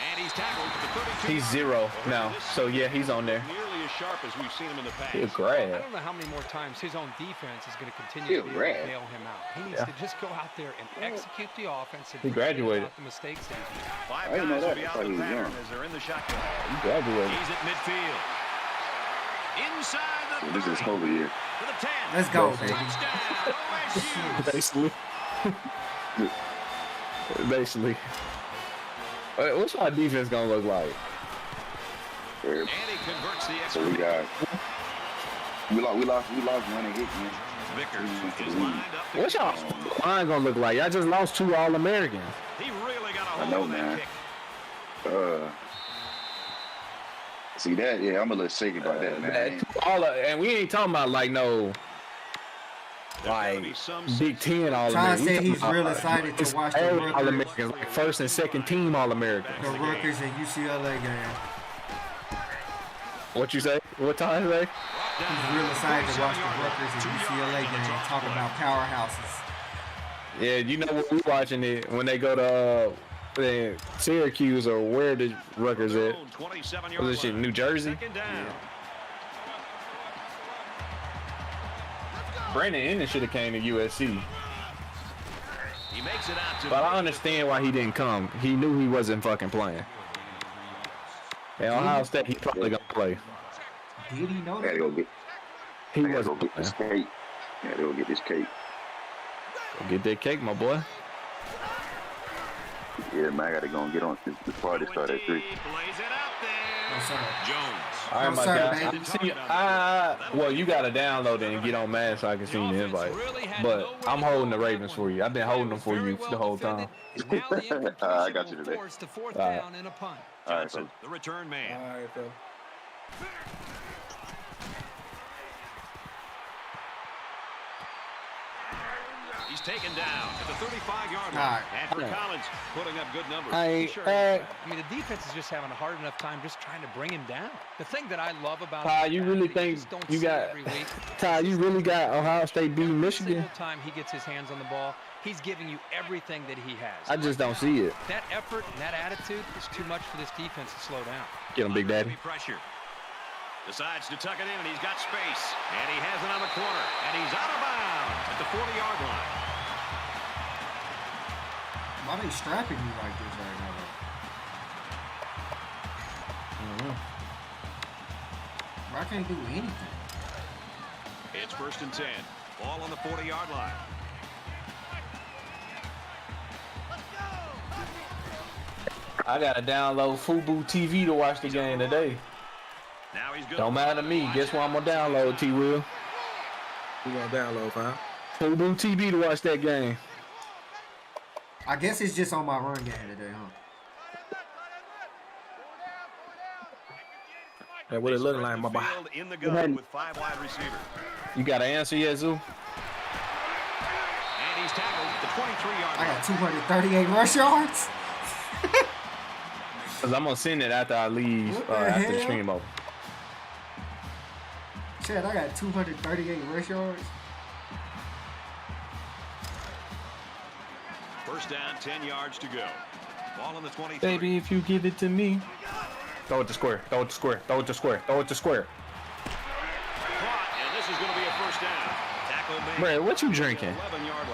And he's tackled to the 32. He's 0 now, so yeah, he's on there. Nearly as sharp as we've seen him in the past. He'll grab. I don't know how many more times his own defense is going to continue to bail him out. He needs to just go out there and execute the offense. And he graduated. The mistakes that he's made. 5 guys will be out of the pattern as they're in the shotgun. He graduated. He's at midfield. Inside the 30. This is COVID year. Let's go, baby. Basically. Basically. What's our defense gonna look like? So we lost one and hit man. What's y'all line gonna look like? Y'all just lost 2 All-Americans. I know, man. See that? Yeah, I'm a little shaky about that, man. And we ain't talking about like no Big Ten All-Americans. Ty said he's real excited to watch the All-Americans, like first and second team All-Americans. The Rutgers and UCLA game. What you say? What time say? He's real excited to watch the Rutgers and UCLA game. Talking about powerhouses. Yeah, you know what we watching it when they go to Syracuse or where the Rutgers at? Was this shit New Jersey? Yeah. Brandon Ennis should have came to USC. But I understand why he didn't come. He knew he wasn't fucking playing. And Ohio State, he probably gonna play. Did he know that? He was go get this cake. Yeah, they go get this cake. Go get that cake, my boy. Yeah, man, I gotta go and get on this party start at 3. No, sir. Jones. All right, my guy. Well, you gotta download it and get on Madden so I can see the invite. But I'm holding the Ravens for you. I've been holding them for you the whole time. I got you today. All right. All right, so. The return man. All right, Phil. He's taken down at the 35-yard line. And for Collins, putting up good numbers. I mean, the defense is just having a hard enough time just trying to bring him down. The thing that I love about Ty, you really think you got Ty? You really got Ohio State beating Michigan? Every time he gets his hands on the ball, he's giving you everything that he has. I just don't see it. That effort and that attitude is too much for this defense to slow down. Get him, Big Daddy. Pressure. Decides to tuck it in, and he's got space. And he has it on the corner. And he's out of bounds at the 40-yard line. Why are they strapping you like this right now, though? I can't do anything. It's 1st and 10. Ball on the 40-yard line. I gotta download Fubo TV to watch the game today. Now he's good. Don't matter to me. Guess what I'm gonna download, T-Will? You gonna download, fam? Fubo TV to watch that game. I guess it's just on my run game today, huh? That what it looking like, my boy. In the gun with 5 wide receivers. You got an answer yet, Zoo? And he's tackled at the 23-yard line. I got 238 rush yards. Cause I'm gonna send it after I leave after the stream over. Chad, I got 238 rush yards. First down, 10 yards to go. Ball on the 23. Baby, if you give it to me. Throw it to square. Throw it to square. Throw it to square. Throw it to square. Caught, and this is going to be a first down. Tackle made. Brad, what you drinking? 11-yard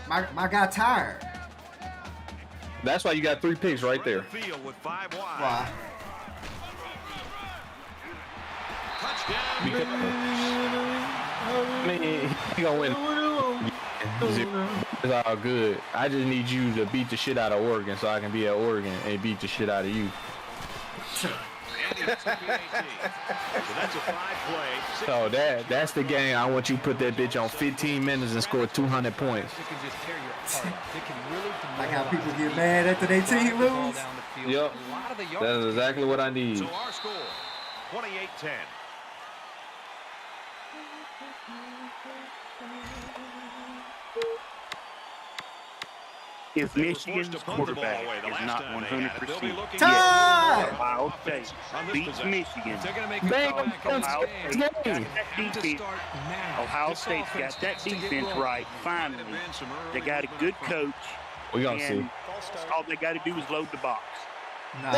line. My guy tired. That's why you got 3 picks right there. Field with 5 wide. Why? Touchdown. I mean, he gonna win. It's all good. I just need you to beat the shit out of Oregon so I can be at Oregon and beat the shit out of you. So that's a 5-play. So that's the game. I want you to put that bitch on 15 minutes and score 200 points. Like how people get mad after their team lose. Yep. That's exactly what I need. So our score, 28-10. If Michigan's quarterback is not 100%, Ohio State beats Michigan. Ohio State's got that defense right, finally. They got a good coach. We're going to see. All they got to do is load the box. Nah,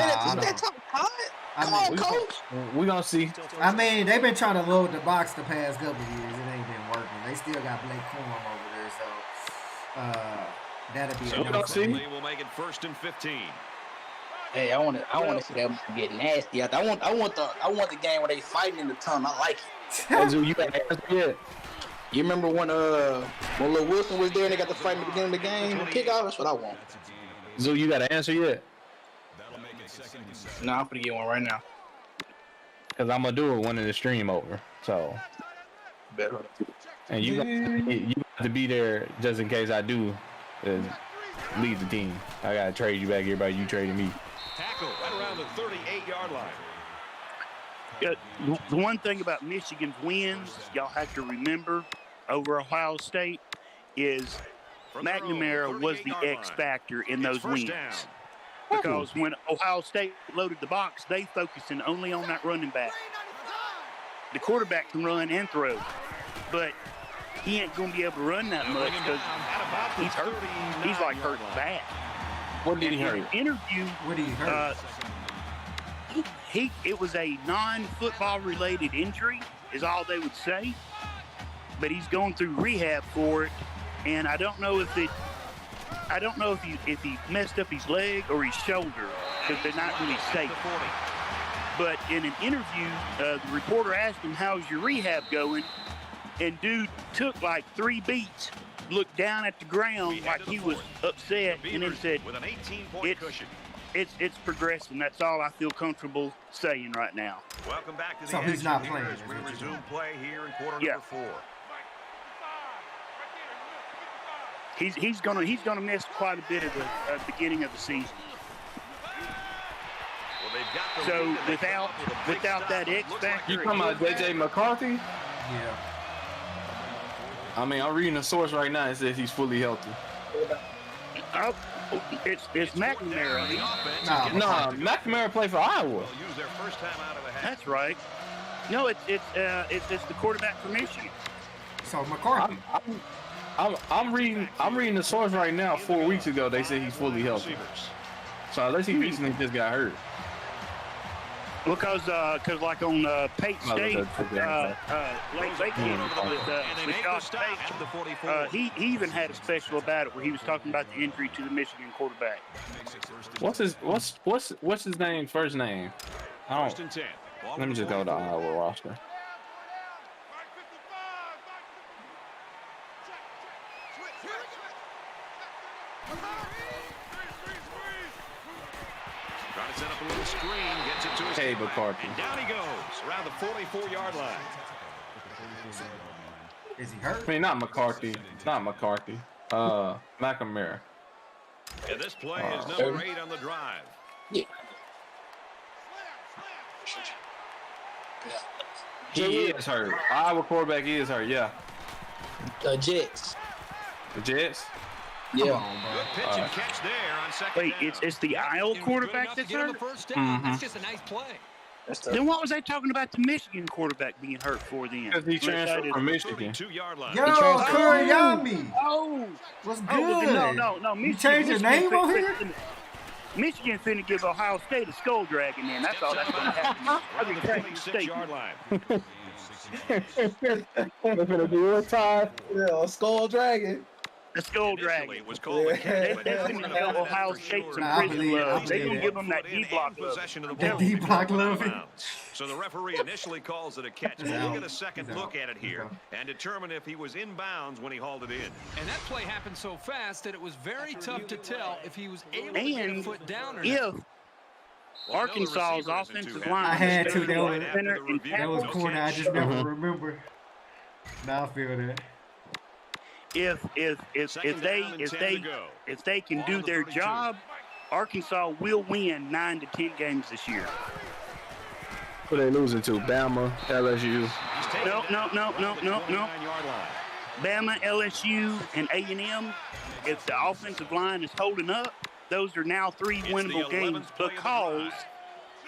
Come on, coach. We're going to see. I mean, they've been trying to load the box the past couple of years. It ain't been working. They still got Blake Corum over there, so that'll be So a we'll make it 1st and 15. Hey, I want to see that get nasty. I want the game where they fighting in the tunnel. I like it. Hey, Zoo, you got an answer yet? You remember when Lil Wilson was there and they got the fight in the beginning of the game? The kickoff. That's what I want. Zoo, you got an answer yet? No, I'm gonna get one right now. Cause I'm gonna do it when the stream over. So. Better. And you got to be there just in case I do leave the team. I gotta trade you back here by you trading me. Tackle right around the 38-yard line. Yeah, the one thing about Michigan's wins, y'all have to remember over Ohio State, is McNamara was the X factor in those wins. Because when Ohio State loaded the box, they focusing only on that running back. The quarterback can run and throw, but he ain't going to be able to run that much because he's hurt. He's like hurt bad. What did he hurt? Interview. What did he hurt? It was a non-football related injury, is all they would say. But he's going through rehab for it, and I don't know if he messed up his leg or his shoulder because they're not really safe. But in an interview, the reporter asked him, "How's your rehab going?" And dude took like 3 beats, looked down at the ground like he was upset, and then said, with an 18-point cushion. It's progressing. That's all I feel comfortable saying right now. Welcome back to the So he's not action playing. here as we resume play here in quarter number 4. He's gonna miss quite a bit of the beginning of the season. Well, so without that X factor, You talking about JJ McCarthy? Yeah. I mean, I'm reading the source right now. It says he's fully healthy. It's McNamara. Nah, McNamara played for Iowa. That's right. No, it's the quarterback for Michigan. So McCarthy. I'm reading the source right now. 4 weeks ago, they said he's fully healthy. So unless he recently just got hurt. Because like on Pate State, late weekend with Josh Pate, he even had a special about it where he was talking about the injury to the Michigan quarterback. What's his name? First name? Let me just go to Iowa roster. Trying to set up a little screen, gets it to his Hey, McCarthy. and down he goes around the 44-yard line. Is he hurt? I mean, not McCarthy. Not McCarthy. McNamara. And this play is number 8 on the drive. Yeah. He is hurt. Iowa quarterback is hurt. Yeah. Jets. The Jets. Yeah. Good pitch and catch there on second Wait, down. it's the Iowa quarterback that's hurt? That's just a nice play. Then what was they talking about the Michigan quarterback being hurt for then? Because he transferred from Michigan. 2-yard line. Yo, Kuriyami. Oh, What's good? No. You changed your name on here? Michigan finna give Ohio State a skull dragon then. That's all that's gonna happen. I'll be cracking the state. 26-yard line. They're gonna do a tie. Yeah, skull dragon. The skull dragon. It was called the catch. They're finna give Ohio State some prison love. They're gonna give them that D-block love. That D-block love. So the referee initially calls it a catch. We'll get a second look at it here and determine if he was in bounds when he hauled it in. And that play happened so fast that it was very tough to tell if he was able to get a foot down or not. Arkansas's offensive line. I had to. That was corner. I just never remember. Now I feel that. If they can do their job, Arkansas will win 9 to 10 games this year. Who they losing to? Bama, LSU. No. Bama, LSU, and A&M. If the offensive line is holding up, those are now 3 winnable games because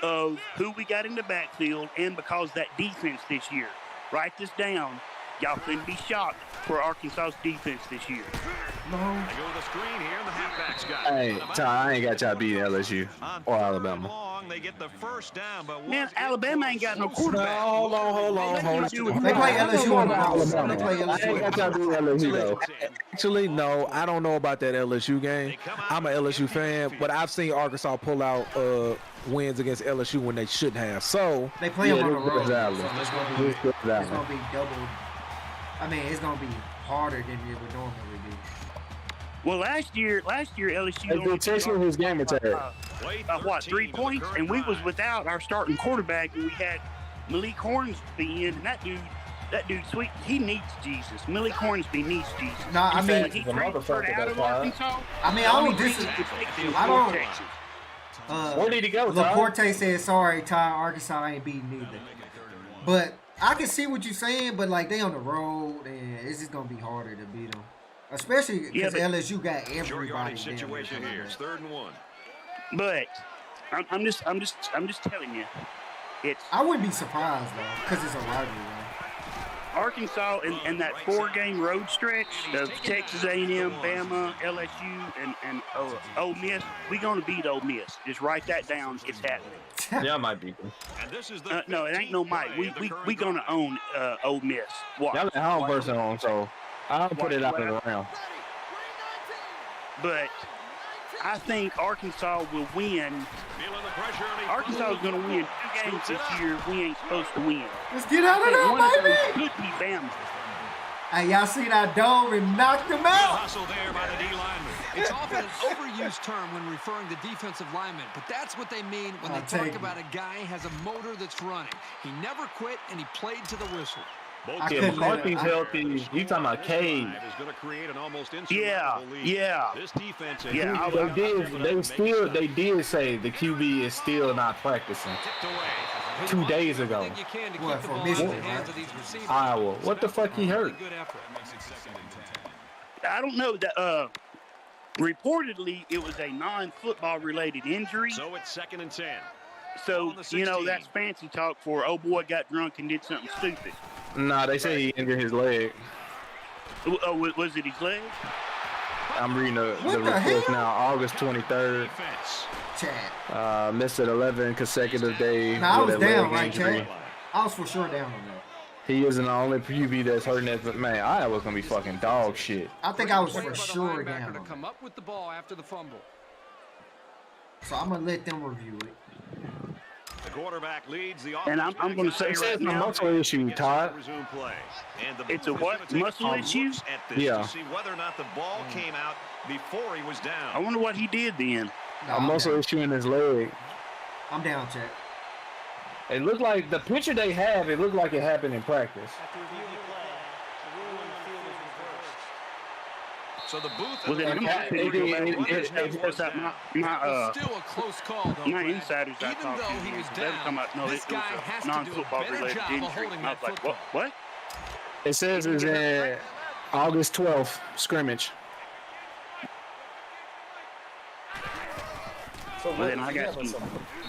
of who we got in the backfield and because that defense this year. Write this down. Y'all couldn't be shocked for Arkansas's defense this year. They go to the screen here, and the halfback's got Hey, Ty, I ain't got y'all beating LSU or Alabama. long. They get the first down, but man, Alabama ain't got no quarterback. Hold on. They play LSU on the road. They play LSU. Actually, no, I don't know about that LSU game. I'm an LSU fan, but I've seen Arkansas pull out wins against LSU when they shouldn't have. So they play them on the road. So it's gonna be double. I mean, it's gonna be harder than it would normally be. Well, last year LSU only chasing his game attack. What, 3 points? And we was without our starting quarterback, and we had Malik Hornsby in, and that dude, sweet. He needs Jesus. Malik Hornsby needs Jesus. No, I mean, he transferred out of Arkansas. Where did he go, Laporte said, "Sorry, Ty, Arkansas ain't beating either." But I can see what you're saying, but like they on the road, and it's just gonna be harder to beat them, especially because LSU got everybody. Situation here. It's 3rd and 1. But I'm just telling you, I wouldn't be surprised though, because it's a rivalry. Arkansas and that 4-game road stretch of Texas A&M, Bama, LSU, and Ole Miss, we're going to beat Ole Miss. Just write that down. It's happening. Yeah, I might beat them. No, it ain't no might. We going to own Ole Miss. Watch. Y'all at home versus home, so I'll put it out of the round. But I think Arkansas will win. Arkansas is going to win 2 games this year we ain't supposed to win. Let's get out of there, baby! Could be Bama. Hey, y'all see that dome and knocked him out? Hustle there by the D lineman. It's often an overused term when referring to defensive linemen, but that's what they mean when they talk about a guy has a motor that's running. He never quit, and he played to the whistle. Yeah, McCarthy's healthy. You talking about Cade? Yeah. This defense. They did say the QB is still not practicing. 2 days ago. What, for Michigan, Iowa. What the fuck he hurt? I don't know. Reportedly, it was a non-football related injury. So it's 2nd and 10. So, you know, that's fancy talk for, oh boy, got drunk and did something stupid. Nah, they say he injured his leg. Oh, was it his leg? I'm reading the reports now. August 23rd. Missed it 11 consecutive days. Now, I was down, right, Chad? I was for sure down on that. He isn't the only QB that's hurting that, but man, Iowa's gonna be fucking dog shit. I think I was for sure down. To come up with the ball after the fumble. So I'm gonna let them review it. The quarterback leads the offense. And I'm going to say right now, muscle issue, Todd. It's a what? Muscle issue? Yeah. To see whether or not the ball came out before he was down. I wonder what he did then. No, a muscle issue in his leg. I'm down, Chad. It looked like the picture they have. It looked like it happened in practice. So the booth. Well, then still a close call, though. My insiders I Even talked though to, he was they were down, talking about no, this it guy was has a to do a non-football better related job of injury. holding And I was that like, football. what? It says it's in August 12th scrimmage. So well, then I got some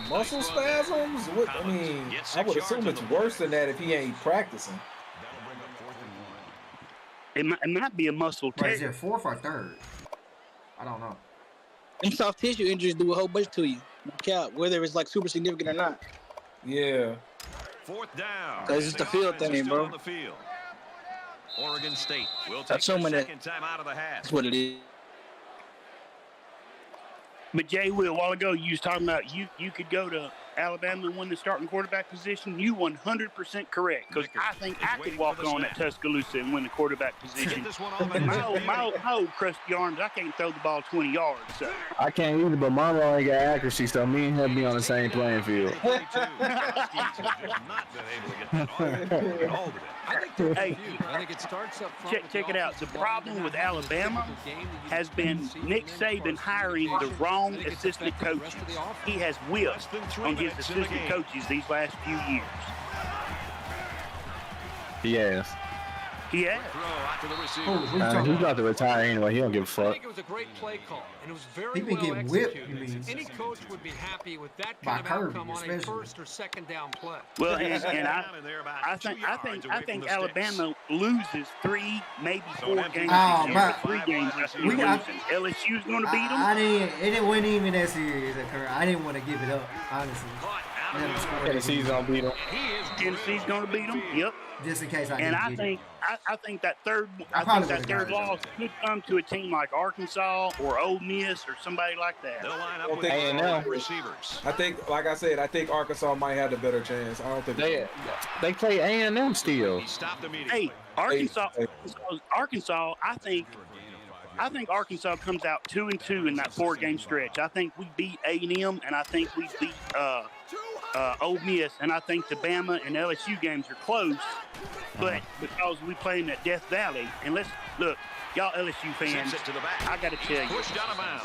muscle spasms. What, I mean, I would assume it's worse than that if he ain't practicing. It might be a muscle tear. Is it 4th or 3rd? I don't know. And soft tissue injuries do a whole bunch to you. Count whether it's like super significant or not. Yeah. 4th down. Cause it's the field thing, bro. Oregon State will take That's so the many. second time out of the half. That's what it is. But Jay Will, a while ago, you was talking about you could go to Alabama and win the starting quarterback position. You 100% correct, because I think I could walk on at Tuscaloosa and win the quarterback position. my old crusty arms, I can't throw the ball 20 yards. So. I can't either, but Monroe ain't got accuracy, so me and him be on the same playing field. Hey, check it out. The problem with Alabama has been Nick Saban hiring the wrong assistant coaches. He has whipped on his assistant coaches these last few years. Yes. He has. He's about to retire anyway. He don't give a I fuck. think it was a great play call, and it was very He been well getting whipped, executed. you mean. Any coach would be happy with that By kind of Kirby, outcome on a especially. first or second down play. Well, and I think Alabama loses 3, maybe 4 games. Oh, this year, but 3 games. LSU's going to beat them. It wasn't even that serious at current. I didn't want to give it up, honestly. Tennessee's gonna beat them. Tennessee's going to beat them. Yep. Just in case I And didn't get it. I think that third would've loss could come to a team like Arkansas or Ole Miss or somebody like that. They'll line up with A&M receivers. I think, like I said, I think Arkansas might have the better chance. I don't think they play A&M still. He stopped immediately. Hey, Arkansas. I think Arkansas comes out 2-2 in that 4-game stretch. I think we beat A&M, and I think we beat Ole Miss, and I think the Bama and LSU games are close. But because we play in that Death Valley, and let's look, y'all LSU fans, I got to tell you,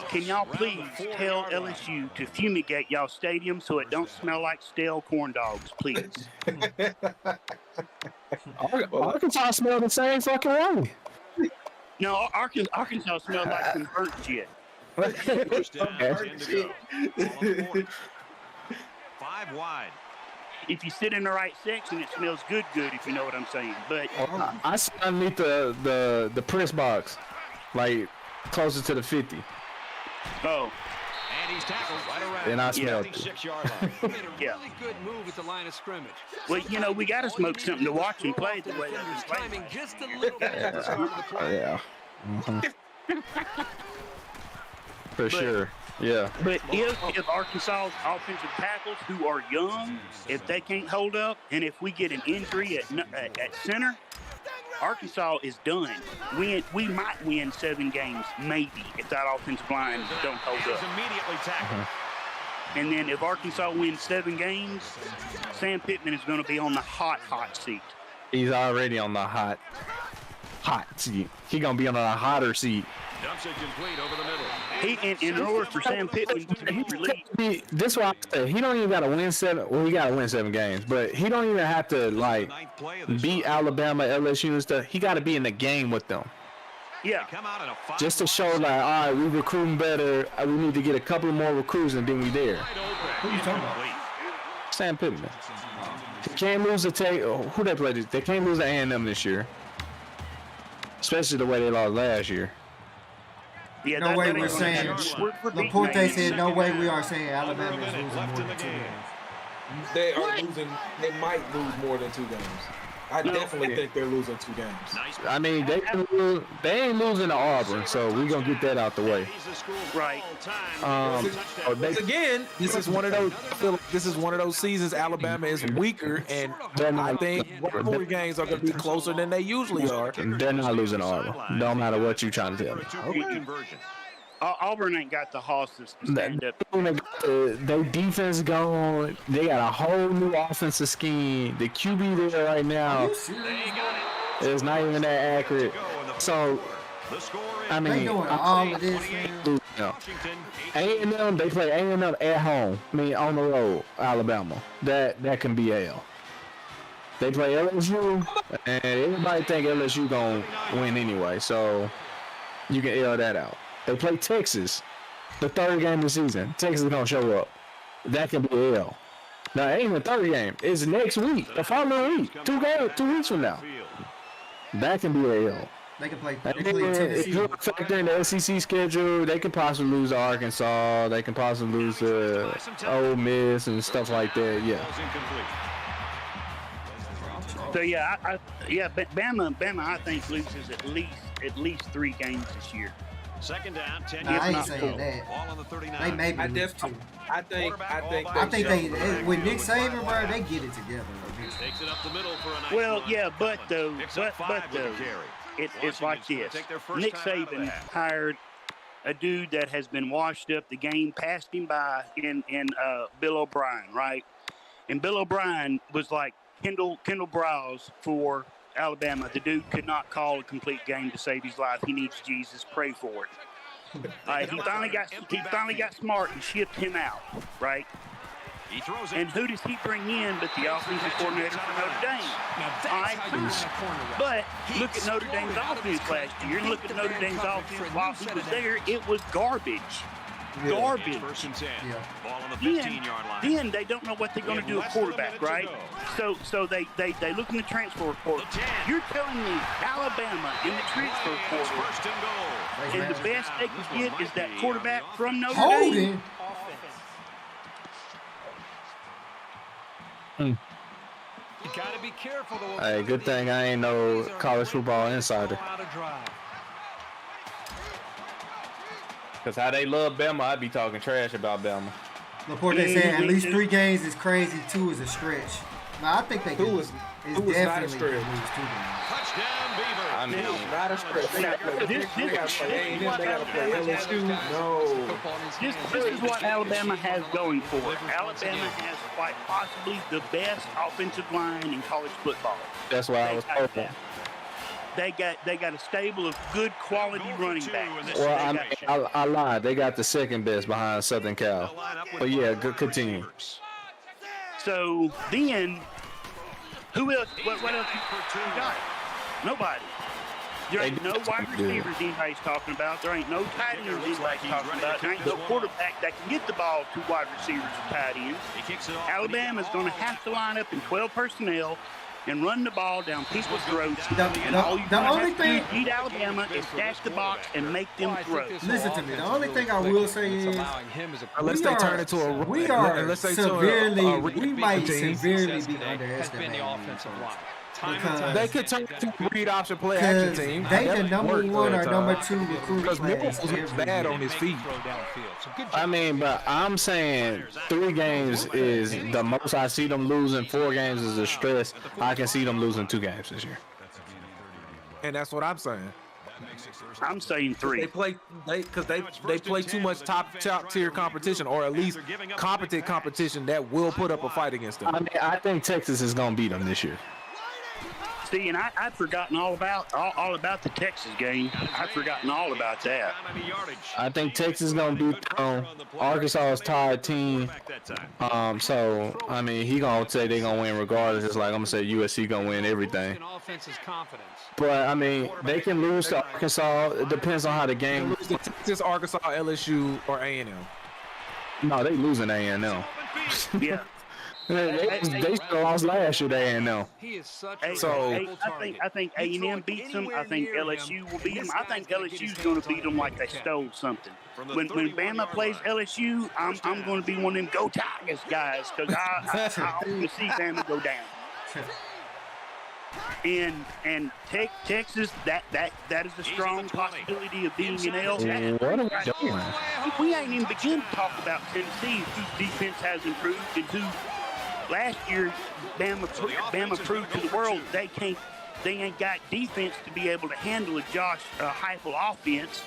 can y'all please tell LSU to fumigate y'all stadium so it don't smell like stale corn dogs, please? Arkansas smell the same fucking way. No, Arkansas smells like some burnt shit. 5 wide. If you sit in the right section, it smells good, if you know what I'm saying. But I sit underneath the press box, like closer to the 50. Oh. And he's tackled right around. And I smelled it. 56-yard line. Made a really good move at the line of scrimmage. Well, you know, we got to smoke something to watch him play the way that he's playing. Timing just a little bit at the start of the play. Yeah. For sure. Yeah. But if Arkansas's offensive tackles, who are young, if they can't hold up, and if we get an injury at center, Arkansas is done. We might win 7 games, maybe, if that offensive line don't hold up. Immediately tackled. And then if Arkansas wins 7 games, Sam Pittman is going to be on the hot seat. He's already on the hot seat. He's going to be on a hotter seat. Dumps it complete over the middle. In order for Sam Pittman to be released. This is why I say he don't even got to win 7. Well, he got to win 7 games, but he don't even have to like beat Alabama, LSU, and stuff. He got to be in the game with them. Yeah. Just to show like, all right, we recruiting better. We need to get a couple more recruits, and then we there. Who you talking about? Sam Pittman. They can't lose to who they played. They can't lose to A&M this year, especially the way they lost last year. Yeah, no way we're saying. Laporte said no way we are saying Alabama is losing more than 2 games. They are losing. They might lose more than 2 games. I definitely think they're losing 2 games. I mean, they ain't losing to Auburn, so we're gonna get that out the way. Right. Again, this is one of those. I feel like this is one of those seasons Alabama is weaker, and I think rivalry games are gonna be closer than they usually are. They're not losing to Auburn. No matter what you're trying to tell me. Auburn ain't got the horses to stand up. Their defense gone. They got a whole new offensive scheme. The QB there right now is not even that accurate. So, I mean, all of this. A&M, they play A&M at home. I mean, on the road, Alabama. That can be L. They play LSU, and everybody think LSU gonna win anyway. So, you can L that out. They play Texas, the 3rd game of the season. Texas is gonna show up. That can be L. Now, it ain't the 3rd game. It's next week, the following week, 2 weeks from now. That can be L. They can play Tennessee. If you factor in the SEC schedule, they could possibly lose to Arkansas. They can possibly lose to Ole Miss and stuff like that. Yeah. So Bama I think loses at least 3 games this year. Second down, 10 I ain't saying that. Ball on the 39. They maybe lose 2. I think they with Nick Saban, bro, they get it together. Takes it up the middle for a nice Well, run. yeah, but it's like this. Nick Saban hired a dude that has been washed up the game, passed him by in Bill O'Brien, right? And Bill O'Brien was like Kendall Browse for Alabama. The dude could not call a complete game to save his life. He needs Jesus. Pray for it. He finally got smart and shipped him out, right? And who does he bring in but the offensive coordinator for Notre Dame? All right, but look at Notre Dame's offense last year. Look at Notre Dame's offense while he was there. It was garbage. Garbage. Then they don't know what they're going to do at quarterback, right? So they look in the transfer report. You're telling me Alabama in the transfer portal, and the best they could get is that quarterback from Notre Dame? You gotta be careful. Hey, good thing I ain't no college football insider. Because how they love Bama, I'd be talking trash about Bama. Laporte saying at least 3 games is crazy, 2 is a stretch. No, I think they can. It's definitely lose 2 games. Touchdown, Beaver. I mean, not a stretch. They got to play LSU. No. This is what Alabama has going for it. Alabama has quite possibly the best offensive line in college football. That's why I was hoping. They got a stable of good quality running backs. Well, I lied. They got the second best behind Southern Cal. But yeah, good continue. So then, who else? What else you got? Nobody. There ain't no wide receivers anybody's talking about. There ain't no tight ends anybody's talking about. There ain't no quarterback that can get the ball to wide receivers or tight ends. Alabama's going to have to line up in 12 personnel and run the ball down people's throats. The only thing beat Alabama is stack the box and make them throw. Listen to me. The only thing I will say is, unless they turn into a, we are severely, we might severely be underestimating. Because they could turn to a read option play action team. They the number 1 or number 2 recruit. Because Mills was bad on his feet. I mean, but I'm saying 3 games is the most I see them losing. 4 games is a stress. I can see them losing 2 games this year. And that's what I'm saying. I'm saying 3. They play too much top tier competition, or at least competent competition that will put up a fight against them. I mean, I think Texas is gonna beat them this year. See, and I'd forgotten all about the Texas game. I'd forgotten all about that. I think Texas is gonna beat them. Arkansas is tied team. So I mean, he gonna say they gonna win regardless. It's like I'm gonna say USC gonna win everything. But I mean, they can lose to Arkansas. It depends on how the game. Lose to Texas, Arkansas, LSU, or A&M. No, they losing A&M. Yeah. They still lost last year to A&M. I think A&M beats them. I think LSU will beat them. I think LSU's going to beat them like they stole something. When Bama plays LSU, I'm going to be one of them Go Tigers guys, because I want to see Bama go down. And Texas, that is a strong possibility of being an L. What are we doing? We ain't even begin to talk about Tennessee, whose defense has improved, and who last year Bama proved to the world they ain't got defense to be able to handle a Josh Heupel offense,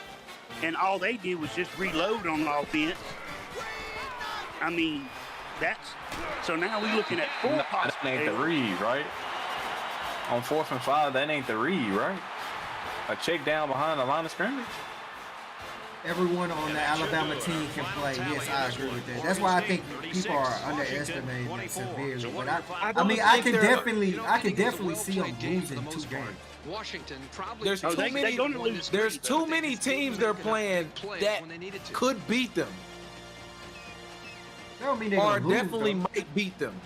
and all they did was just reload on the offense. I mean, so now we're looking at 4 possibilities. That ain't the read, right? On 4th and 5, that ain't the read, right? A check down behind the line of scrimmage. Everyone on the Alabama team can play. Yes, I agree with that. That's why I think people are underestimating it severely. But I mean, I can definitely see them losing 2 games. Washington probably there's too many teams they're playing that could beat them. That don't mean they're or gonna definitely lose, might beat them.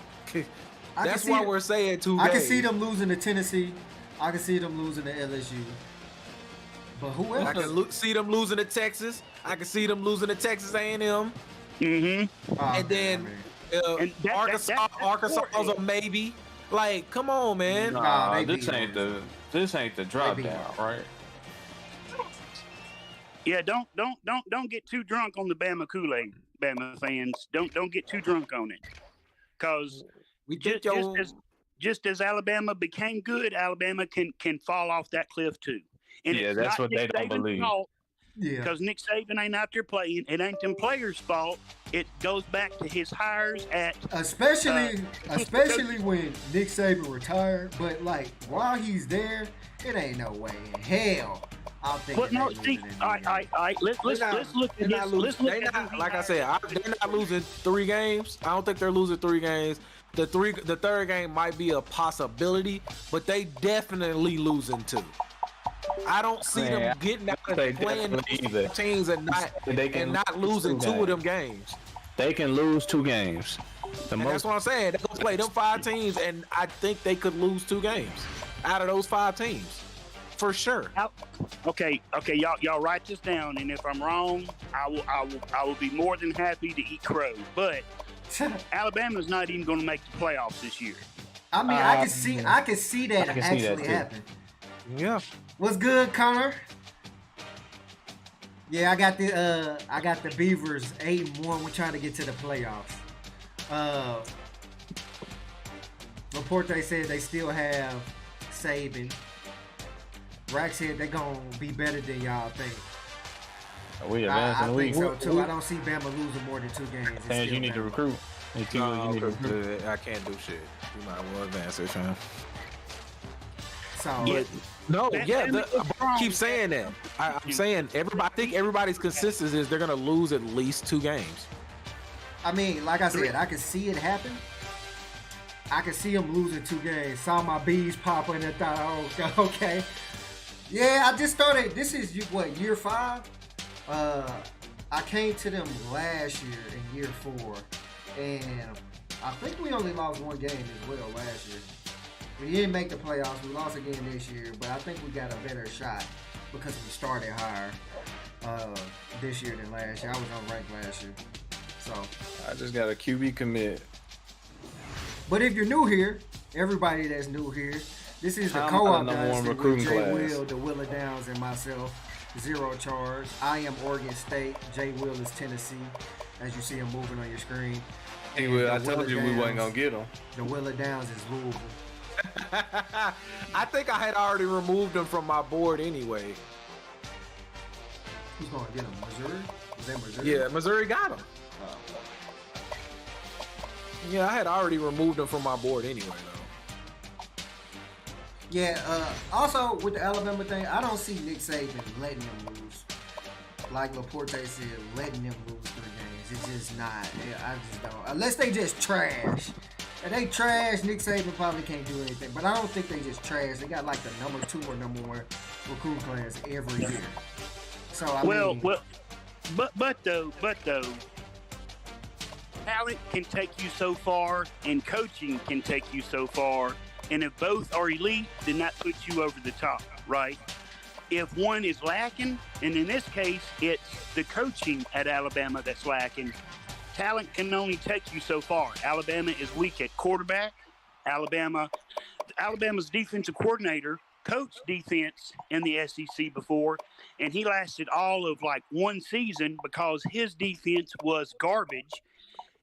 That's why we're saying 2 games. I can see them losing to Tennessee. I can see them losing to LSU. But who else? I can see them losing to Texas. I can see them losing to Texas A&M. Mm-hmm. And then Arkansas is a maybe. Like, come on, man. Nah, this ain't the drop down, right? Yeah, don't get too drunk on the Bama Kool-Aid, Bama fans. Don't get too drunk on it, because just as Alabama became good, Alabama can fall off that cliff too. And yeah, that's what they don't believe. Because Nick Saban ain't out there playing. It ain't them players' fault. It goes back to his hires at especially when Nick Saban retired. But like while he's there, it ain't no way in hell I'll think. But no, see, all right. Let's look at this. Let's look at like I said, they're not losing 3 games. I don't think they're losing 3 games. The third game might be a possibility, but they definitely losing 2. I don't see them getting out and playing teams and not losing 2 of them games. They can lose 2 games. That's what I'm saying. They're gonna play them 5 teams, and I think they could lose 2 games out of those 5 teams. For sure. Okay, y'all write this down, and if I'm wrong, I will be more than happy to eat crow. But Alabama's not even going to make the playoffs this year. I mean, I can see that actually happen. Yeah. What's good, Connor? Yeah, I got the Beavers 8-1. We're trying to get to the playoffs. Laporte said they still have Saban. Rack said they're going to be better than y'all think. We advanced in the week. I think so, too. I don't see Bama losing more than 2 games. And you need to recruit. I can't do shit. You might well advance it, fam. So, I keep saying that. I'm saying I think everybody's consensus is they're going to lose at least 2 games. I mean, like I said, I can see it happen. I can see them losing 2 games. Saw my bees popping and thought, oh, okay. Yeah, I just started. This is year 5? I came to them last year in year 4, and I think we only lost 1 game as well last year. We didn't make the playoffs. We lost again this year, but I think we got a better shot because we started higher this year than last year. I was unranked last year, so I just got a QB commit. But if you're new here, everybody that's new here, this is the co-op Dynasty with Jay Will, the Willa Downs, and myself. ZeroCharge. I am Oregon State. Jay Will is Tennessee, as you see him moving on your screen. Hey, Will, I told you we wasn't gonna get him. The Willa Downs is Louisville. I think I had already removed them from my board anyway. Who's going to get them? Missouri? Is that Missouri? Yeah, Missouri got them. Yeah, I had already removed them from my board anyway, though. Yeah, also with the Alabama thing, I don't see Nick Saban letting them lose. Like Laporte said, letting them lose 3 games. It's just not. I just don't. Unless they just trash. If they trash, Nick Saban probably can't do anything. But I don't think they just trash. They got like the number 2 or number 1 recruit class every year. So I mean, but though, talent can take you so far, and coaching can take you so far. And if both are elite, then that puts you over the top, right? If one is lacking, and in this case, it's the coaching at Alabama that's lacking, talent can only take you so far. Alabama is weak at quarterback. Alabama's defensive coordinator coached defense in the SEC before, and he lasted all of like 1 season because his defense was garbage.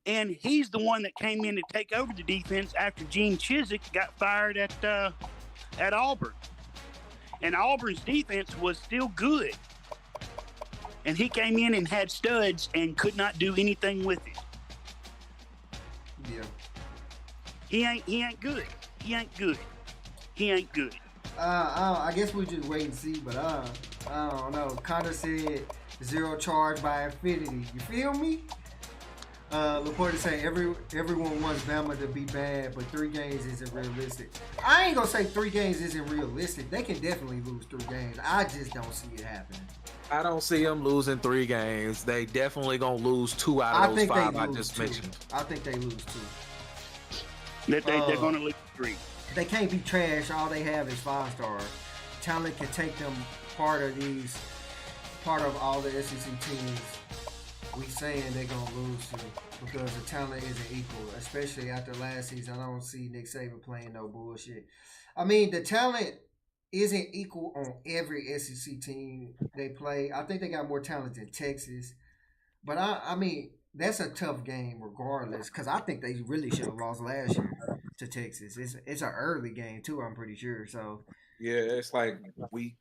And he's the one that came in to take over the defense after Gene Chizik got fired at Auburn. And Auburn's defense was still good. And he came in and had studs and could not do anything with it. Yeah. He ain't good. He ain't good. I guess we just wait and see, but I don't know. Connor said ZeroCharge by infinity. You feel me? Laporte saying everyone wants Bama to be bad, but 3 games isn't realistic. I ain't gonna say 3 games isn't realistic. They can definitely lose 3 games. I just don't see it happening. I don't see them losing 3 games. They definitely gonna lose 2 out of those 5 I just mentioned. I think they lose 2. They're gonna lose 3. They can't be trash. All they have is 5-star. Talent can take them part of all the SEC teams. We saying they're gonna lose to because the talent isn't equal, especially after last season. I don't see Nick Saban playing no bullshit. I mean, the talent isn't equal on every SEC team they play. I think they got more talent than Texas, but I mean that's a tough game regardless because I think they really should have lost last year to Texas. It's an early game too. I'm pretty sure. So yeah, it's like week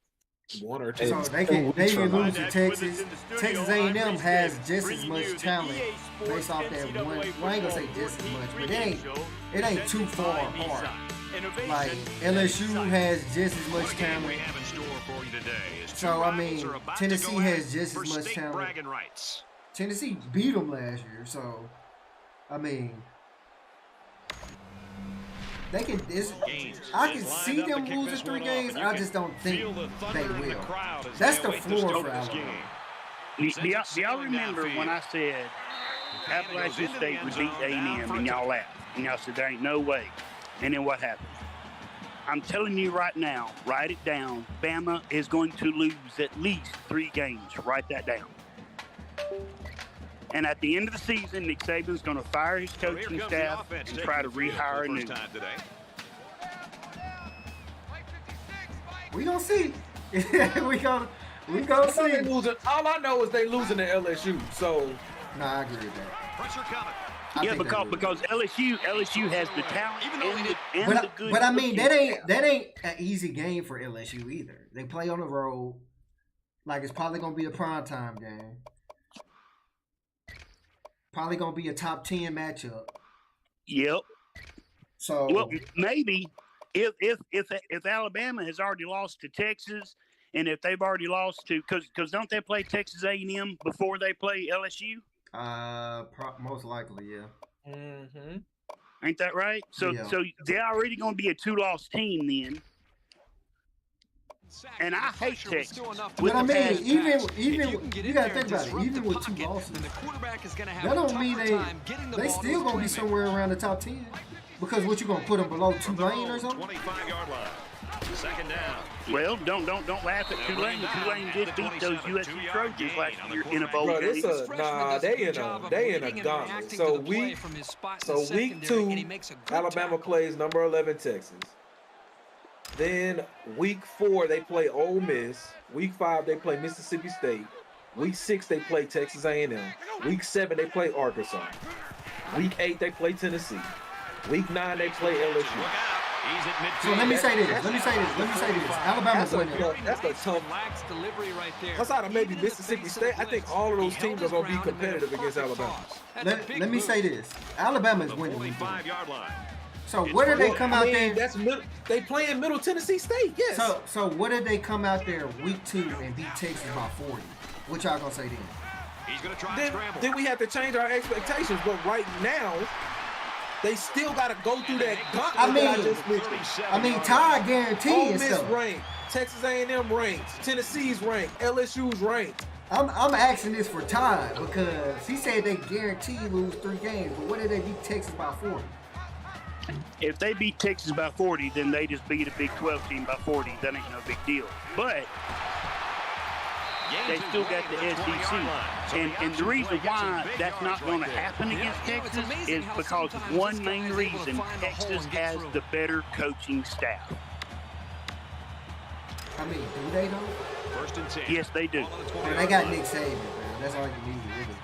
1 or 2. So they can lose to Texas. Texas A&M has just as much talent based off that one. Well, I ain't gonna say just as much, but it ain't too far apart. Like LSU has just as much talent. today. So, I mean, Tennessee has just as much talent. Tennessee beat them last year, so, I mean, they can. I can see them losing 3 games. I just don't think they will. That's the floor for Alabama. Do y'all remember when I said Appalachian State would beat A&M and y'all laughed? And y'all said, there ain't no way. And then what happened? I'm telling you right now, write it down. Bama is going to lose at least 3 games. Write that down. And at the end of the season, Nick Saban's going to fire his coaching staff and try to rehire a new. We gonna see. we gonna see. Losing. All I know is they losing to LSU. So, nah, I agree with that. Pressure coming. Yeah, because LSU has the talent and the good. But I mean, that ain't an easy game for LSU either. They play on the road. Like, it's probably gonna be a primetime game. Probably gonna be a top 10 matchup. Yep. So, well, maybe if Alabama has already lost to Texas, and if they've already lost to because don't they play Texas A&M before they play LSU? Most likely, yeah. Mm-hmm. Ain't that right? So yeah. So they're already gonna be a 2-loss team then. And I hate Texas. But I mean, even you gotta think about it. Even with 2 losses, that don't mean they still gonna be somewhere around the top 10. Because what, you gonna put them below Tulane or something? 25-yard line. Second down. Well, don't laugh at Tulane. Tulane did beat those USC Trojans last year in a bowl game. They in a dominant. So week 2, Alabama plays number 11 Texas. Then week 4 they play Ole Miss. Week 5 they play Mississippi State. Week 6 they play Texas A&M. Week 7 they play Arkansas. Week 8 they play Tennessee. Week 9 they play LSU. So let me say this. Alabama's winning. That's a tough delivery right there. Outside of maybe Mississippi State, I think all of those teams are going to be competitive against Alabama. Let me say this. Alabama's winning. 5-yard line. So what did they come out there? They playing Middle Tennessee State, yes. So what did they come out there week 2 and beat Texas by 40? What y'all gonna say then? He's gonna try and scramble. Then we have to change our expectations. But right now, they still got to go through that gauntlet. I mean, Ty guaranteed. Ole Miss ranked, Texas A&M ranked, Tennessee's ranked, LSU's ranked. I'm asking this for Ty because he said they guarantee lose 3 games. But what did they beat Texas by 40? If they beat Texas by 40, then they just beat a Big 12 team by 40. That ain't no big deal. But they still got the SEC. And the reason why that's not going to happen against Texas is because of one main reason. Texas has the better coaching staff. I mean, do they though? 1st and 10. Yes, they do. And they got Nick Saban, man. That's all you need, really.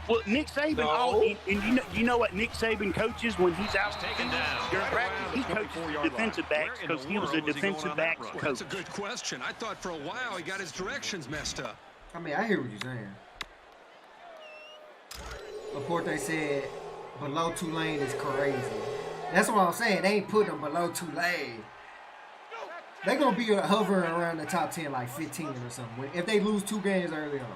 Well, Nick Saban, and you know what Nick Saban coaches when he's out during practice? He coaches defensive backs because he was a defensive backs coach. That's a good question. I thought for a while he got his directions messed up. I mean, I hear what you're saying. Laporte said below Tulane is crazy. That's what I'm saying. They ain't putting them below Tulane. They're going to be hovering around the top 10, like 15 or something, if they lose 2 games early on.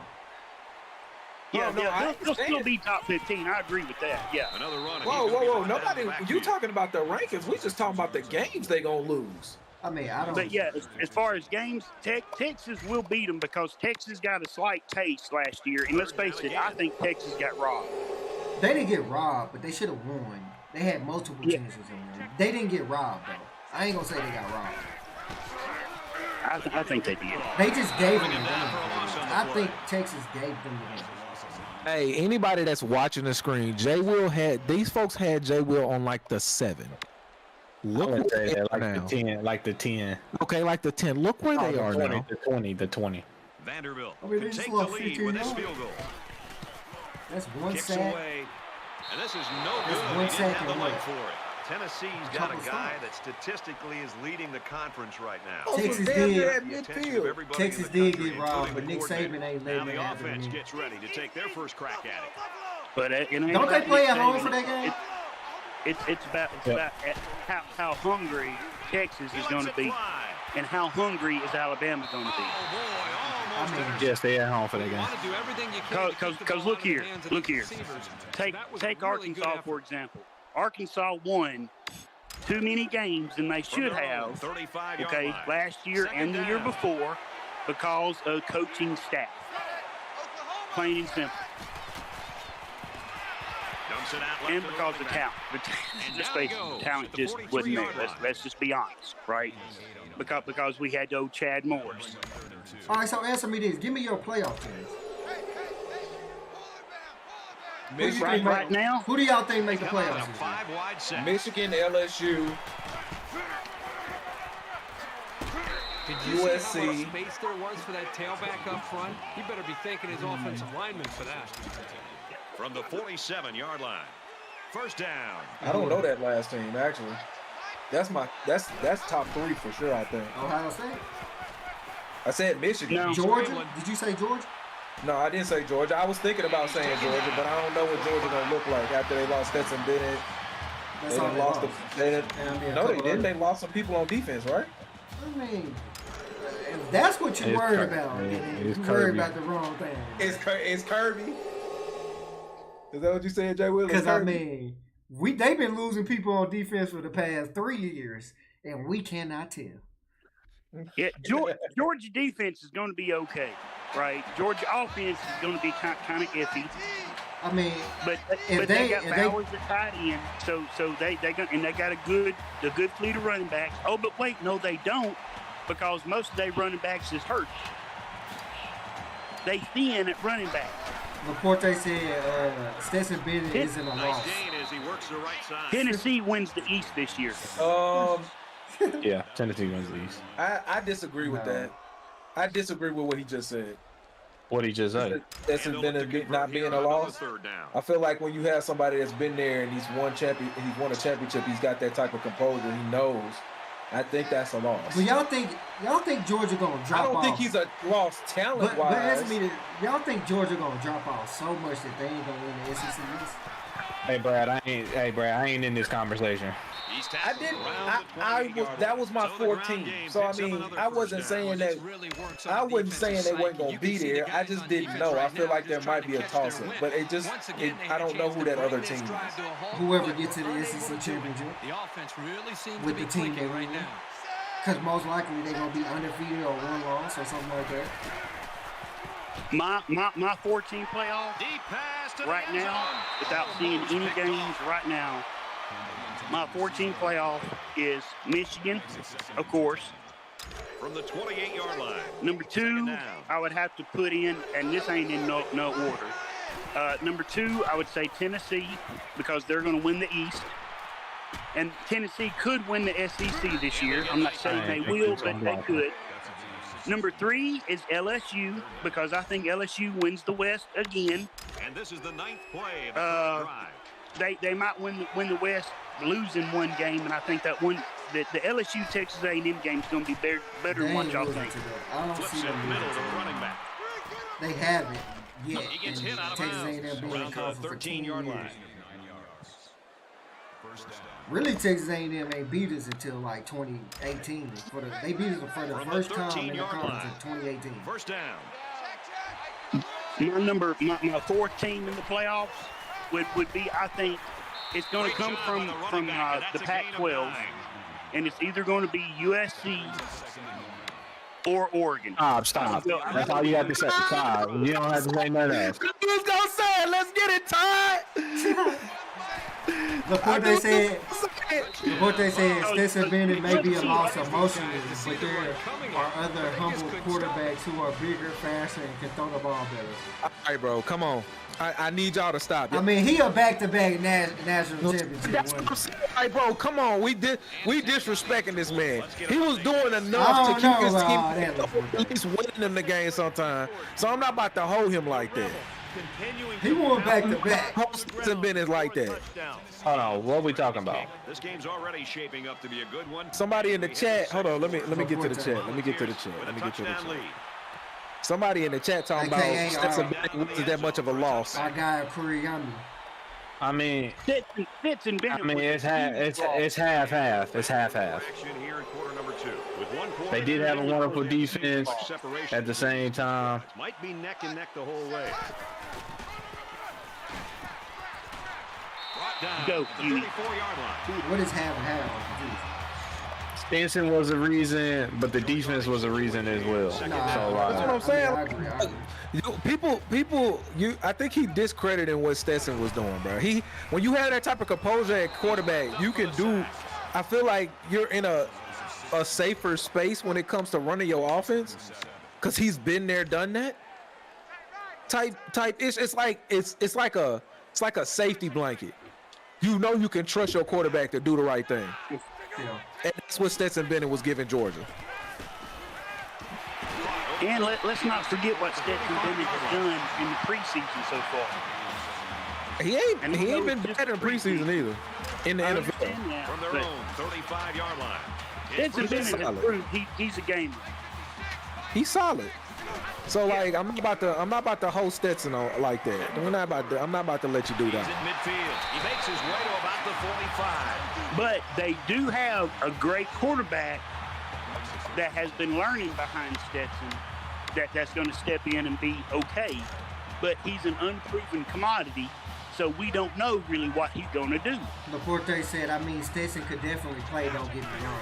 Yeah, they'll still be top 15. I agree with that. Yeah. Another run. Whoa. Nobody, you talking about the rankings. We just talking about the games they going to lose. I mean, I don't. But yeah, as far as games, Texas will beat them because Texas got a slight taste last year. And let's face it, I think Texas got robbed. They didn't get robbed, but they should have won. They had multiple chances on them. They didn't get robbed, though. I ain't going to say they got robbed. I think they did. They just gave them the game. I think Texas gave them the game. Hey, anybody that's watching the screen, these folks had Jay Will on like the 7. Look where they are now. Like the 10. Okay, like the 10. Look where they are now. The 20. Vanderbilt can take the lead with this field goal. That's one Kicks sack. Away. And this is no good. That's one sack the and leg one. for it. Tennessee's got a guy that statistically is leading the conference right now. Texas did get robbed, but Nick Saban ain't letting it happen. The offense gets ready to take their first crack at it. But don't they play at home for that game? It's about how hungry Texas is going to be, and how hungry is Alabama going to be. Yes, they at home for that game. Because look here. Take Arkansas for example. Arkansas won too many games than they should have. Okay, last year and the year before, because of coaching staff. Plain and simple. And because of talent. Let's face it, the talent just wasn't there. Let's just be honest, right? Because we had old Chad Morris. All right, so answer me this. Give me your playoff teams. Michigan right now. Who do y'all think make the playoffs? Michigan, LSU, USC. Space there was for that tailback up front. He better be thanking his offensive lineman for that. From the 47-yard line. First down. I don't know that last team actually. That's top 3 for sure. I think. Ohio State. I said Michigan. No. Georgia. Did you say Georgia? No, I didn't say Georgia. I was thinking about saying Georgia, but I don't know what Georgia gonna look like after they lost Stetson Bennett. No, they didn't. They lost some people on defense, right? I mean, if that's what you're worried about, you're worried about the wrong thing. It's Kirby. Is that what you said, Jay Will? Because I mean, they've been losing people on defense for the past 3 years, and we cannot tell. Yeah, Georgia defense is going to be okay, right? Georgia offense is going to be kind of iffy. I mean, but they got Bowers at tight end, so they got a good fleet of running backs. Oh, but wait, no, they don't, because most of their running backs is hurt. They thin at running back. Laporte said Stetson Bennett is in a loss. Tennessee wins the East this year. Yeah, Tennessee wins the East. I disagree with that. I disagree with what he just said. What he just said? Stetson Bennett not being a loss. I feel like when you have somebody that's been there and he's won a championship, he's got that type of composure. He knows. I think that's a loss. But y'all think Georgia gonna drop off? I don't think he's a lost talent wise. But answer me this, y'all think Georgia gonna drop off so much that they ain't gonna win the SEC East? Hey Brad, I ain't in this conversation. I didn't. That was my 14. So I mean, I wasn't saying that. I wasn't saying they weren't gonna be there. I just didn't know. I feel like there might be a toss-up, but I don't know who that other team is. Whoever gets to the SEC championship with the team they right now, because most likely they're gonna be undefeated or one loss or something like that. My 14 playoff right now, without seeing any games right now. My 14 playoff is Michigan, of course. From the 28-yard line. Number 2, I would have to put in, and this ain't in no order. Number 2, I would say Tennessee, because they're going to win the East. And Tennessee could win the SEC this year. I'm not saying they will, but they could. Number 3 is LSU, because I think LSU wins the West again. And this is the 9th play of the drive. They might win the West, losing one game, and I think that the LSU Texas A&M game is going to be better than what y'all think. I don't see them middle to running back. They haven't yet. He gets hit out of Texas bounds A&M being around the 13-yard line. Really, Texas A&M ain't beat us until like 2018. They beat us for the first time in the conference in 2018. First down. My 4th team in the playoffs would be, I think, it's going to come from the Pac-12, and it's either going to be USC or Oregon. Stop. That's all you have to say. Stop. You don't have to say nothing else. Who's going to say it? Let's get it, Todd. Laporte said Stetson Bennett may be a loss emotionally, but there are other humble quarterbacks who are bigger, faster, and can throw the ball better. All right, bro, come on. I need y'all to stop. I mean, he a back-to-back national championship. That's what I'm saying. Like, bro, come on. We disrespecting this man. He was doing enough to keep his team at least winning them the game sometime. So I'm not about to hold him like that. He won back-to-back. Stetson Bennett like that. Hold on, what are we talking about? This game's already shaping up to be a good one. Somebody in the chat. Hold on, let me get to the chat. Somebody in the chat talking about Stetson Bennett wasn't that much of a loss. Our guy Kuriyami. I mean, Stetson Bennett. I mean, it's half-half. It's half-half. They did have a wonderful defense at the same time. Might be neck and neck the whole way. Go, What is half? Stinson was a reason, but the defense was a reason as well. That's what I'm saying. People, I think he discredited what Stetson was doing, bro. When you have that type of composure at quarterback, you can do. I feel like you're in a safer space when it comes to running your offense, because he's been there, done that. Type. It's like a safety blanket. You know you can trust your quarterback to do the right thing. Yeah. And that's what Stetson Bennett was giving Georgia. And let's not forget what Stetson Bennett has done in the preseason so far. He ain't been bad in preseason either. In the NFL. From their own 35-yard line. Stetson Bennett has proved he's a gamer. He's solid. So like I'm not about to host Stetson like that. I'm not about to let you do that. He's at midfield. He makes his way to about the 45. But they do have a great quarterback that has been learning behind Stetson that's going to step in and be okay. But he's an unproven commodity, so we don't know really what he's going to do. Laporte said, Stetson could definitely play, don't get me wrong.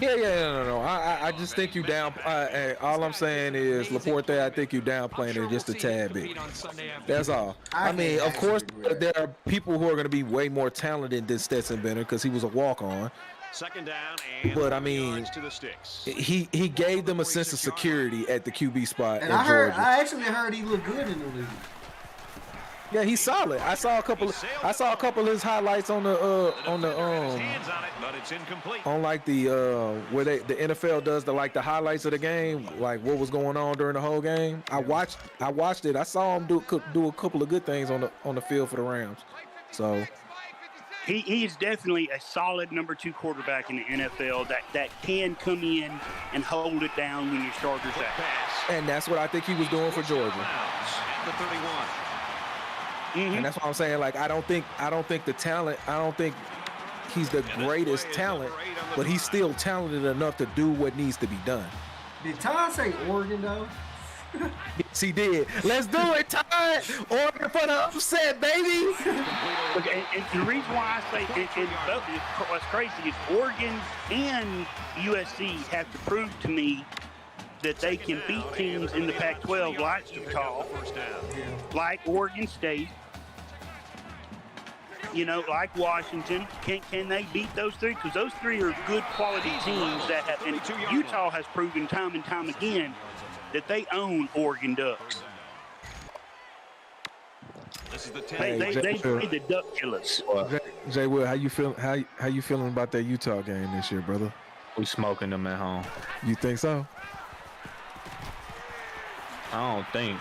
No. I just think you down. All I'm saying is, Laporte, I think you downplaying it just a tad bit. That's all. I mean, of course, there are people who are going to be way more talented than Stetson Bennett because he was a walk-on. Second down and but I mean, he gave them a sense of security at the QB spot. And I actually heard he looked good in the league. Yeah, he's solid. I saw a couple of his highlights on the where the NFL does the highlights of the game, like what was going on during the whole game. I watched it. I saw him do a couple of good things on the field for the Rams. So he is definitely a solid number 2 quarterback in the NFL that can come in and hold it down when your starter's out. And that's what I think he was doing for Georgia. At the 31. Mm-hmm. And that's what I'm saying. Like, I don't think the talent. I don't think he's the greatest talent, but he's still talented enough to do what needs to be done. Did Todd say Oregon though? Yes, he did. Let's do it, Todd. Oregon for the upset, baby. Look, and the reason why I say what's crazy is Oregon and USC have to prove to me that they can beat teams in the Pac-12 like Utah, like Oregon State, like Washington. Can they beat those 3? Because those 3 are good quality teams and Utah has proven time and time again that they own Oregon Ducks. This is the they play the Duck Killers. Jay Will, how you feeling about that Utah game this year, brother? We smoking them at home. You think so? I don't think.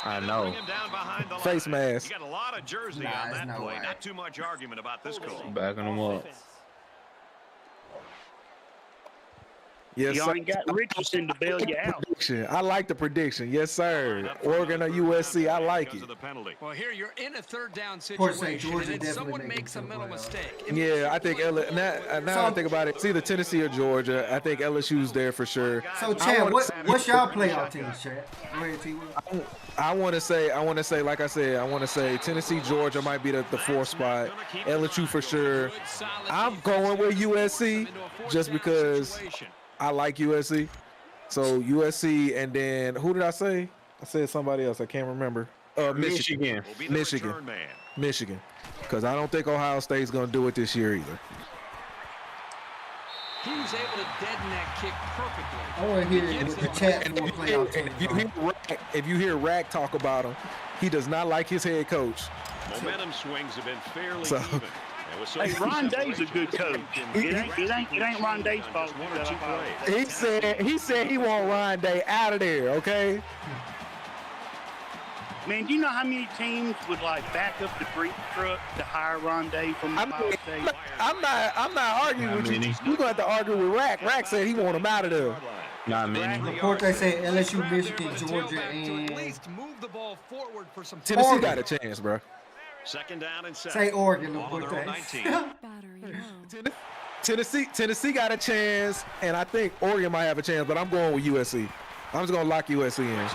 I know. Face mask. You got a lot of jersey on that play. Not too much argument about this call. Backing them up. Yes, y'all ain't got Richardson to bail you out. I like the prediction. Yes, sir. Oregon or USC, I like it. Well, here you're in a third down situation, and then someone makes a mental mistake. Yeah, I think now I think about it, it's either Tennessee or Georgia. I think LSU's there for sure. So, Chad, what's y'all playoff teams, Chad? I want to say, like I said, I want to say Tennessee, Georgia might be the 4th spot. LSU for sure. I'm going with USC just because I like USC. So USC, and then who did I say? I said somebody else. I can't remember. Michigan. Because I don't think Ohio State's going to do it this year either. He was able to deaden that kick perfectly. I want to hear what the chat for playoff teams. If you hear Rack talk about him, he does not like his head coach. Momentum swings have been fairly even. Hey, Ron Day's a good coach. It ain't Ron Day's fault. He said he want Ron Day out of there, okay? Man, do you know how many teams would back up the brief truck to hire Ron Day from Ohio State? I'm not arguing with you. You're going to have to argue with Rack. Rack said he want him out of there. Not many. Report they say LSU, Michigan, Georgia, and move the ball forward for some Tennessee got a chance, bro. Second down and 7. Say Oregon, Report Tennessee got a chance, and I think Oregon might have a chance, but I'm going with USC. I'm just gonna lock USC in.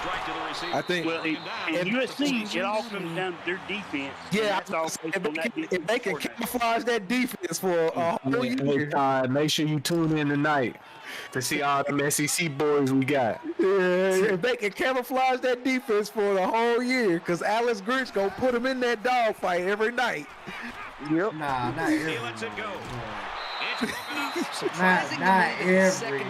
I think. Well, and USC, it all comes down to their defense. Yeah, if they can camouflage that defense for a whole year. Make sure you tune in tonight to see all them SEC boys we got. Yeah, if they can camouflage that defense for the whole year, because Alex Grinch gonna put them in that dogfight every night. Yep. Nah, not every lets it go. not every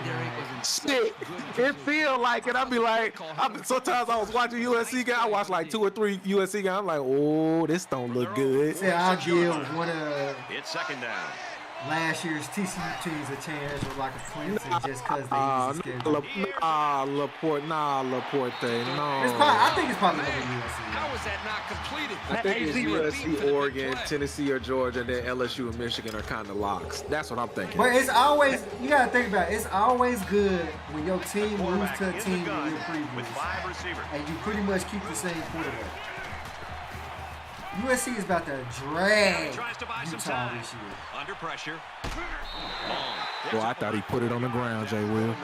shit. It feel like it. I be like, sometimes I was watching USC game. I watched like 2 or 3 USC games. I'm like, oh, this don't look good. See, I'll give one of it's second down. last year's TCU teams a chance with like a Clemson just because they use the schedule. Laporte, no. I think it's probably going to be USC. How was that not completed? I think it's USC, Oregon, Tennessee, or Georgia, and then LSU and Michigan are kind of locks. That's what I'm thinking. But it's always, you got to think about it, it's always good when your team moves to a team in your previous and you pretty much keep the same quarterback. USC is about to drag Utah this year. Under pressure. Well, I thought he put it on the ground, Jay Will.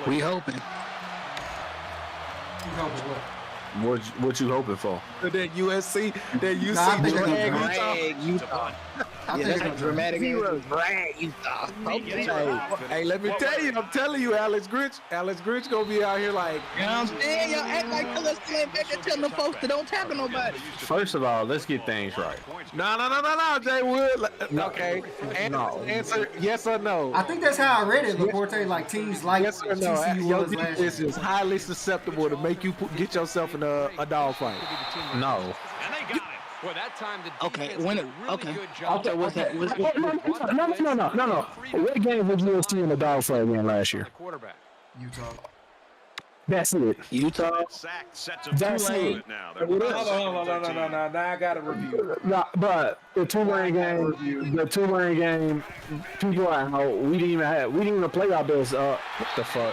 We hoping. You hoping what? What you hoping for? That USC drag Utah. I think it's dramatic drag Utah. Hey, let me tell you, I'm telling you, Alex Grinch gonna be out here like, you know what I'm saying? Y'all act like y'all still ain't back there telling the folks to don't tackle nobody. First of all, let's get things right. No, Jay Wood. Okay. Answer yes or no. I think that's how I read it, Laporte. Like teams like yes or no. TCU was last year. This is highly susceptible to make you get yourself in a dog fight. No. And they got it. Well, that time the defense did a really good job. No. What game was USC in the dog fight again last year? Utah. That's it. Utah. That's it. No. Now I got to review. No, but the Tulane game, people are out. We didn't even play our best. What the fuck?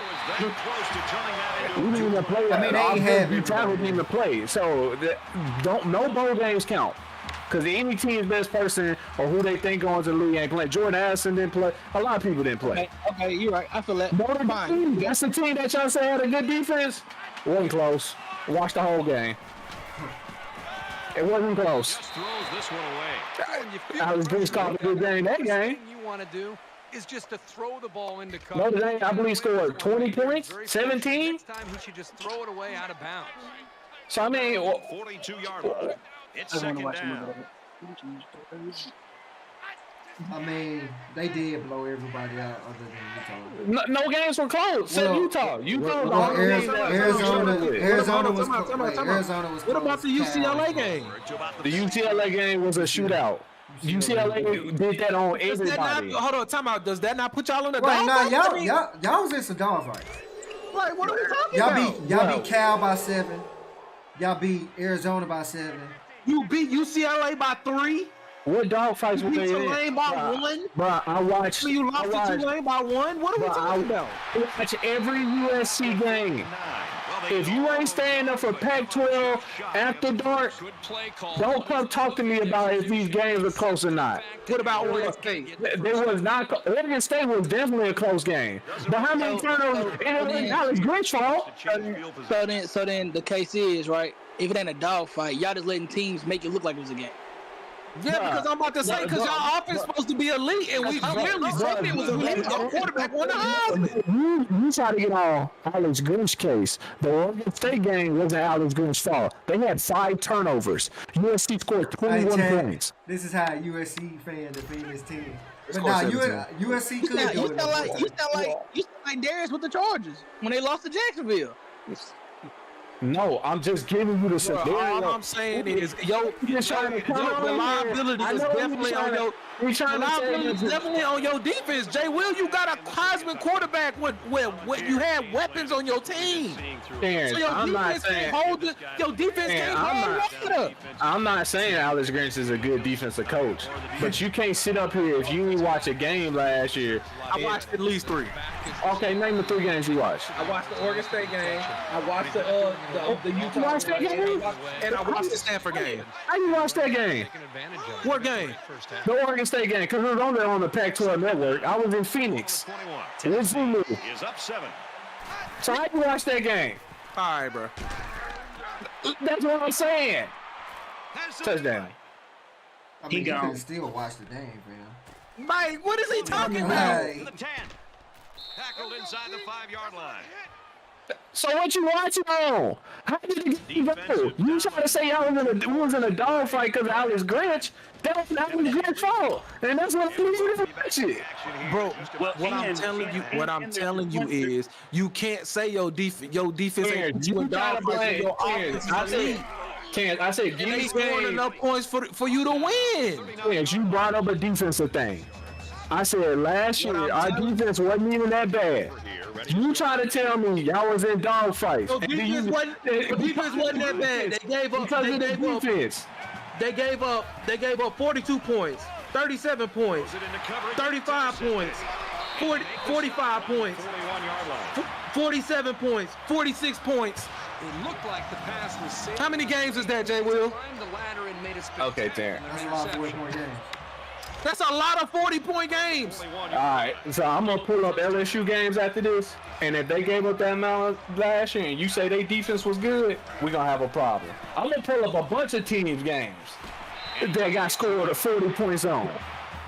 We didn't even play. I mean, they ain't have Utah didn't even play. So no bowl games count. Because any team's best person or who they think going to the league ain't playing. Jordan Addison didn't play. A lot of people didn't play. Okay, you're right. I feel that. Fine. That's the team that y'all say had a good defense. Wasn't close. Watch the whole game. It wasn't close. Throws this one away. I was just called a good game that game. You want to do is just to throw the ball into cover. Notre Dame, I believe, scored 20 points, 17. Next time he should just throw it away out of bounds. So I mean, 42-yard line. It's second down. I mean, they did blow everybody out other than Utah. No games were close. Except Utah. Arizona was. What about the UCLA game? The UCLA game was a shootout. UCLA did that on everybody. Hold on, time out. Does that not put y'all in the dog fight? Y'all was in some dog fights. Like, what are we talking about? Y'all beat Cal by 7. Y'all beat Arizona by 7. You beat UCLA by 3. What dog fights were they in? Tulane by 1. Bro, I watched. You lost to Tulane by 1. What are we talking about? I watch every USC game. If you ain't staying up for Pac-12 after dark, don't come talk to me about if these games are close or not. What about Oregon State? There was not. Oregon State was definitely a close game. But how many turnovers? It was Alex Grinch's fault. So then the case is, right, if it ain't a dog fight, y'all just letting teams make it look like it was a game. Yeah, because I'm about to say, because y'all offense supposed to be elite, and we clearly said it was elite. Your quarterback won the Heisman. You try to get on Alex Grinch's case. The Oregon State game wasn't Alex Grinch's fault. They had 5 turnovers. USC scored 21 points. This is how USC fan defeat his team. But now USC could do it. You sound like Darius with the Chargers when they lost to Jacksonville. No, I'm just giving you the scenario. All I'm saying is, your reliability is definitely on your. We trying to say it's definitely on your defense. Jay Will, you got a Heisman quarterback with you had weapons on your team. Terrence, So your I'm not defense saying can't hold your defense can't hold it. I'm not saying Alex Grinch is a good defensive coach, but you can't sit up here if you didn't watch a game last year. I watched at least 3. Okay, name the 3 games you watched. I watched the Oregon State game. I watched the Utah game, and I watched the Stanford game. How you watch that game? What game? The Oregon State game, because it was only on the Pac-12 network. I was in Phoenix. Is up 7. So how you watch that game? All right, bro. That's what I'm saying. Touchdown. I mean, you can still watch the game, man. Mike, what is he talking about? The 10. Tackled inside the 5-yard line. So what you watching on? How did it go? You trying to say y'all was in a dogfight because of Alex Grinch? That was Alex Grinch's fault, and that's what shit. Bro, what I'm telling you is you can't say your defense ain't you a dogfight. Your offense. I said, give me scoring enough points for you to win. Yes, you brought up a defensive thing. I said last year our defense wasn't even that bad. You try to tell me y'all was in dogfights. So defense wasn't that bad. They gave up because of their defense. They gave up 42 points, 37 points, 35 points, 45 points, 47 points, 46 points. It looked like the pass was safe. How many games is that, Jay Will? Okay, Darren. That's a lot of 40-point games. All right, so I'm going to pull up LSU games after this, and if they gave up that amount last year and you say their defense was good, we're going to have a problem. I'm going to pull up a bunch of teams' games that got scored 40 points on,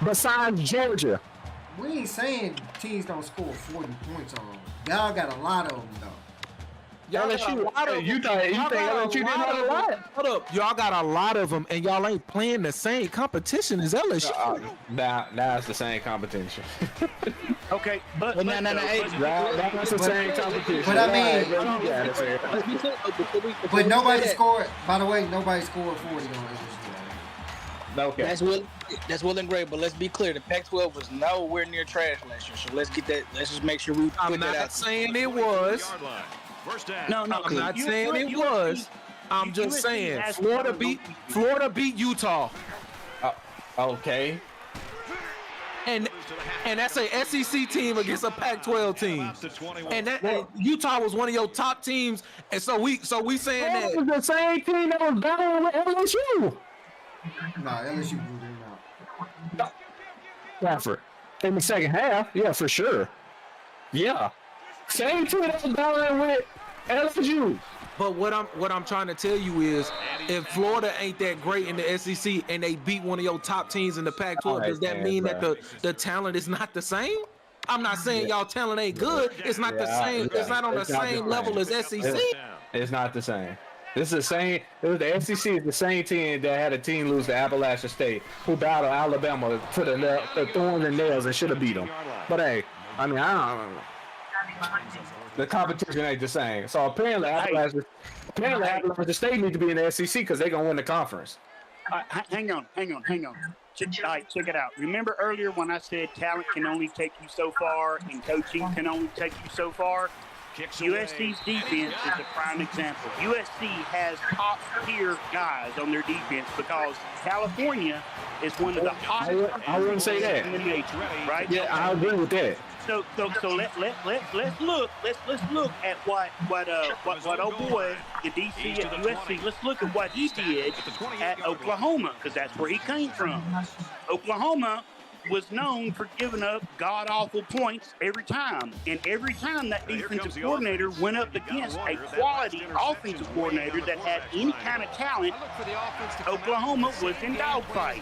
besides Georgia. We ain't saying teams don't score 40 points on them. Y'all got a lot of them, though. Y'all you think LSU didn't have a lot? Hold up, y'all got a lot of them, and y'all ain't playing the same competition as LSU. Now it's the same competition. Okay, but that's the same competition. But I mean, but nobody scored. By the way, nobody scored 40 on LSU. Okay. That's well and great, but let's be clear: the Pac-12 was nowhere near trash last year. So let's get that. Let's just make sure we put that out. I'm not saying it was. No, I'm not saying it was. I'm just saying Florida beat Utah. Okay. And that's a SEC team against a Pac-12 team. And Utah was one of your top teams. And so we saying that was the same team that was battling with LSU. No, LSU blew them out. Bradford. In the second half, yeah, for sure. Yeah. Same team that was battling with LSU. But what I'm trying to tell you is, if Florida ain't that great in the SEC and they beat one of your top teams in the Pac-12, does that mean that the talent is not the same? I'm not saying y'all talent ain't good. It's not the same. It's not on the same level as SEC. It's not the same. This is the same. The SEC is the same team that had a team lose to Appalachian State, who battled Alabama to the thorns and nails and should have beat them. But hey, I mean, I don't know. The competition ain't the same. So apparently Appalachian State need to be in the SEC because they're gonna win the conference. Hang on. Check it out. Remember earlier when I said talent can only take you so far and coaching can only take you so far? USC's defense is a prime example. USC has top-tier guys on their defense because California is one of the hottest. I wouldn't say that. In the nation, right? Yeah, I agree with that. So let's look at what old boy, the DC at USC. Let's look at what he did at Oklahoma because that's where he came from. Oklahoma was known for giving up god-awful points every time. And every time that defensive coordinator went up against a quality offensive coordinator that had any kind of talent, Oklahoma was in dogfight.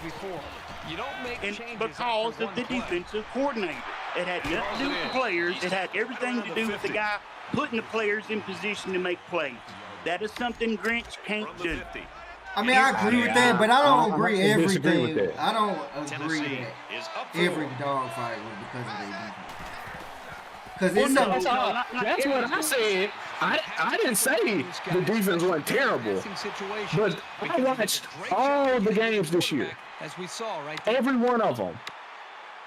And because of the defensive coordinator. It had nothing to do with the players. It had everything to do with the guy putting the players in position to make plays. That is something Grinch can't do. I mean, I agree with that, but I don't agree everything. I don't agree that every dogfight was because of their defense. That's what I said. I didn't say the defense wasn't terrible, but I watched all the games this year. As we saw right there. Every one of them.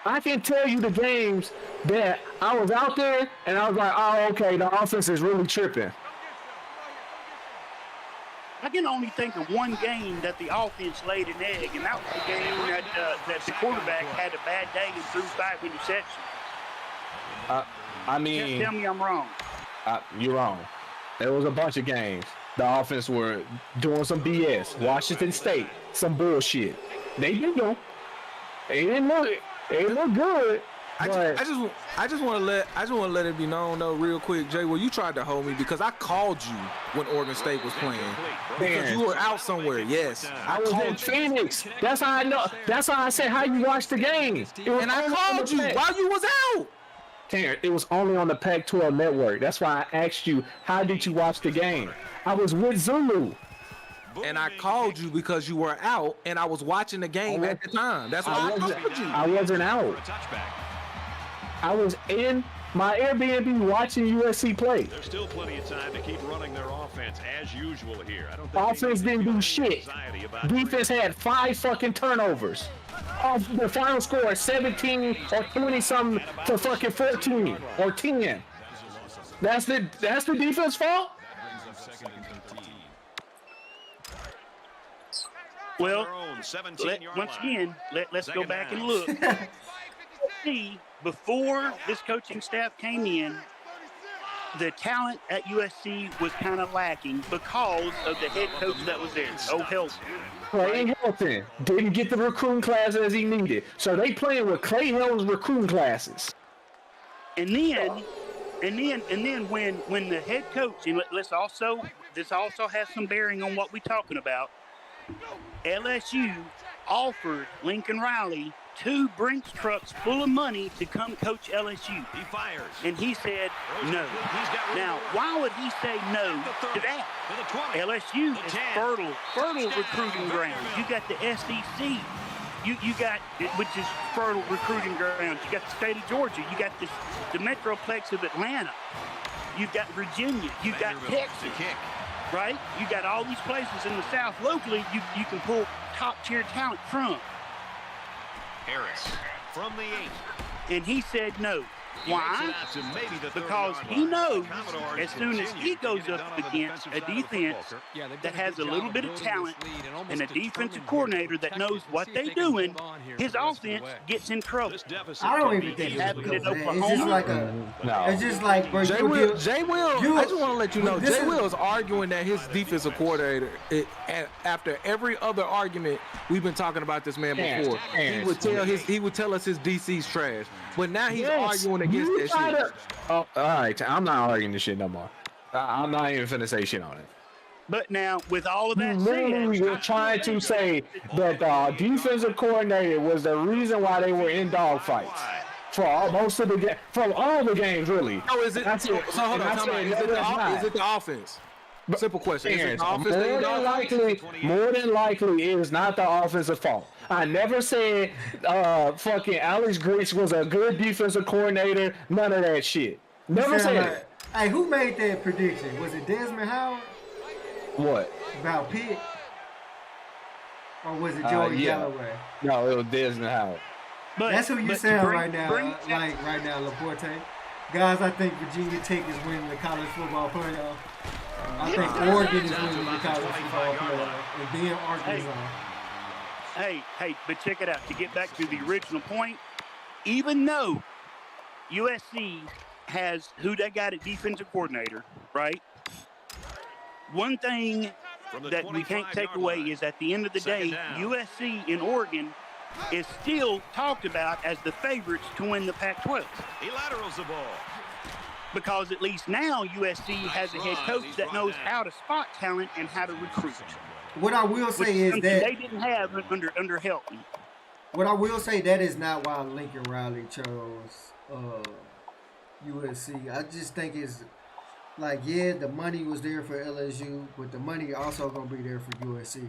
I can tell you the games that I was out there and I was like, oh, okay, the offense is really tripping. I can only think of one game that the offense laid an egg, and that was the game that the quarterback had a bad day and threw 5 interceptions. I mean, tell me I'm wrong. You're wrong. There was a bunch of games. The offense were doing some BS. Washington State, some bullshit. They did go. They didn't look good. I just want to let it be known though, real quick, Jay. Well, you tried to hold me because I called you when Oregon State was playing because you were out somewhere. Yes, I was in Phoenix. That's how I know. That's how I said how you watched the game. And I called you while you was out. Terrence, it was only on the Pac-12 network. That's why I asked you, how did you watch the game? I was with Zulu. And I called you because you were out, and I was watching the game at the time. That's why I called you. I wasn't out. I was in my Airbnb watching USC play. There's still plenty of time to keep running their offense as usual here. I don't think offense didn't do shit. Defense had 5 fucking turnovers. The final score 17 or 20 something to fucking 14 or 10. That's the defense fault? Well, once again, let's go back and look. See, before this coaching staff came in, the talent at USC was kind of lacking because of the head coach that was there. Oh, Helton. Clay Helton didn't get the recruiting class as he needed. So they playing with Clay Helton's recruiting classes. And then when the head coach, and this also has some bearing on what we're talking about, LSU offered Lincoln Riley 2 Brinks trucks full of money to come coach LSU. He fires. And he said no. Now, why would he say no to that? LSU is fertile recruiting ground. You got the SEC. You got, which is fertile recruiting ground. You got the state of Georgia. You got the Metroplex of Atlanta. You've got Virginia. You've got Texas. Right? You got all these places in the South locally you can pull top-tier talent from. Harris from the 8. And he said no. Why? Because he knows as soon as he goes up against a defense that has a little bit of talent and a defensive coordinator that knows what they're doing, his offense gets in trouble. I don't even think it's because of that. It's just like it's just like, bro, Jay Will, I just want to let you know, Jay Will is arguing that his defensive coordinator, after every other argument, we've been talking about this man before, he would tell us his DC's trash. But now he's arguing against that shit. All right, I'm not arguing this shit no more. I'm not even finna say shit on it. But now, with all of that said, you're trying to say that the defensive coordinator was the reason why they were in dogfights for most of the from all the games, really. No, is it? Hold on, is it the offense? Simple question. Is it the offense? More than likely, it is not the offensive fault. I never said fucking Alex Grinch was a good defensive coordinator. None of that shit. Never said it. Hey, who made that prediction? Was it Desmond Howard? What? About Pitt? Or was it Joey Galloway? No, it was Desmond Howard. That's who you sound right now. Like right now, Laporte. Guys, I think Virginia Tech is winning the college football playoff. I think Oregon is winning the college football playoff. And then Arkansas. Hey, but check it out. To get back to the original point, even though USC has who they got at defensive coordinator, right? One thing that we can't take away is at the end of the day, USC in Oregon is still talked about as the favorites to win the Pac-12. He laterals the ball. Because at least now USC has a head coach that knows how to spot talent and how to recruit. What I will say is that they didn't have under Helton. What I will say, that is not why Lincoln Riley chose USC. I just think it's like, yeah, the money was there for LSU, but the money also gonna be there for USC.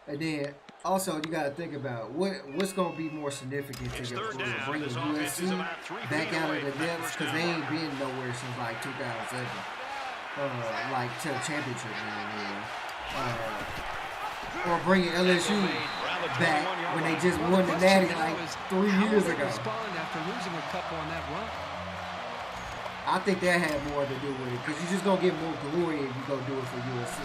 And then also you gotta think about what's gonna be more significant to your career, bringing USC back out of the depths, because they ain't been nowhere since like 2007, like to the championship game, or bringing LSU back when they just won the Natty like 3 years ago. After losing a couple on that run. I think that had more to do with it because you're just going to get more glory if you go do it for USC.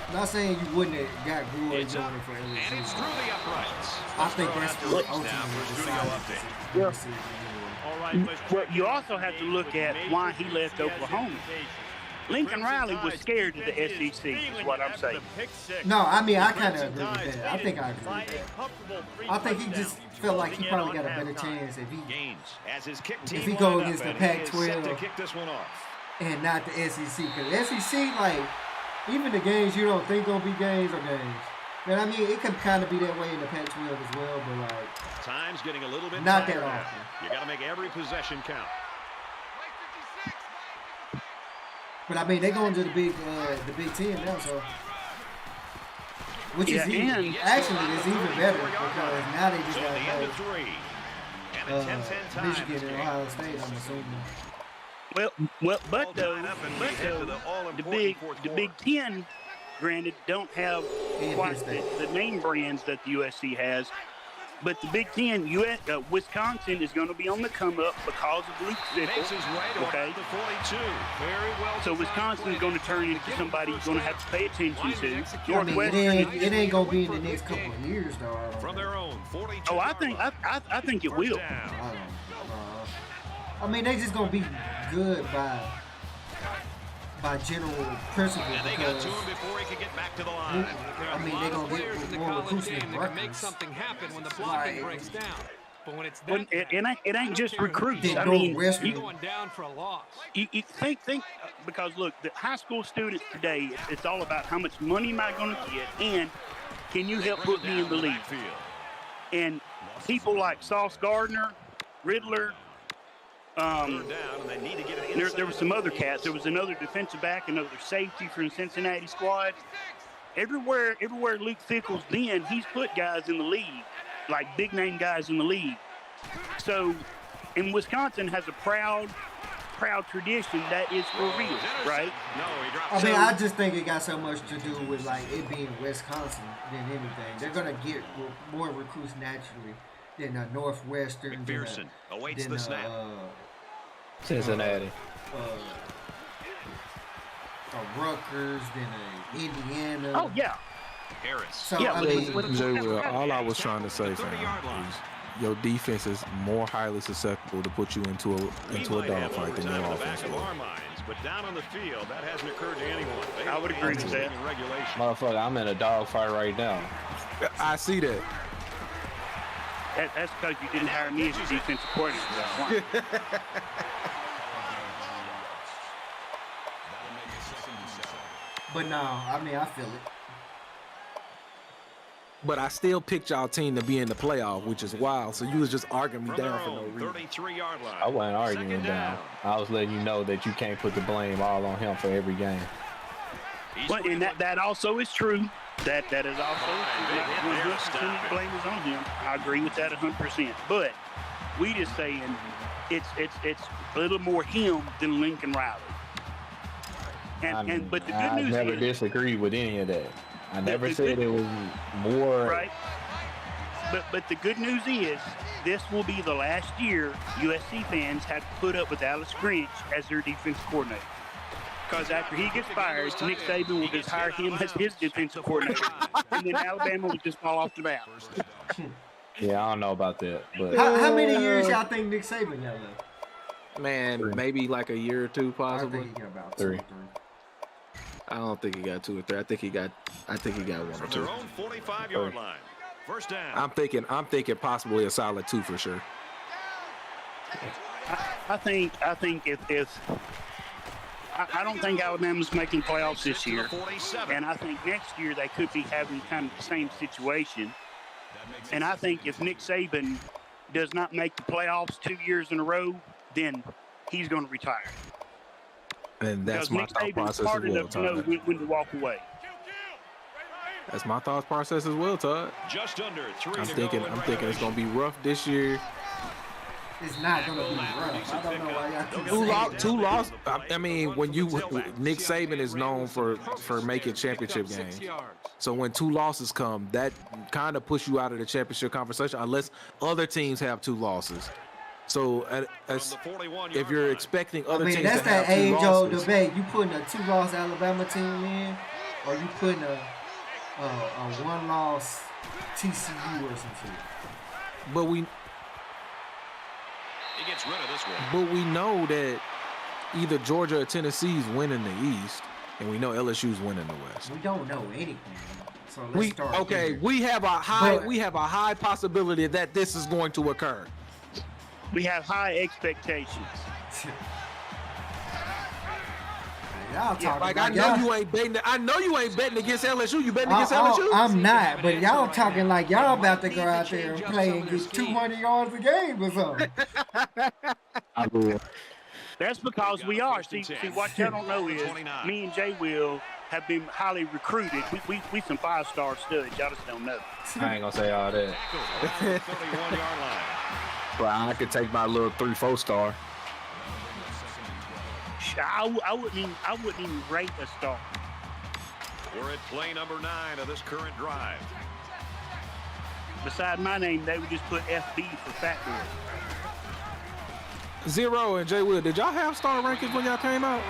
I'm not saying you wouldn't have got glory doing it for LSU. And it's through the uprights. I think that's what ultimately decided. Well, you also have to look at why he left Oklahoma. Lincoln Riley was scared of the SEC, is what I'm saying. No, I mean, I kind of agree with that. I think I agree with that. I think he just felt like he probably got a better chance if he go against the Pac-12 and not the SEC. Because the SEC, like, even the games you don't think gonna be games are games. Man, I mean, it could kind of be that way in the Pac-12 as well, but like, time's getting a little bit not that often. You got to make every possession count. But I mean, they going to the Big Ten now, so which is even actually is even better because now they just got Michigan and Ohio State. I'm assuming. But the Big Ten, granted, don't have quite the name brands that the USC has. But the Big Ten, Wisconsin is going to be on the come up because of Luke Fickell. Okay. So Wisconsin is going to turn into somebody you're going to have to pay attention to. I mean, it ain't going to be in the next couple of years, though. From their own 42. Oh, I think it will. I mean, they just going to be good by general principle because before he could get back to the line. I mean, they're going to get more recruits than Rutgers. Make something happen when the blocking breaks down. But when it's it ain't just recruits. I mean, you're going down for a loss. You think because look, the high school students today, it's all about how much money am I going to get, and can you help put me in the league? And people like Sauce Gardner, Riddler. There were some other cats. There was another defensive back, another safety from the Cincinnati squad. Everywhere Luke Fickell's been, he's put guys in the league, like big-name guys in the league. So, and Wisconsin has a proud tradition that is for real, right? I mean, I just think it got so much to do with, like, it being Wisconsin than anything. They're going to get more recruits naturally than Northwestern, McPherson awaits the snap. Cincinnati. Rutgers, then Indiana. Oh, yeah. Harris. So, yeah, I mean, all I was trying to say, fam, is your defense is more highly susceptible to put you into a dogfight than your offense. But down on the field, that hasn't occurred to anyone. I would agree with that. Motherfucker, I'm in a dogfight right now. I see that. That's because you didn't hire me as your defensive coordinator. But no, I mean, I feel it. But I still picked y'all team to be in the playoff, which is wild. So you was just arguing me down for no reason. 33-yard line. I wasn't arguing him down. I was letting you know that you can't put the blame all on him for every game. But and that also is true. That is also true. 100% blame is on him. I agree with that 100%. But we just saying it's a little more him than Lincoln Riley. But the good news I never is, disagreed with any of that. I never said it was more. Right. But the good news is this will be the last year USC fans have to put up with Alex Grinch as their defensive coordinator. Because after he gets fired, Nick Saban will just hire him as his defensive coordinator. And then Alabama will just fall off the bat. Yeah, I don't know about that. But how many years y'all think Nick Saban got left? Man, maybe like a year or two, possibly. I think he got about 3. 2 or 3. I don't think he got 2 or 3. I think he got 1 or 2. Their own 45-yard line. First down. I'm thinking possibly a solid 2 for sure. I think if I don't think Alabama's making playoffs this year, and I think next year they could be having kind of the same situation. And I think if Nick Saban does not make the playoffs 2 years in a row, then he's going to retire. And that's my thought process as well, Todd. When to walk away. That's my thought process as well, Todd. Just under 3 I'm thinking it's going to be rough this year. it's not going to be rough. I don't know why y'all keep saying that. Two loss. I mean, when Nick Saban is known for making championship games. So when 2 losses come, that kind of push you out of the championship conversation, unless other teams have 2 losses. So if you're expecting other teams to have 2 losses, that's that age-old debate. You putting a 2-loss Alabama team in, or you putting a 1-loss TCU or some shit. But He gets rid of this one. But we know that either Georgia or Tennessee's winning the East, and we know LSU's winning the West. We don't know anything. So let's start. Okay, here. we have a high possibility that this is going to occur. We have high expectations. Y'all talking like about I know you ain't betting. I know you ain't betting against LSU. You betting against LSU? I'm not, but y'all talking like y'all about to go out there and play and get 200 yards a game or something. I will. That's because we are. See, what y'all don't know is me and Jay Will have been highly recruited. We some 5-star studs. Y'all just don't know. I ain't gonna say all that. But I could take my little 3-4 star. I wouldn't even rate a star. We're at play number 9 of this current drive. Beside my name, they would just put FB for Fat Boy. Zero and Jay Will, did y'all have star rankings when y'all came out?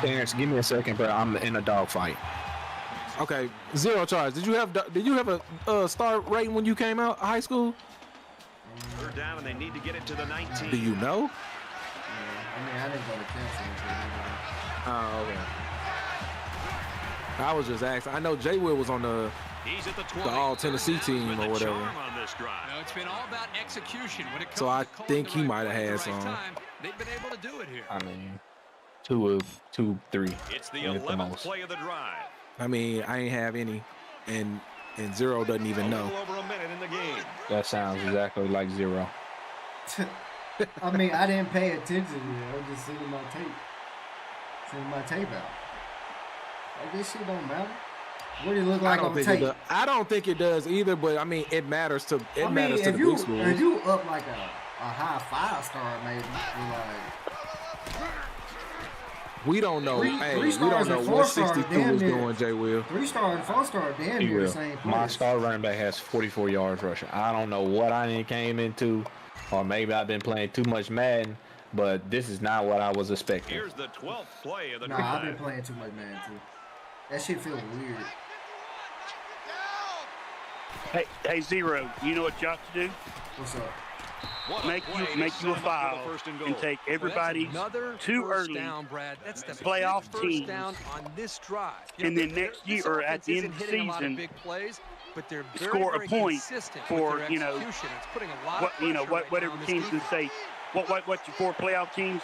Terrence, give me a second, bro. I'm in a dog fight. Okay, ZeroCharge. Did you have a star rating when you came out of high school? They're down and they need to get it to the 19. Do you know? I mean, I didn't go to Kansas. Oh, okay. I was just asking. I know Jay Will was on the All Tennessee team or whatever. No, it's been all about execution. When it comes So I to think he calling might have the had right some. time, they've been able to do it here. I mean, 2, 3. It's the 11th play of the drive. I mean, I ain't have any, and Zero doesn't even know. Over a minute in the game. That sounds exactly like 0. I mean, I didn't pay attention to it. I was just sending my tape out. Like, this shit don't matter. What do it look like on tape? I don't think it does either, but I mean, it matters to the big schools. If you up like a high 5-star, maybe we don't know. We don't know what 62 is doing, Jay Will. 3-star and 4-star, damn near the same place. My star running back has 44 yards rushing. I don't know what I came into. Or maybe I've been playing too much Madden, but this is not what I was expecting. Here's the 12th play of the drive. I've been playing too much Madden too. That shit feels weird. Hey, Zero, you know what you ought to do? What's up? Make you a file and take everybody's 2 early down, Brad. That's the playoff teams down on this drive. And then next year or at the end of the season, big plays, but they're very, score a very point for whatever teams can say. What's your 4 playoff teams?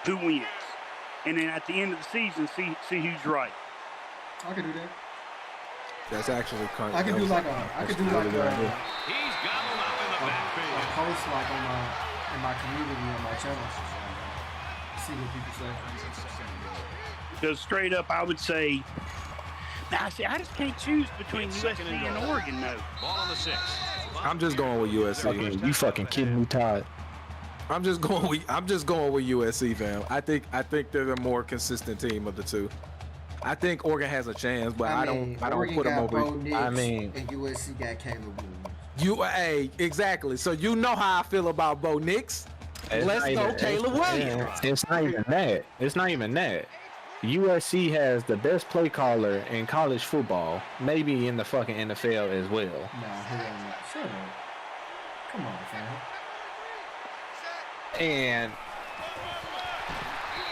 Who wins? And then at the end of the season, see who's right. I can do that. That's actually kind of. I can do like a. He's got him out in the backfield. A post like in my community on my channel. See what people say. So straight up, I would say. Now, see, I just can't choose between USC and Oregon, though. Ball on the 6. I'm just going with USC. You fucking kidding me, Todd? I'm just going with USC, fam. I think they're the more consistent team of the two. I think Oregon has a chance, but I don't put them over. I mean, and USC got Caleb Williams. Exactly. So you know how I feel about Bo Nix. Let's go, Caleb Williams. It's not even that. It's not even that. USC has the best play caller in college football, maybe in the fucking NFL as well. No, hell no. Shut up. Come on, fam. And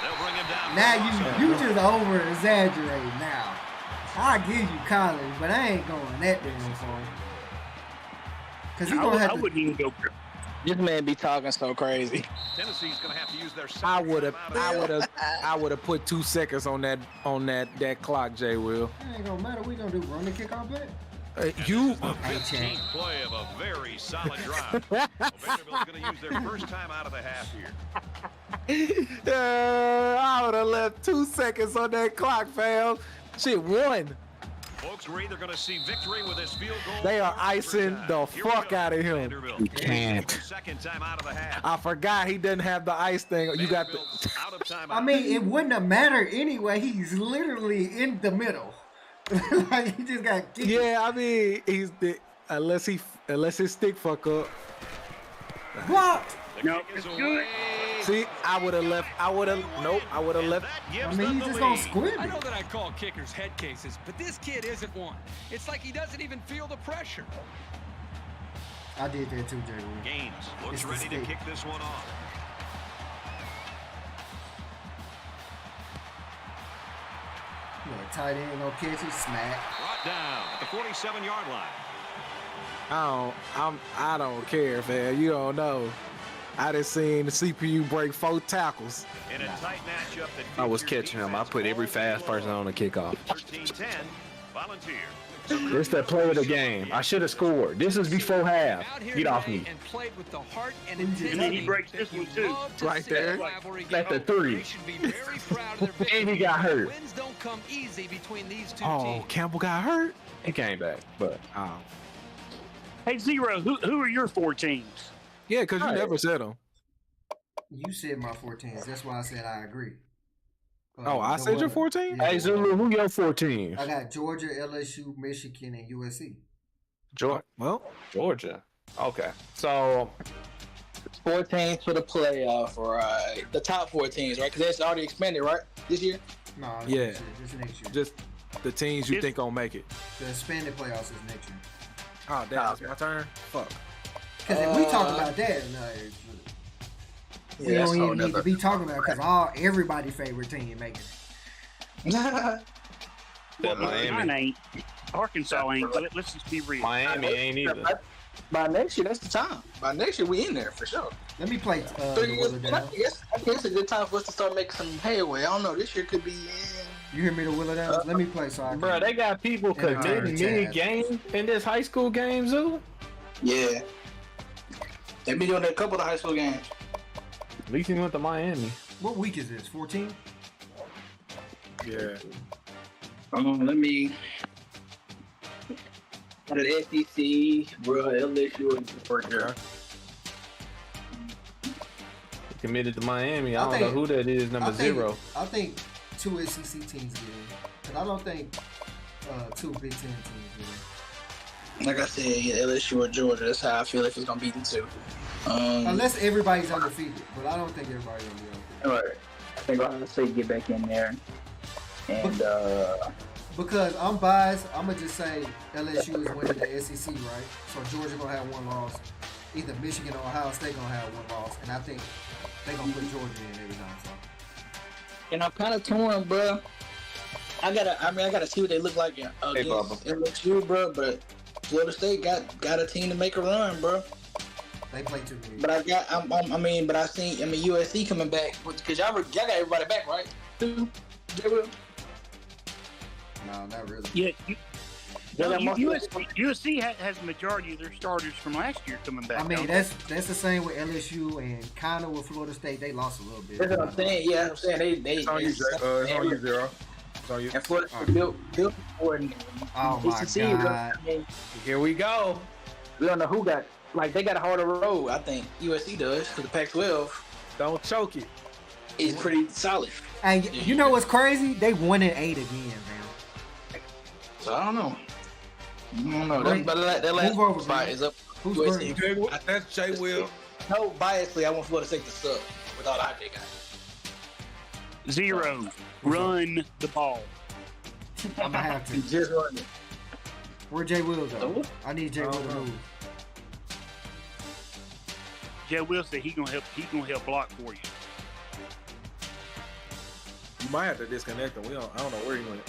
they'll bring him down. Now you just over exaggerating now. I'll give you college, but I ain't going that damn far. Cause you gonna have to. I wouldn't even go. This man be talking so crazy. Tennessee's gonna have to use their. I would have put 2 seconds on that clock, Jay Will. It ain't gonna matter. We gonna do run the kickoff play. You. 15th play of a very solid drive. Vanderbilt's gonna use their first time out of the half here. I would have left 2 seconds on that clock, fam. Shit, 1. Folks, we're either going to see victory with this field goal. They are icing the fuck out of him. You can't. Second time out of the half. I forgot he doesn't have the ice thing. You got the. Out of time. I mean, it wouldn't have mattered anyway. He's literally in the middle. Like, he just got kicked. Yeah, I mean, he's the unless his stick fuck up. Blocked. No, it's good. See, I would have left. I would have left. I mean, he's just gonna squib I it. know that I call kickers head cases, but this kid isn't one. It's like he doesn't even feel the pressure. I did that too, Jay. Gaines looks ready to kick this one off. Tight end, no catches, smack. Brought down at the 47-yard line. I don't care, man. You don't know. I just seen the CPU break 4 tackles. In a tight matchup that I was catching him. I put every fast person on the kickoff. 13-10, Volunteer. This that play of the game. I should have scored. This is before half. Get off me. And played with the heart and And then he breaks this one too. Right there. At the 3. And he got hurt. Wins don't come easy between these two Oh, teams. Campbell got hurt. He came back, but Hey, Zero, who are your 4 teams? Yeah, because you never said them. You said my 14s. That's why I said I agree. I said your 14? Hey, Zulu, who your 14? I got Georgia, LSU, Michigan, and USC. Georgia. Okay. So 4 teams for the playoff, right? The top 4 teams, right? Because it's already expanded, right? This year? No, Yeah. This next year. Just the teams you think gonna make it. The expanded playoffs is next year. Oh, damn. It's my turn? Fuck. Because if we talk about that, we don't even need to be talking about it because everybody's favorite team making it. Well, Miami. mine ain't. Arkansas ain't. But let's just be real. Miami ain't either. By next year, that's the time. By next year, we in there for sure. Let me play 3 years. I guess it's a good time for us to start making some headway. I don't know. This year could be. You hear me, the Willow Downs? Let me play so I can. Bro, they got people committing mini-games in this high school game, Zoo? Yeah. They be doing a couple of high school games. At least he went to Miami. What week is this? 14? Yeah. Let me. Out of the SEC, bro, LSU is for sure. He committed to Miami. I don't know who that is, number 0. I think 2 SEC teams get in. But I don't think 2 Big Ten teams get in. Like I said, LSU or Georgia. That's how I feel if it's gonna beat the 2. Unless everybody's undefeated, but I don't think everybody's gonna be undefeated. All right. I think I'll say get back in there. And because I'm biased, I'm gonna just say LSU is winning the SEC, right? So Georgia gonna have 1 loss. Either Michigan or Ohio State gonna have 1 loss, and I think they gonna put Georgia in every time. So. And I'm kind of torn, bro. I gotta see what they look like against LSU, bro. But Florida State got a team to make a run, bro. They play too many. But I seen USC coming back because y'all got everybody back, right? Too. No, not really. Yeah. USC has the majority of their starters from last year coming back. I mean, that's the same with LSU and kind of with Florida State. They lost a little bit. That's what I'm saying. Yeah, I'm saying they. It's on you, Zero. It's on you. And Florida built for it. Oh my God! Here we go. We don't know who got. Like they got a harder road. I think USC does because the Pac-12. Don't choke it. It's pretty solid. And you know what's crazy? They 1-8 again, man. So I don't know. That last spot is up. Who's USC. That's Jay Will. No, biasly, I want Florida State to suck with all the hype they got. 0. Run the ball. I'm gonna have to. Just run it. Where Jay Will go? I need Jay Will to move. Jay Will said he gonna help block for you. You might have to disconnect him. I don't know where he went.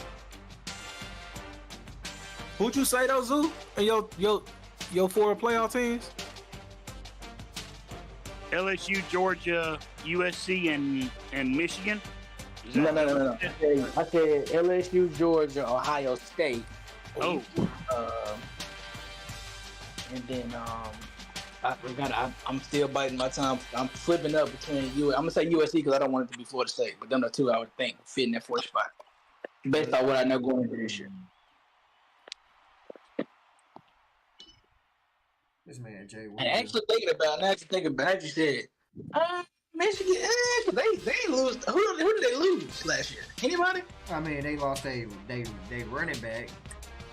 Who'd you say though, Zoo? And your 4 playoff teams? LSU, Georgia, USC, and Michigan. No. I said LSU, Georgia, Ohio State. Oh. And then I'm still biting my time. I'm flipping up between you. I'm gonna say USC because I don't want it to be Florida State, but them the 2 I would think fit in that 4th spot based on what I know going into this year. This man Jay And actually thinking about it, you said, Michigan, they lose. Who did they lose last year? Anybody? I mean, they lost they running back,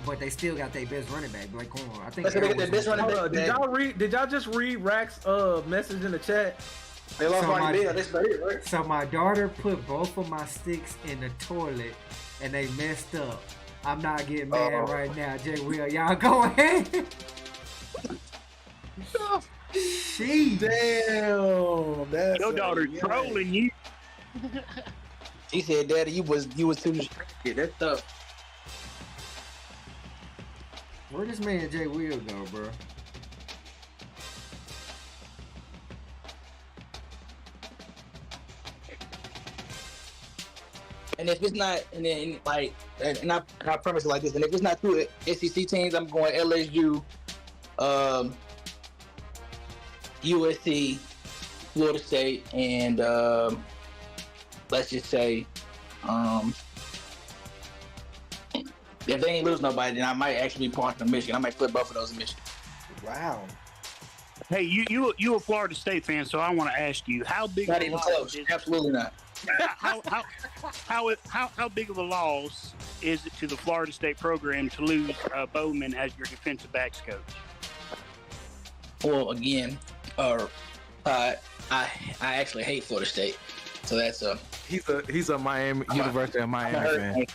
but they still got their best running back, Blake Corn. I think they got their best running back. Did y'all just read Rack's message in the chat? They lost Marty Bell. That's about it, right? So my daughter put both of my sticks in the toilet, and they messed up. I'm not getting mad right now, Jay Will. Y'all go ahead. She damn. That's your daughter trolling you. She said, "Daddy, you was too distracted." That's tough. Where this man Jay Will go, bro? And if it's not, and then like, and I premise it like this, and if it's not two SEC teams, I'm going LSU, USC, Florida State, and let's just say, if they ain't lose nobody, then I might actually be part of Michigan. I might flip both of those in Michigan. Wow. Hey, you a Florida State fan, so I want to ask you, how big? Not even close. Absolutely not. How big of a loss is it to the Florida State program to lose Bowman as your defensive backs coach? Well, again, I actually hate Florida State, so that's he's a Miami University of Miami fan.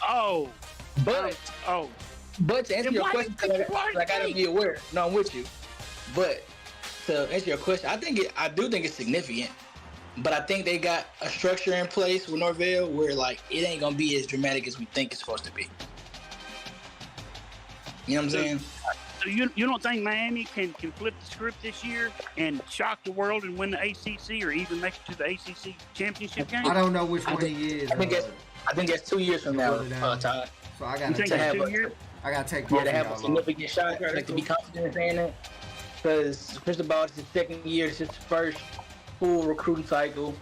But to answer your question, I gotta be aware. No, I'm with you. But to answer your question, I do think it's significant. But I think they got a structure in place with Norvell where like it ain't gonna be as dramatic as we think it's supposed to be. You know what I'm saying? So you don't think Miami can flip the script this year and shock the world and win the ACC or even make it to the ACC championship game? I don't know which one he is. I think that's 2 years from now, Todd. So I gotta take both to have a significant shot. Like to be confident in saying that, because Cristobal is his second year, it's his first full recruiting cycle.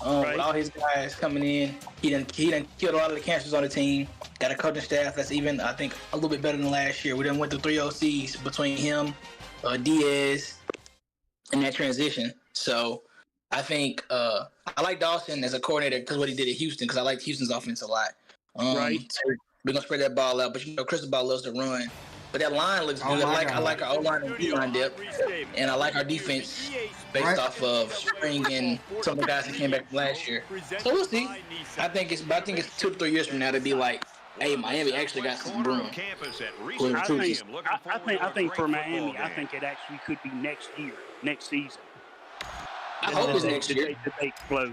With all his guys coming in, he done killed a lot of the cancers on the team. Got a coaching staff that's even, I think, a little bit better than last year. We done went through 3 OCs between him, Diaz, and that transition. So I think I like Dawson as a coordinator because what he did at Houston, because I liked Houston's offense a lot. So we're gonna spread that ball out, but Cristobal loves to run. But that line looks good. I like our O-line and D-line depth, and I like our defense based off of Spring and some of the guys that came back from last year. So we'll see. I think it's 2 to 3 years from now to be like, hey, Miami actually got some room. I think for Miami, I think it actually could be next season. I hope it's next year. Because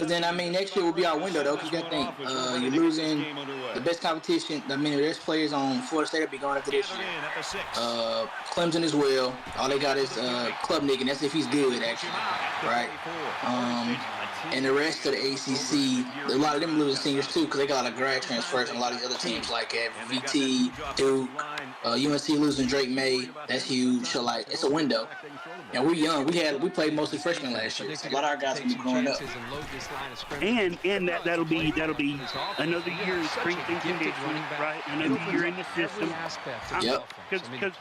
then, next year will be our window, though, because you got to think, you're losing the best competition. There's players on Florida State that be going after this year. Clemson as well. All they got is Club Nick, and that's if he's good, actually. Right? And the rest of the ACC, a lot of them losing seniors, too, because they got a lot of grad transfers and a lot of these other teams like VT, Duke, UNC losing Drake May. That's huge. So, it's a window. And we're young. We played mostly freshmen last year. So a lot of our guys will be growing up. And that'll be another year in strength and conditioning, right? Another year in the system. Yep. Because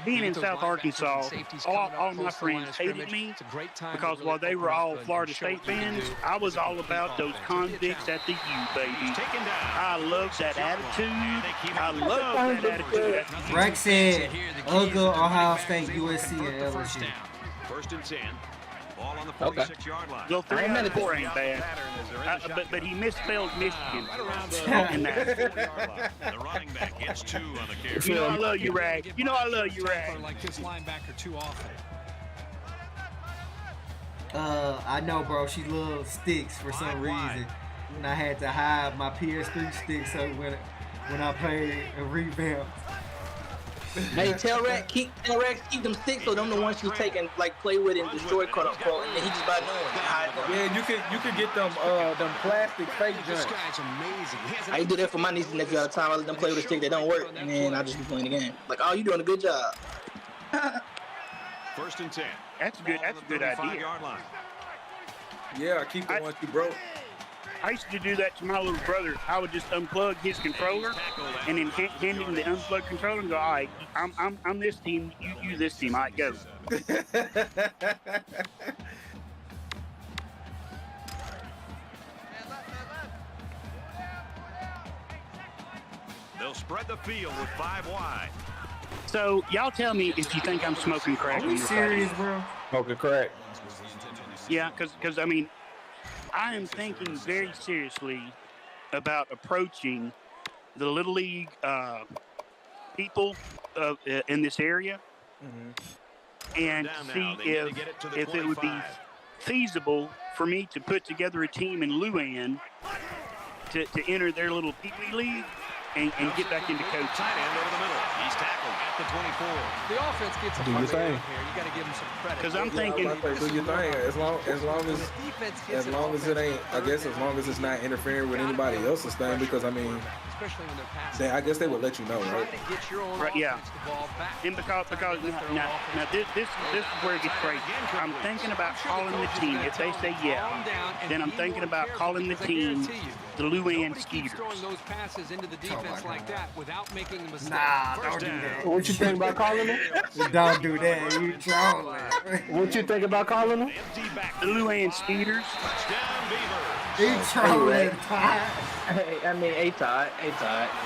being in South Arkansas, all my friends hated me because while they were all Florida State fans, I was all about those convicts at the U, baby. I love that attitude. I love that attitude. Rex said, Uga, Ohio State, USC, and LSU. 1st and 10. Ball on the 46-yard line. Well, 3 out of 4 ain't bad. But he misspelled Michigan. The running back gets 2 on the carry. You know I love you, Rag. Like this linebacker too often. I know, bro. She loves sticks for some reason. And I had to hide my PS3 sticks so when I played a Revamped. Hey, tell Rex keep them sticks so them the ones you take and play with and destroy, quote unquote, and then he just buy new ones. Yeah, you could get them plastic fake joints. I do that for my niece and nephew all the time. I let them play with a stick that don't work, and then I just be playing the game. Like, oh, you doing a good job. 1st and 10. That's a good idea. Line. Yeah, keep the ones you broke. I used to do that to my little brother. I would just unplug his controller and then hand him the unplugged controller and go, all right, I'm this team, you this team. All right, go. They'll spread the field with 5 wide. So y'all tell me if you think I'm smoking crack. Are we serious, bro? Smoking crack. Yeah, because I mean, I am thinking very seriously about approaching the Little League people in this area and see if it would be feasible for me to put together a team in Luann to enter their little Pee-wee league and get back into coaching. Tight end over the middle. He's tackled at the 24. The offense gets a Do your thing. here. You got to give him some credit. Because I'm thinking, do your thing. As long as it ain't, I guess, as long as it's not interfering with anybody else's thing. Because I mean, especially when they're passing, I guess they would let you know, right? right? Yeah. And because now this is where it gets crazy. I'm thinking about calling the team. If they say yeah, then I'm thinking about calling the team the Luann Skeeters. Throwing those passes into the defense like that without making a mistake. Nah, don't do that. What you think about calling them? Don't do that. You trolling. What you think about calling them? The Luann Skeeters. You trolling. Hey, I mean, A-Todd.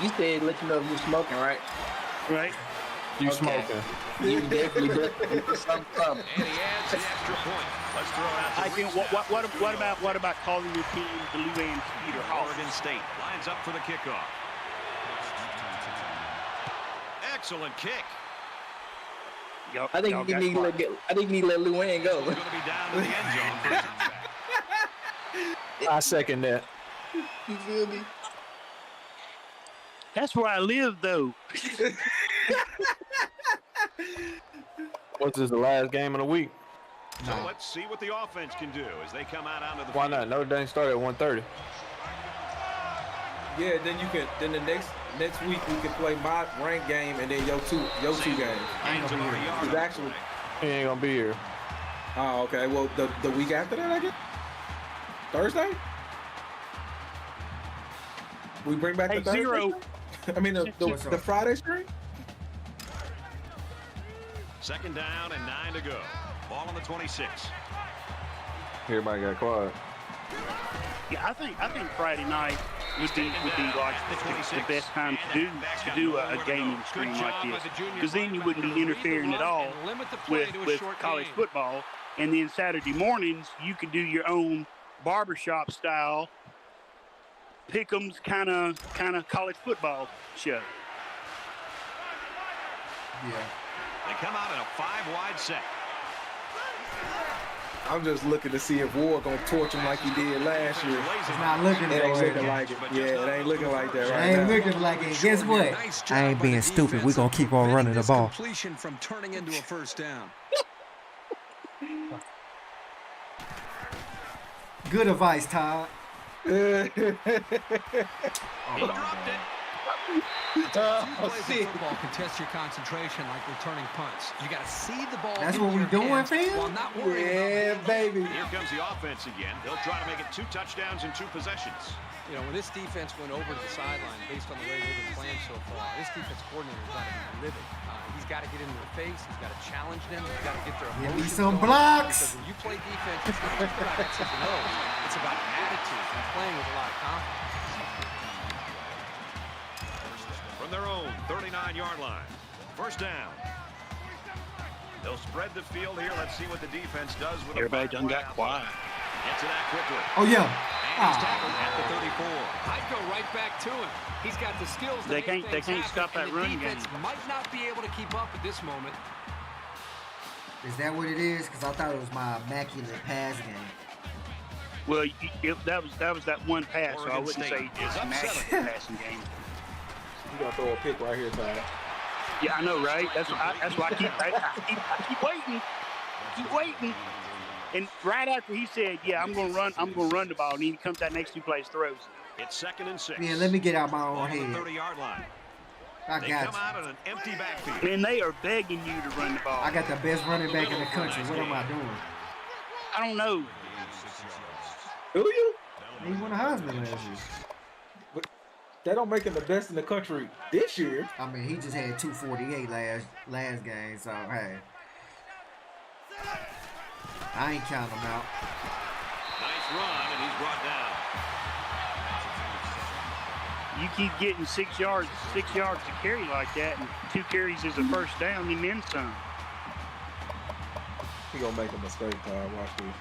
You said let you know if you're smoking, right? Right. You smoking. You definitely did something. And he adds an extra point. Let's throw it out. I think what about calling your team the Luann Skeeter? Oregon State lines up for the kickoff. Excellent kick. I think you need to let Luann go. Going to be down to the end zone. I second that. You feel me? That's where I live, though. What's this, the last game of the week? So let's see what the offense can do as they come out onto the Why field. not? Notre Dame started at 1:30. Yeah, then you can. Then the next week we can play my ranked game and then your two games. I ain't gonna be here. It's actually. He ain't gonna be here. Oh, okay. Well, the week after that, I guess. Thursday. We bring back the Thursday? Zero. I mean the Friday stream. Second down and 9 to go. Ball on the 26. Everybody got quiet. Yeah, I think Friday night would be like the best time to do a gaming stream like this, because then you wouldn't be interfering at all with college football, and then Saturday mornings you could do your own barbershop style pick'ems kind of college football show. Yeah. They come out in a 5-wide set. I'm just looking to see if Ward gonna torch him like he did last year. It's not looking It ain't looking that like it. Yeah, it ain't looking like that right It now. ain't looking like it. Guess what? I ain't being stupid. We're gonna keep on running the ball. Completion from turning into a first down. Good advice, Todd. He dropped it. Football can test your concentration like returning punts. You got to see the ball. That's what we doing, fam? While not worrying Yeah, baby. Here comes the offense again. They'll try to make it 2 touchdowns and 2 possessions. You know, when this defense went over to the sideline based on the way they've been playing so far, this defense coordinator is got to be livid. He's got to get into their face. He's got to challenge them. He's got to get their Give me emotions some going. blocks. Because when you play defense, it's not just about X's and O's. It's about attitude and playing with a lot of confidence. From their own 39-yard line. First down. They'll spread the field here. Let's see what the defense does with Everybody done got quiet. Get to that quickly. Oh, yeah. And he's tackled at the 34. I'd go right back to him. He's got the skills to They make can't things stop happen, that and run the defense game. might not be able to keep up at this moment. Is that what it is? Because I thought it was my immaculate pass game. Well, that was that one pass, so I Oregon wouldn't State say it's is a up massive 7. passing game. You gotta throw a pick right here, Ty. Yeah, I know, right? That's why I keep waiting. Keep waiting. And right after he said, "Yeah, I'm gonna run the ball," and he comes that next 2 plays, throws. It's 2nd and 6. Man, let me get out my own On the head. 30-yard line. I They got come you. out in an empty backfield. And they are begging you to run the ball. I got the best running back in the country. What am I doing? I don't know. Do you? He won a Heisman last year. But that don't make him the best in the country this year. I mean, he just had 248 last game, so hey. I ain't counting him out. Nice run, and he's brought down. You keep getting 6 yards to carry like that, and 2 carries is a first down, and then some. He gonna make a mistake, watch this.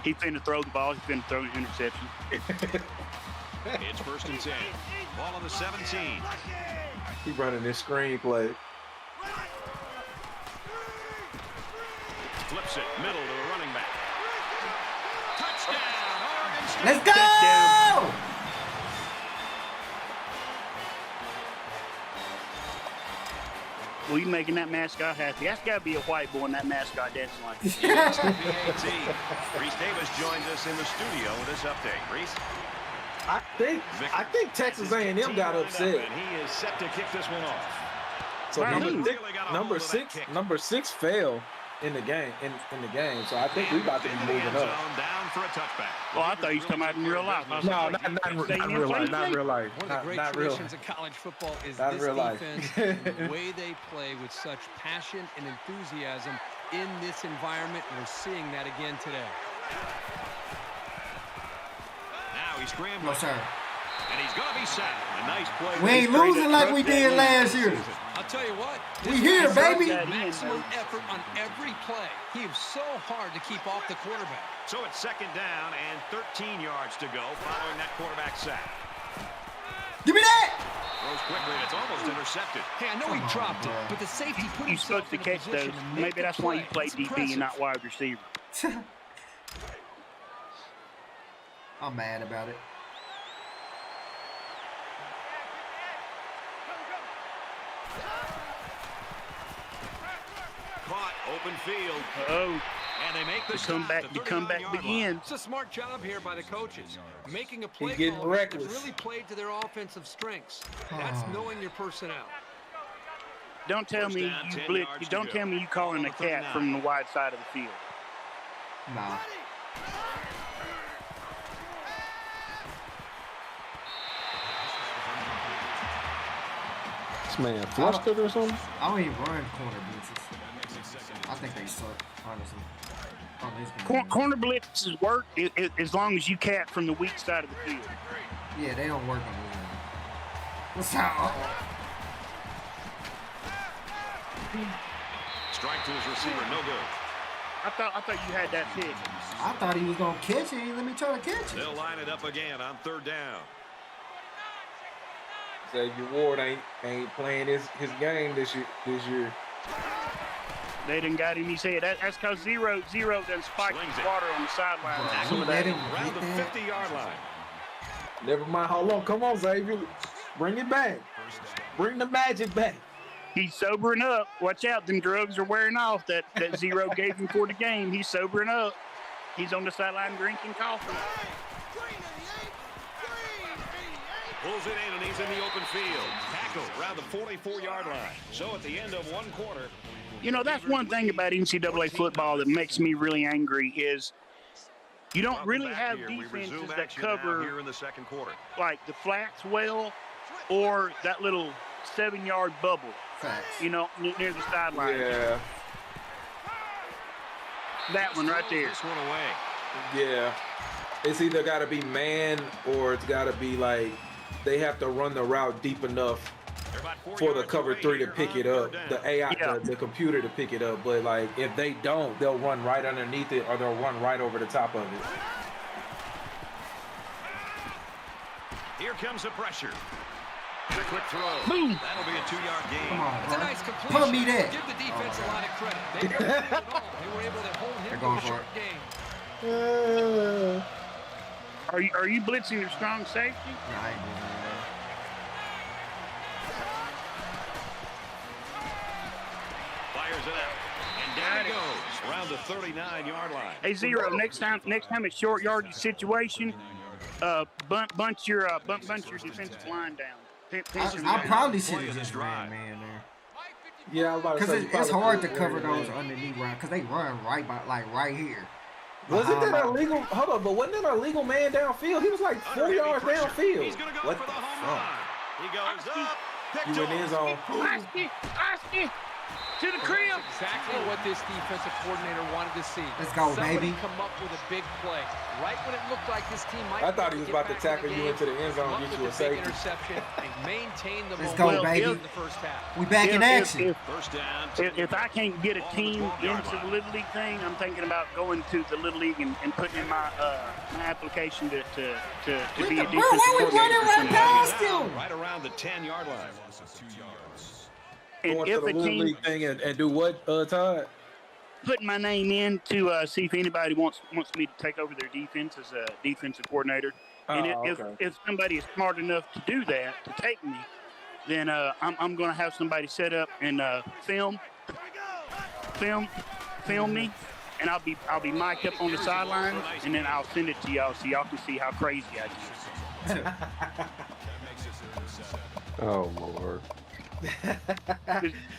He finna throw the ball. He finna throw an interception. It's 1st and 10. Ball on the 17. He running this screenplay. Flips it, middle to the running back. Touchdown, Oregon State. Let's go! Touchdown. Well, you making that mascot happy. That's got to be a white boy in that mascot dancing like this. Reese Davis joins us in the studio with this update. Reese? I think Texas A&M got upset. And he is set to kick this one off. So number six fell in the game. In the game. So I think we about to be moving up. Down for a touchback. Well, I thought he was talking about in real life. No, not real life. Not real life. One of the great traditions of college football is this defense and the way they play with such passion and enthusiasm in this environment. We're seeing that again today. Now he's scrambling. No, sir. And he's going to be sacked. A nice play. We ain't losing like we did last year. I'll tell you what. We here, baby. Maximum effort on every play. He is so hard to keep off the quarterback. So it's 2nd down and 13 yards to go following that quarterback sack. Give me that! Throws quickly and it's almost intercepted. Hey, I know he dropped it, but the safety put You're himself supposed to in a catch position those. to make Maybe that's the why play. you play It's DB and not wide receiver. I'm mad about it. Caught, open field. Oh. And they make the comeback begins. It's a smart job here by the coaches. Making a play getting call reckless. that really played to their offensive strengths. That's knowing your personnel. Don't tell me you blitz. Don't tell me you calling a cat from the wide side of the field. Nah. This man flustered or something? I don't even run corner blitzes. I think they suck, honestly. Corner blitzes work as long as you cat from the weak side of the field. Yeah, they don't work on this. What's up? Strike to his receiver, no good. I thought you had that pick. I thought he was gonna catch it. Let me try to catch it. They'll line it up again on 3rd down. Xavier Ward ain't playing his game this year. They done got him. He said that's because Zero done spiked his water on the sideline. Around the 50-yard line. Never mind. Hold on. Come on, Xavier. Bring it back. Bring the magic back. He's sobering up. Watch out. Them drugs are wearing off that Zero gave him for the game. He's sobering up. He's on the sideline drinking coffee. Pulls it in, and he's in the open field. Tackled around the 44-yard line. So at the end of one quarter. You know, that's one thing about NCAA football that makes me really angry is you don't really have defenses that cover here in the 2nd quarter. Like the flats well or that little 7-yard bubble. Facts. You know, near the sideline. Yeah. That one right there. This one away. Yeah. It's either got to be man or it's got to be like they have to run the route deep enough for the cover 3 to pick it up, the AI, the computer to pick it up. But like if they don't, they'll run right underneath it or they'll run right over the top of it. Here comes the pressure. The quick throw. Boom. That'll be a 2-yard gain. Come on, It's a bro. nice completion. Put me there. Give the defense a lot of credit. They didn't do it at all. They were able to hold him They're to going a for short it. game. Are you blitzing your strong safety? Nah, I ain't doing that. Fires it out. And down it goes around the 39-yard line. Hey, Zero, next time it's short yardage situation, bunch your defensive line down. I probably should have just ran man there. Yeah, I was about to say. Because it's hard to cover those underneath round because they run right here. Wasn't that illegal? Hold on, but wasn't that a legal man downfield? He was like 4 yards downfield. He's going to go what for the home fuck? run. He goes up. You in his zone. Oski, to the crib. Exactly what this defensive coordinator wanted to see. Let's go, Somebody baby. come up with a big play. Right when it looked like this team might. I thought he was about to tackle you into the end zone and get you a safety. Interception and maintain the Let's momentum go, baby. in the first half. We back in action. First down. If I can't get a team into the Little League thing, I'm thinking about going to the Little League and putting in my my application to be a defensive Why we running right past him? Right around the 10-yard line. And Going to if the a Little team League thing and do what, Todd? putting my name in to see if anybody wants me to take over their defense as a defensive coordinator. And if somebody is smart enough to do that, to take me, then I'm going to have somebody set up and film me, and I'll be mic'd up on the sidelines, and then I'll send it to y'all so y'all can see how crazy I get. Oh Lord.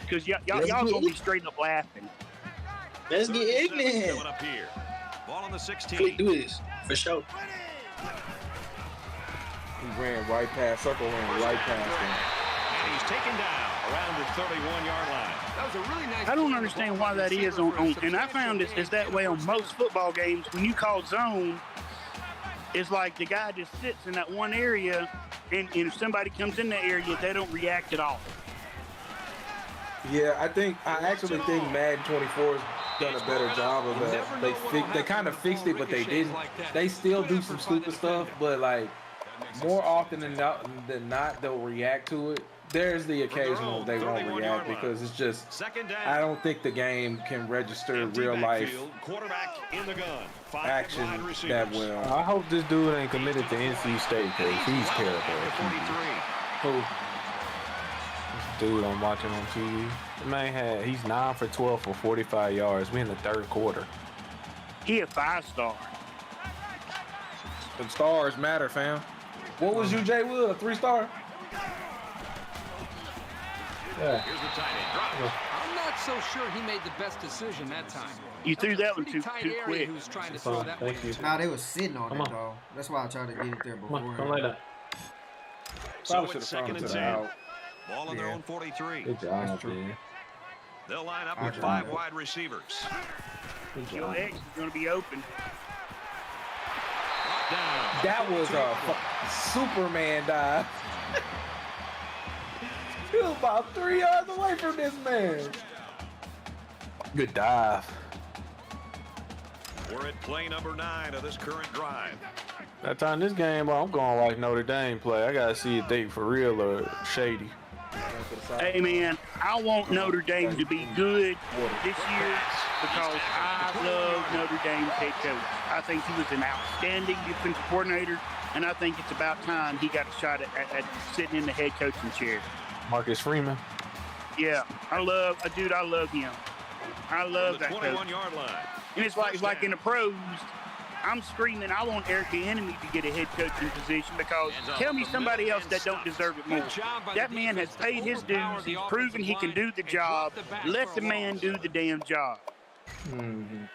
Because y'all gonna be straight up laughing. Let's get ignorant. Coming up here. Ball on the 16. Click do this for sure. He ran right past, circle ran right past him. And he's taken down around the 31-yard line. That was a really nice. I don't understand why that is and I found it's that way on most football games. When you call zone, it's like the guy just sits in that one area, and if somebody comes in that area, they don't react at all. Yeah, I actually think Madden 24 has done a better job of that. They kind of fixed it, but they didn't. They still do some stupid stuff, but like more often than not, they'll react to it. There's the occasional they won't react because it's just, I don't think the game can register real life action that well. I hope this dude ain't committed to NC State because he's terrible. Who? Dude I'm watching on TV. The man he's 9 for 12 for 45 yards. We in the third quarter. He a 5-star. The stars matter, fam. What was you, Jay Will? A 3-star? Yeah. Here's the tight end. Drop. I'm not so sure he made the best decision that time. You threw that one too quick. Who's trying to throw that one. Nah, they was sitting on it though. That's why I tried to get it there before. Come like that. So it's 2nd and 10. Ball on their own 43. Good job, man. They'll line up with 5 wide receivers. Your X is going to be open. That was a Superman dive. He was about 3 yards away from this man. Good dive. We're at play number 9 of this current drive. That time this game, I'm going like Notre Dame play. I gotta see if they for real or shady. Hey man, I want Notre Dame to be good this year because I love Notre Dame's head coach. I think he was an outstanding defensive coordinator, and I think it's about time he got a shot at sitting in the head coaching chair. Marcus Freeman. Yeah, I love him. I love that coach. 21-yard line. And it's like in the pros, I'm screaming, I want Eric Bieniemy to get a head coaching position because tell me somebody else that don't deserve it more. That man has paid his dues. He's proven he can do the job. Let the man do the damn job. Mm-hmm.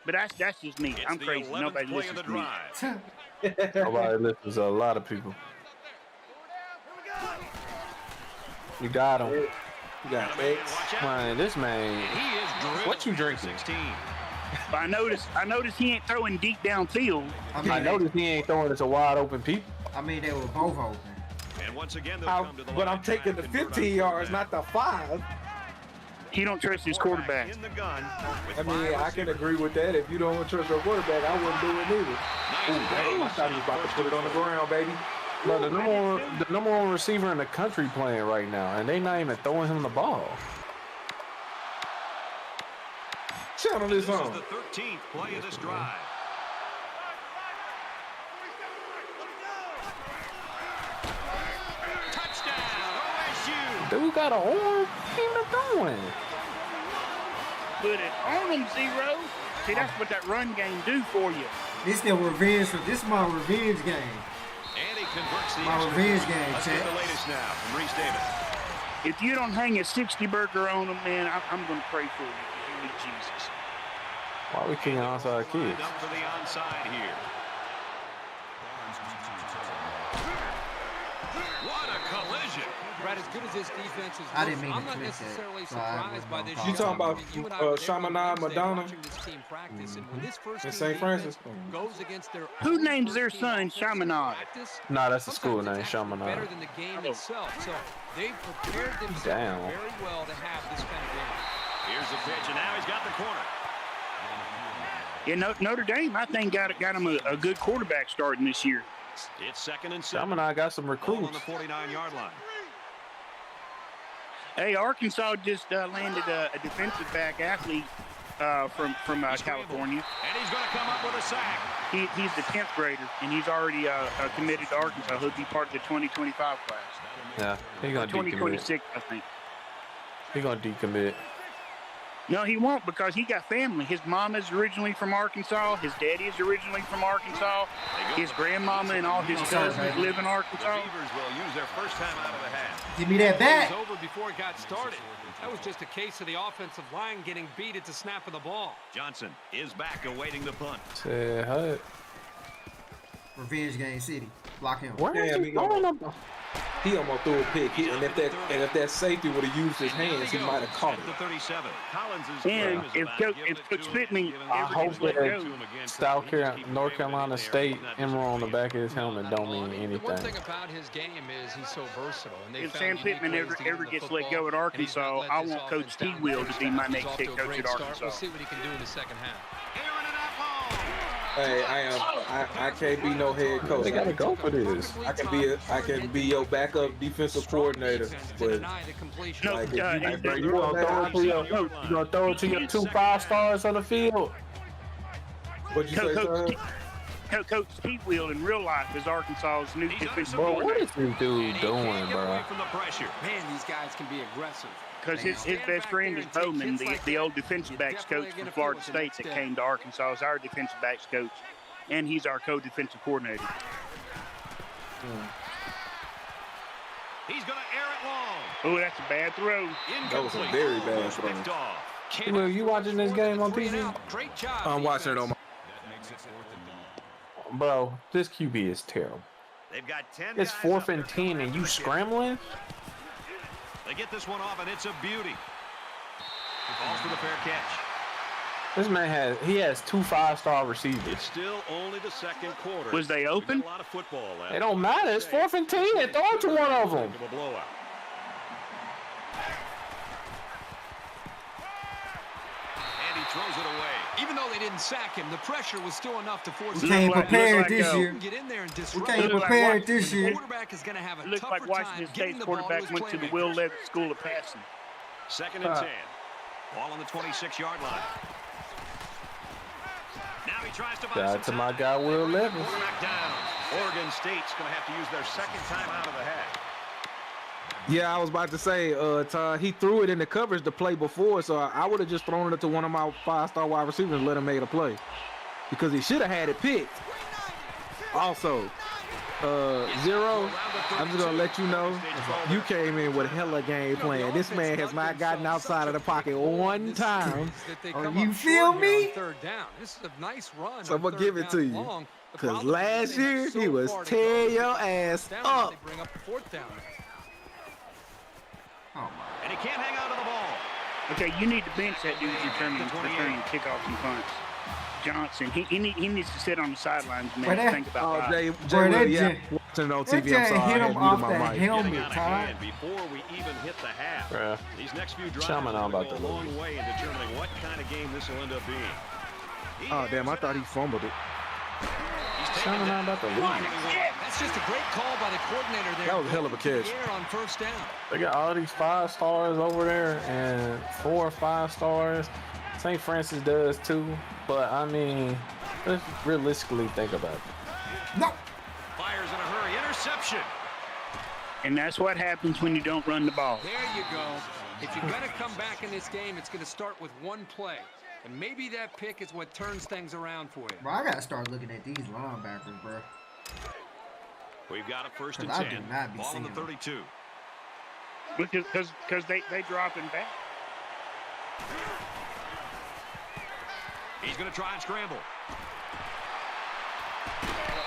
But that's just me. I'm crazy. Nobody listens to me. Nobody listens to a lot of people. You got him. You got X. Man, this man. What you drinking? But I noticed he ain't throwing deep downfield. I noticed he ain't throwing it to wide open people. I mean, they were both open. And once again, come to the but I'm taking the 15 yards, not the 5. He don't trust his quarterback. In the gun I mean, I can agree with that. If you don't trust your quarterback, I wouldn't do it neither. Ooh, damn, I thought he was about to put it on the ground, baby. No, the number one receiver in the country playing right now, and they not even throwing him the ball. Channel this on. This is the 13th play of this drive. Touchdown, OSU. Dude got an arm. He ain't throwing. Put it on him, Zero. See, that's what that run game do for you. This is my revenge game. And he converts the my revenge game, Let's get the latest now from Reese Davis. If you don't hang a 60 burger on him, man, I'm going to pray for you. You need Jesus. Why are we kicking onside kids? Up for the onside here. What a collision. Right, as good as this defense is, I didn't mean I'm to not click necessarily that, so I surprised by this. You talking about Chaminade Madonna? In St. Francis? Goes against their Who names their son Chaminade? Nah, that's the school name, Chaminade. better than the game itself. So they've prepared themselves very well to have this kind of game. Here's the pitch, and now he's got the corner. Yeah, Notre Dame, I think, got him a good quarterback starting this year. It's 2nd and 7. Chaminade got some Ball recruits. on the 49-yard line. Hey, Arkansas just landed a defensive back athlete from California. And he's going to come up with a sack. He's the 10th grader, and he's already committed to Arkansas. He'll be part of the 2025 class. Yeah, he's going to decommit. 2026, I think. He's going to decommit. No, he won't, because he got family. His mom is originally from Arkansas. His daddy is originally from Arkansas. His grandmama and all his cousins live in Arkansas. The Beavers will use their first time out of the half. Give me that bat. It was over before it got started. That was just a case of the offensive line getting beat at the snap of the ball. Johnson is back awaiting the punt. Say hi. Revenge game city. Block him. Where is he going up? He almost threw a pick. And if that safety would have used his hands, he might have caught it. The 37. And if Coach Pittman I ever hope gets let go, that North Carolina State emerald on the back of his helmet don't mean The one thing anything. about his game is he's so versatile. And if Sam Pittman ever gets let go at Arkansas, I want Coach T. Will to be my next head coach at Arkansas. We'll see what he can do in the second half. Hey, I can't be no head coach. They gotta go for this. I can be your backup defensive coordinator, but No, like, You gonna throw it to your 2 5-stars on the field? What'd you say, son? Coach T. Will in real life is Arkansas's new defensive Bro, what coordinator. is this dude doing, bro? From the pressure. Man, these guys can be aggressive. Because his best friend is Bowman, the old defensive backs coach from Florida State that came to Arkansas as our defensive backs coach, and he's our co-defensive coordinator. He's going to air it long. Oh, that's a bad throw. That was a very bad throw. Will, you watching this game on TV? Great job. I'm watching it on my. Bro, this QB is terrible. They've got 10 It's guys 4th up and there. 10 and you scrambling? They get this one off, and it's a beauty. He falls for the fair catch. This man has 2 5-star receivers. It's still only the second quarter. Was they open? A lot of football left. It don't matter. It's 4th and 10. Throw it to one of them. A blowout. And he throws it away. Even though they didn't sack him, the pressure was still enough to force We him. can't prepare this year. Get in there and We disrupt. can't prepare it this The year. quarterback is going to have a It looked tougher like Washington time getting State's the ball to quarterback his went to the playmakers. Will Levis School of Passing. 2nd and 10. Ball on the 26-yard line. Now he tries to buy Shout out to my guy Will Levis. Quarterback down. Oregon State's going to have to use their second time out of the half. Yeah, I was about to say, Todd, he threw it in the coverage the play before, so I would have just thrown it to one of my 5-star wide receivers and let him make a play. Because he should have had it picked. Also, Zero, I'm just going to let you know, you came in with hella game plan. This man has not gotten outside of the pocket one time. You feel me? Third down. This is a nice run. So I'm going to give it to you. Because last year, he was tear your ass up. They bring up the 4th down. And he can't hang on to the ball. Okay, you need to bench that dude returning kickoffs and punts. Johnson, he needs to sit on the sidelines, man, and think about that. Watching on TV, I'm sorry, hit him off the Getting helmet, out of Todd. hand before we even hit the half. Bruh. These next few drives Chaminade are about going to to go a long lose. way in determining what kind of game this will end up being. Oh, damn, I thought he fumbled it. Chaminade about to lose. That's just a great call by the coordinator there. That was a hell of a catch. On 1st down. They got all these 5-stars over there and 4 or 5-stars. St. Francis does too, but I mean, let's realistically think about it. No. Fires in a hurry. Interception. And that's what happens when you don't run the ball. There you go. If you're going to come back in this game, it's going to start with one play. And maybe that pick is what turns things around for you. Bro, I got to start looking at these linebackers, bro. We've got a 1st and 'Cause I 10. do not be Ball on the seeing 32. Because they dropping back. He's going to try and scramble.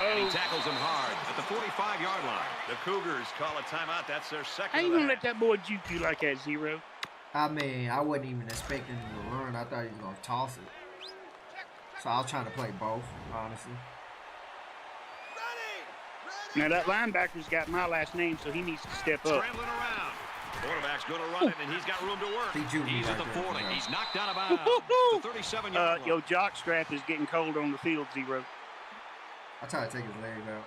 And he tackles him hard at the 45-yard line. The Cougars call a timeout. That's their second. How you going to let that boy juke you like that, Zero? I mean, I wasn't even expecting him to run. I thought he was going to toss it. So I was trying to play both, honestly. Now, that linebacker's got my last name, so he needs to step up. Scrambling around. Quarterback's going to run it, and he's got room to work. He's at the 40. He's knocked out of bounds. The 37-yard line. Yo, jock strap is getting cold on the field, Zero. I tried to take his leg out.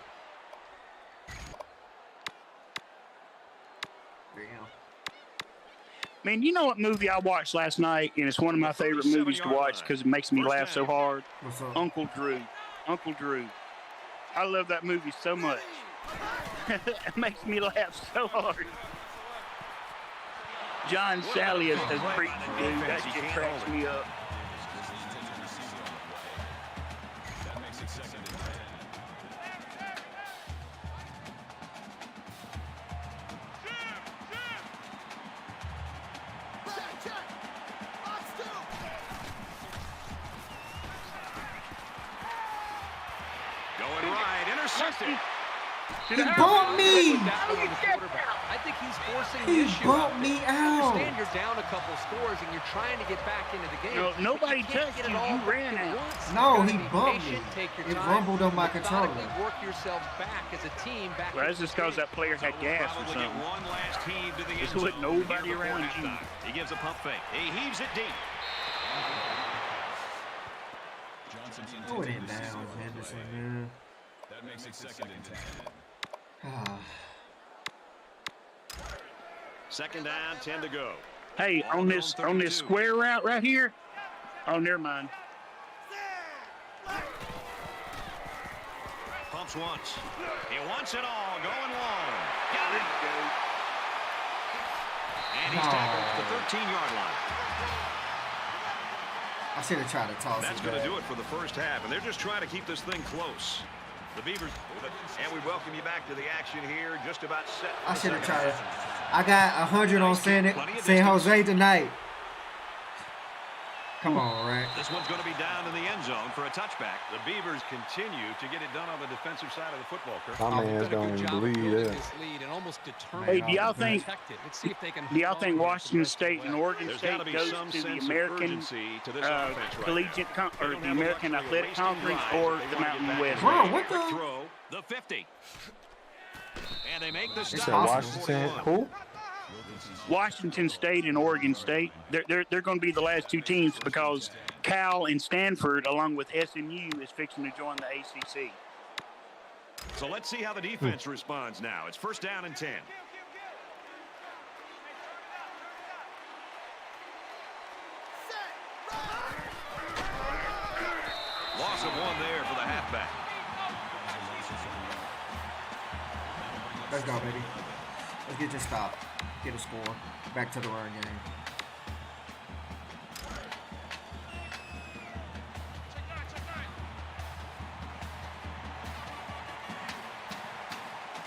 Damn. Man, you know what movie I watched last night, and it's one of my favorite movies to watch because it makes me laugh so hard? What's up? Uncle Drew. Uncle Drew. I love that movie so much. It makes me laugh so hard. John Sally as preached, dude. That shit cracks me up. That makes it second and 10. Going right, intercepted. He bumped me. I think he's forcing the He issue. bumped me I out. understand you're down a couple scores and you're trying to get back into the game. No, nobody but you can't touched get it you. all You back ran at out. once. No, You he gotta be bumped patient, me. take your It time, rumbled on my methodically controller. Work yourselves back as a team. Back. Well, that's just because that player had gas or something. One last heave to the There's end zone. nobody around you. He gives a pump fake. He heaves it deep. Throw it in down, Henderson, man. That makes it second and 10. Second down, 10 to go. Hey, on this square route right here. Oh, never mind. Pumps once. He wants it all. Going long. Got it. And he's tackled at the 13-yard line. I should have tried to toss it. That's going to do it for the first half, and they're just trying to keep this thing close. The Beavers, and we welcome you back to the action here. Just about set. I should have tried it. I got 100 on San Jose tonight. Come on, right? This one's going to be down in the end zone for a touchback. The Beavers continue to get it done on the defensive side of the football, Kirk. My man's don't even believe that. Hey, do y'all think Washington State and Oregon State goes to the American Collegiate or the American Athletic Conference or the Mountain West? Bro, what the? Throw the 50. And they make the You said stop. Washington? Who? Washington State and Oregon State, they're going to be the last two teams because Cal and Stanford, along with SMU, is fixing to join the ACC. So let's see how the defense responds now. It's first down and 10. Loss of one there for the halfback. Let's go, baby. Let's get this stop. Get a score. Back to the run game.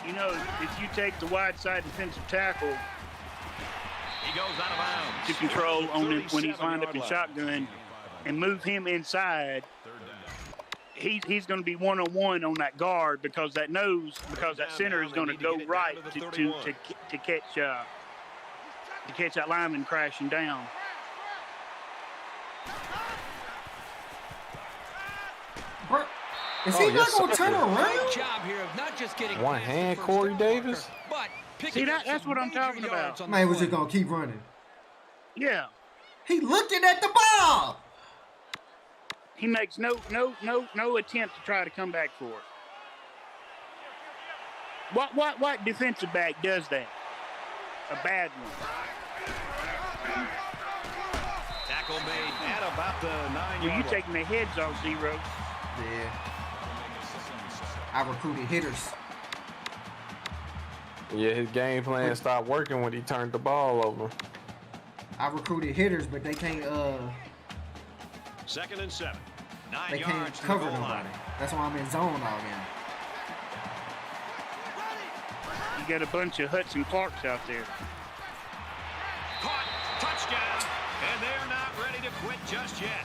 You know, if you take the wide side defensive tackle He goes out of bounds. to control on it when he's lined up in shotgun and move him inside, he's going to be one-on-one on that guard because that center is going to go right to catch that lineman crashing down. Bro, is he not going to turn around? Job here of not just getting One hand, Corey Davis. but See, that's what I'm talking about. Man was just going to keep running. Yeah. He looking at the ball. He makes no attempt to try to come back for it. What defensive back does that? A bad one. Tackle made at about the 9-yard Well, you line. taking the heads off, Zero. Yeah. I recruited hitters. Yeah, his game plan stopped working when he turned the ball over. I recruited hitters, but they can't Second and 7. 9 they can't yards to the cover goal nobody. line. That's why I'm in zone all game. You got a bunch of Hudson Clarks out there. Caught. Touchdown. And they're not ready to quit just yet.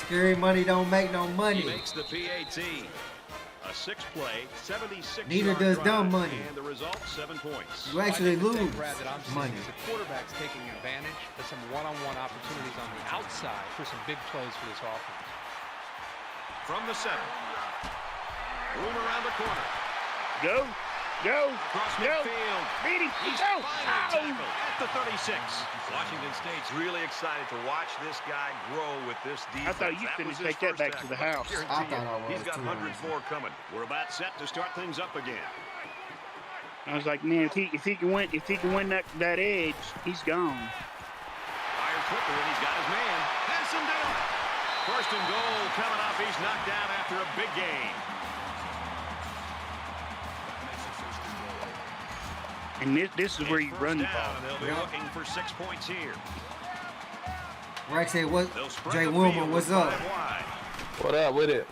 Scary money don't make no money. He makes the PAT. A 6-play, 76. Neither does dumb money. And the result, 7 points. You actually lose money. The quarterback's taking advantage of some one-on-one opportunities on the outside for some big plays for this offense. From the 7. Room around the corner. Go. Across midfield. Beat him. He's finally tackled at the 36. Washington State's really excited to watch this guy grow with this defense. I thought you couldn't take that back to the house. I thought I was. He's got hundreds more coming. We're about set to start things up again. I was like, man, if he can win that edge, he's gone. Fires quickly, and he's got his man. Hanson down. First and goal coming up. He's knocked down after a big game. And this is where you run the ball. They'll be looking for 6 points here. Rex said, "What? Jay Wilmer, what's up?" What up with it?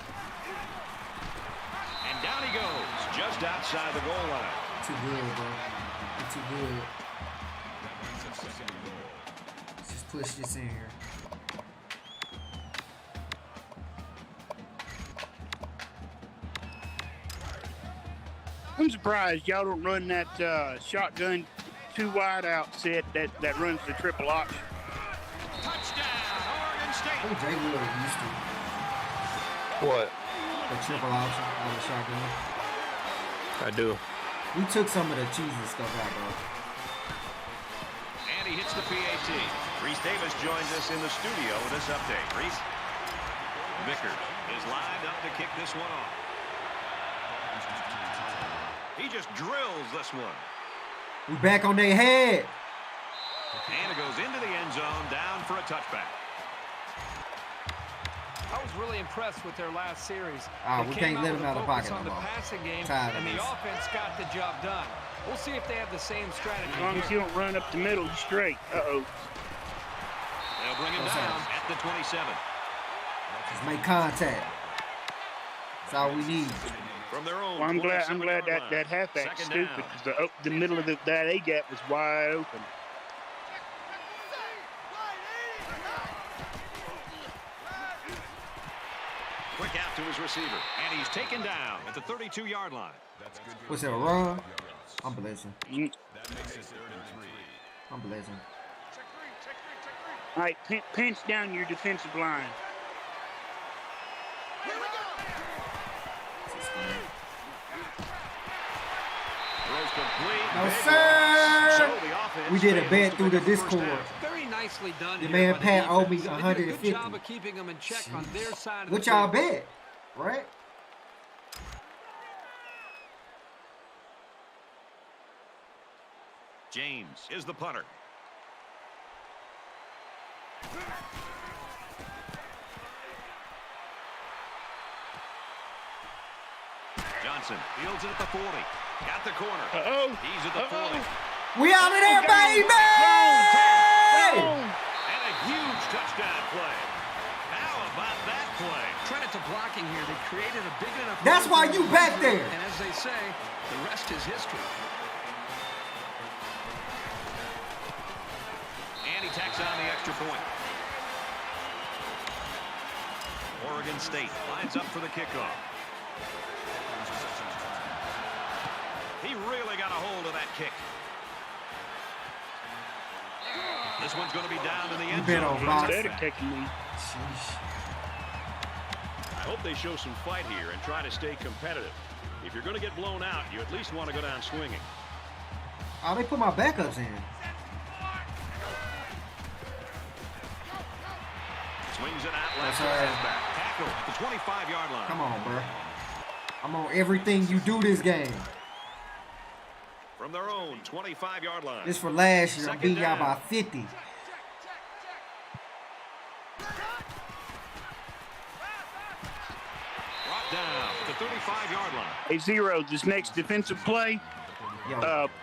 And down he goes, just outside the goal line. Too good, bro. You're too good. Let's just push this in here. I'm surprised y'all don't run that shotgun 2 wide out set that runs the triple option. Touchdown, Oregon State. Oh, Jay Wood used to. What? The triple option on the shotgun. I do. We took some of the cheesy stuff out, bro. And he hits the PAT. Reese Davis joins us in the studio with this update. Reese. Vickers is lined up to kick this one off. He just drills this one. We back on their head. And it goes into the end zone, down for a touchback. I was really impressed with their last series. We can't let them out of the pocket on no the more. passing game, Tired and of the this. offense got the job done. We'll see if they have the same strategy. As long as you don't run up the middle, you're straight. They'll bring him down at the 27. Just make contact. That's all we need. From their own. Well, I'm glad that halfback's stupid because the middle of that A gap was wide open. Quick out to his receiver, and he's taken down at the 32-yard line. What's that, a run? I'm blessing. I'm blessing. All right, pinch down your defensive line. No, sir! We did a bet through the Discord. Very nicely done. The man Pat owed me 150. Good job of keeping them in check on their side of What the y'all field. bet, right? James is the punter. Johnson fields it at the 40. Got the corner. He's at the 40. We out of there, baby! And a huge touchdown play. How about that play? Credit to blocking here. They created a big enough. That's why you back there. And as they say, the rest is history. And he tacks on the extra point. Oregon State lines up for the kickoff. He really got a hold of that kick. This one's going to be down in the end zone. I hope they show some fight here and try to stay competitive. If you're going to get blown out, you at least want to go down swinging. Oh, they put my backups in. Swings it out left. Tackle at the 25-yard line. Come on, bro. I'm on everything you do this game. From their own 25-yard line. This for last year. I'm beating y'all by 50. Brought down at the 35-yard line. Hey, Zero, this next defensive play,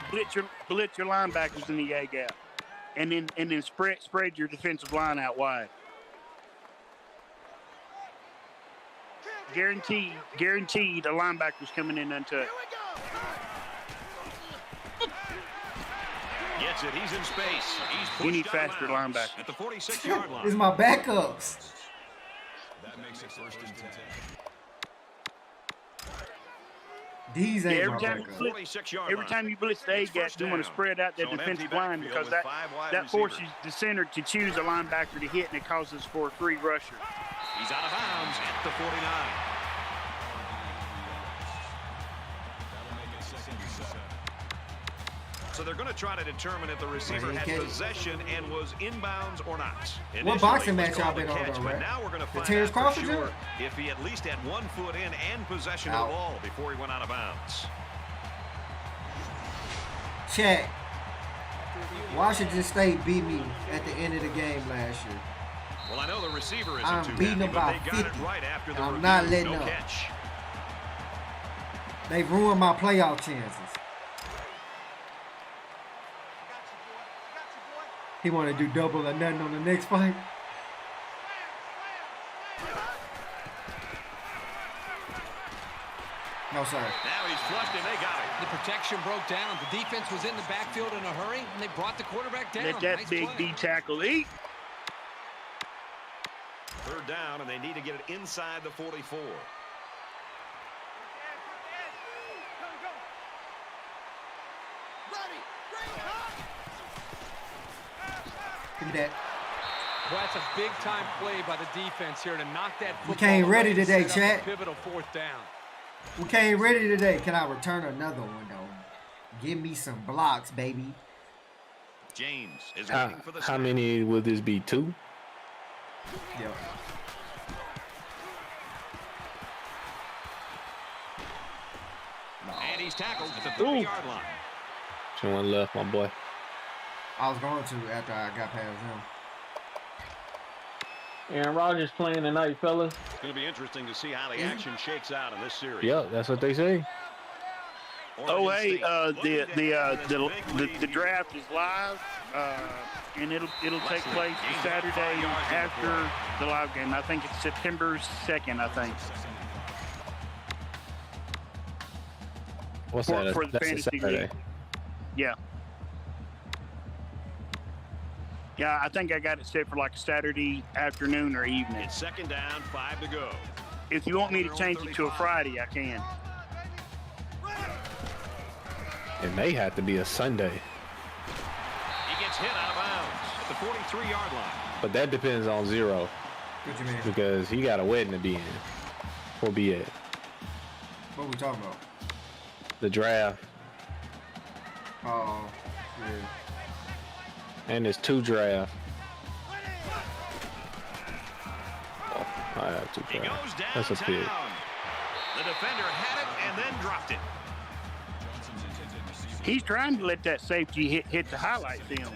blitz your linebackers in the A gap, and then spread your defensive line out wide. Guaranteed the linebackers coming in untouched. Gets it. He's in space. He's We need faster linebackers. at the 46-yard line. This is my backups. That makes it 1st and 10. These ain't my backup. Every time you blitz the A-gap, you want to spread out that defensive line because that forces the center to choose a linebacker to hit, and it causes for a free rusher. He's out of bounds at the 49. So they're going to try to determine if the receiver had possession and was inbounds or not. What boxing match y'all been on, though, right? Now we're going to find out for sure if he at least had 1 foot in and possession of the ball before he went out of bounds. Check. Washington State beat me at the end of the game last year. Well, I know the receiver isn't I'm too beating happy, them by but they 50. got it right after the I'm not letting no up. Catch. They ruined my playoff chances. He want to do double or nothing on the next fight. No, sir. Now he's flushed and they got it. The protection broke down. The defense was in the backfield in a hurry, and they brought the quarterback down. Let that nice big play. D tackle eat. 3rd down, and they need to get it inside the 44. Give me that. Well, that's a big-time play by the defense here to knock that football. We came ready away, today, set up chat. a pivotal 4th down. We came ready today. Can I return another one, though? Give me some blocks, baby. James is waiting for the How many will this be? 2? Yep. And he's tackled at the 30-yard line. Just one left, my boy. I was going to after I got past him. Aaron Rodgers playing tonight, fellas. It's going to be interesting to see how the action shakes out in this series. Yep, that's what they say. Oh, hey, the draft is live, and it'll take place Saturday after the live game. I think it's September 2nd, I think. What's that? For the That's fantasy Saturday. league. Yeah. Yeah, I think I got it set for like Saturday afternoon or evening. It's 2nd down, 5 to go. If you want me to change it to a Friday, I can. It may have to be a Sunday. He gets hit out of bounds at the 43-yard line. But that depends on Zero. What you mean? Because he got a wedding to be in. We'll be at. What we talking about? The draft. Oh, yeah. And there's 2 drafts. Oh, I have 2 He goes drafts. downtown. That's a pig. The defender had it and then dropped it. He's trying to let that safety hit the highlight film.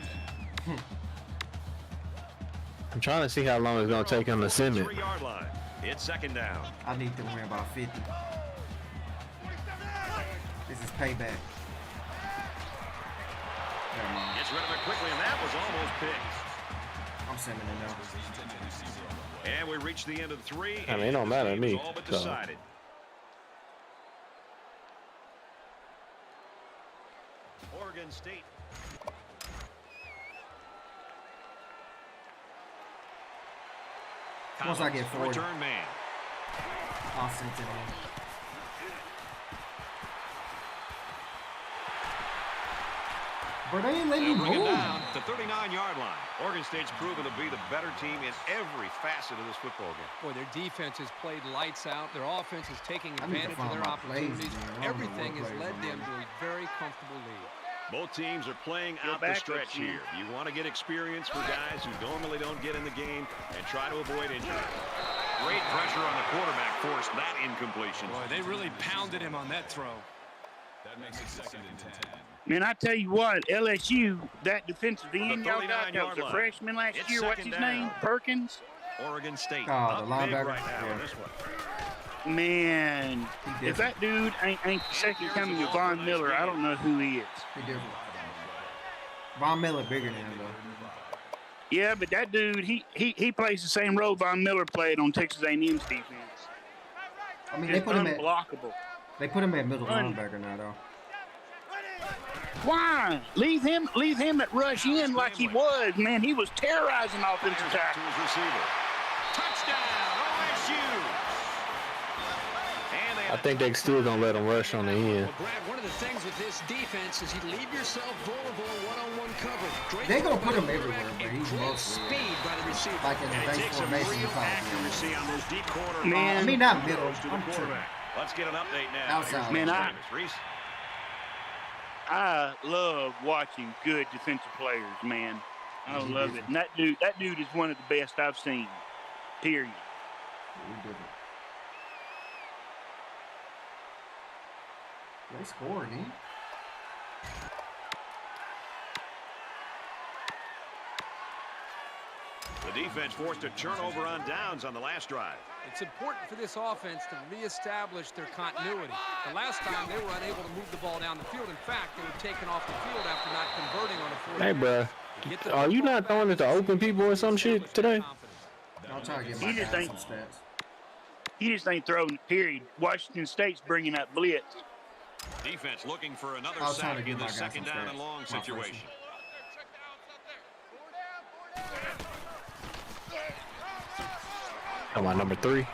I'm trying to see how long it's going to take him to sim it. 3-yard line. It's 2nd down. I need to win about 50. This is payback. Gets rid of it quickly, and that was almost picked. I'm simming it now. And we reach the end of 3. I mean, it don't matter to me. All but So. decided. Oregon State. Once I get 40, Return man. I'll send it in. But they ain't letting me Bring it move. down to the 39-yard line. Oregon State's proven to be the better team in every facet of this football game. Boy, their defense has played lights out. Their offense is taking I need to advantage of find their my plays, opportunities. man. I don't know Everything what has plays led I'm them running. to a very comfortable lead. Both teams are playing Go out the back, stretch let's see. here. You want to get experience for guys who normally don't get in the game and try to avoid injury. Great pressure on the quarterback forced that incompletion. Boy, they really pounded him on that throw. That makes it 2nd and 10. Man, I tell you what, LSU, that defensive end y'all got, that was 39-yard a line. freshman last It's year. What's 2nd his down. name? Perkins? Oregon State Oh, up the big linebacker? right now Yeah. in this one. Man, He if that dude ain't the second coming of Von Miller, I don't know who he is. He different. Von Miller bigger than him, though. Yeah, but that dude, he plays the same role Von Miller played on Texas A&M's defense. I mean, It's they put him unblockable. at middle linebacker now, though. Why? Leave him at rush in like he was. Man, he was terrorizing offensive To tackle. his receiver. Touchdown, OSU! I think they still gonna let him rush on the end. Well, Brad, one of the things with this defense is you leave yourself vulnerable in one-on-one coverage. They're gonna put him everywhere, but he's mostly speed by the receiver. like in the base formation. Accuracy on those deep corner. Man, I mean, not middle. To the I'm tripping. quarterback. Let's get an update now. Outside. Man, Reese. I love watching good defensive players, man. I love it. And that dude is one of the best I've seen. Period. They scored, eh? The defense forced a turnover on downs on the last drive. It's important for this offense to reestablish their continuity. The last time they were unable to move the ball down the field. In fact, they were taken off the field after not converting on a fourth. Hey, bro. Are you not throwing it to open people or some shit today? I'll try to get my guys some stats. He just ain't throwing it, period. Washington State's bringing up blitz. Defense looking for another I was trying to sack get in my the guys second some down stats. and long My situation. Come on, number 3. And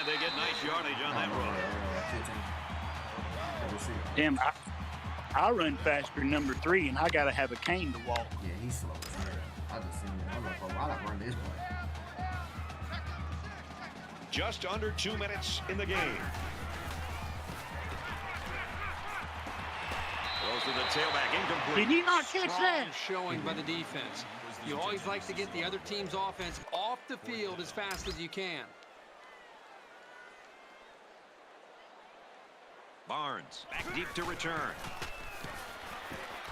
they get nice yardage on that run. Damn, I run faster than number 3, and I got to have a cane to walk. Yeah, he's slow as hell. I just seen him. I'm like, I like run this play. Just under 2 minutes in the game. Throws to the tailback, incomplete. Did he not catch that? Showing by the defense. You always like to get the other team's offense off the field as fast as you can. Barnes back deep to return.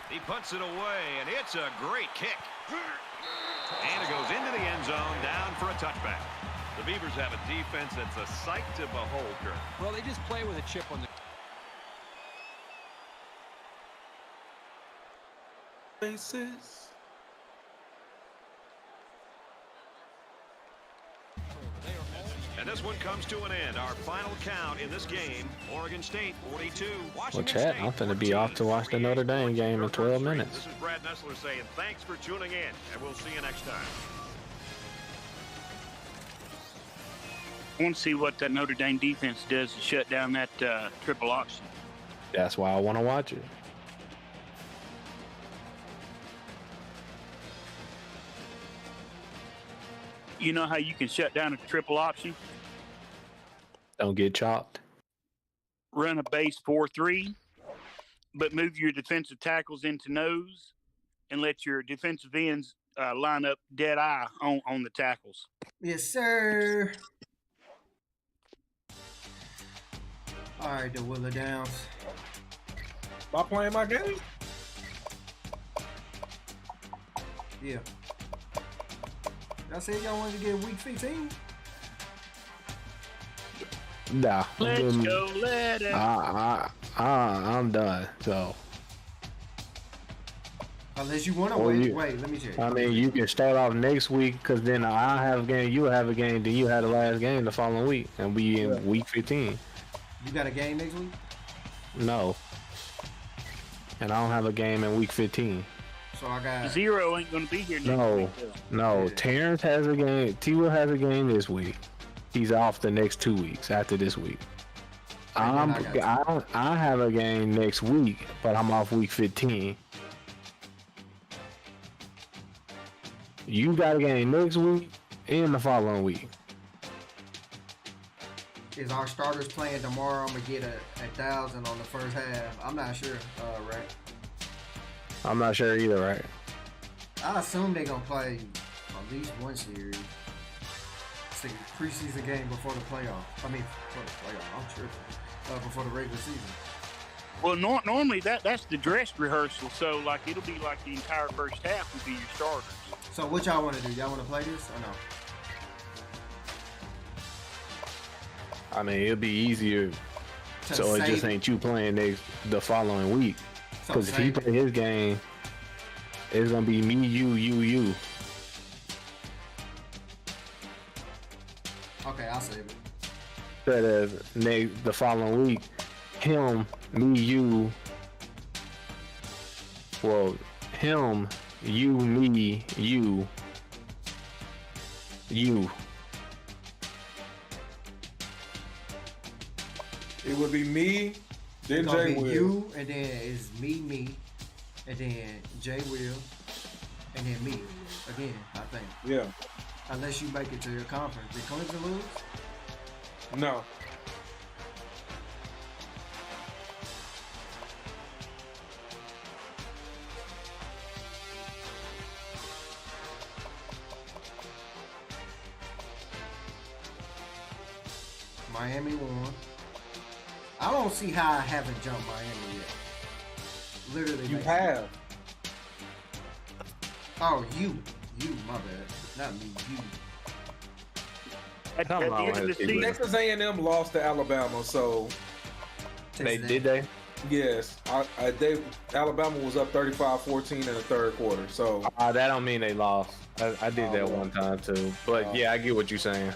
He punts it away, and it's a great kick. And it goes into the end zone, down for a touchback. The Beavers have a defense that's a sight to behold, Kurt. Well, they just play with a chip on the faces. And this one comes to an end. Our final count in this game, Oregon State 42. Well, Chad, I'm finna be off to watch the Notre Dame game in 12 minutes. This is Brad Nessler saying thanks for tuning in, and we'll see you next time. I want to see what that Notre Dame defense does to shut down that triple option. That's why I want to watch it. You know how you can shut down a triple option? Don't get chopped. Run a base 4-3, but move your defensive tackles into nose and let your defensive ends line up dead eye on the tackles. Yes, sir. All right, the Willa Downs. Am I playing my game? Yeah. Y'all said y'all wanted to get week 15? Nah. Let's go, let it. I'm done. So. Unless you want to wait, let me check. I mean, you can start off next week because then I'll have a game, you have a game, then you have the last game the following week, and we in week 15. You got a game next week? No. And I don't have a game in week 15. So I got Zero ain't gonna be here next week. No. Terrence has a game. T-Will has a game this week. He's off the next 2 weeks after this week. I have a game next week, but I'm off week 15. You got a game next week and the following week. Is our starters playing tomorrow? I'm gonna get a 1,000 on the first half. I'm not sure, right? I'm not sure either, right? I assume they're gonna play at least one series. It's a preseason game before the playoff. I mean, before the playoff. I'm tripping. Before the regular season. Well, normally that's the dress rehearsal. So like it'll be like the entire first half will be your starters. So what y'all want to do? Y'all want to play this or no? I mean, it'll be easier. So it just ain't you playing the following week. Because if he play his game, it's gonna be me, you. Okay, I'll save it. Instead of the following week, him, me, you. Well, him, you, me, you. It would be me, then It's gonna Jay be Will. you, and then it's me, and then Jay Will, and then me again. I think. Yeah. Unless you make it to your conference, did Clemson lose? No. Miami won. I don't see how I haven't jumped Miami yet. Literally. You have. Oh, you, my bad. Not me, you. At the end of the season, Texas A&M lost to Alabama, so Did they? yes, Alabama was up 35-14 in the third quarter. So That don't mean they lost. I did that one time too. But yeah, I get what you're saying.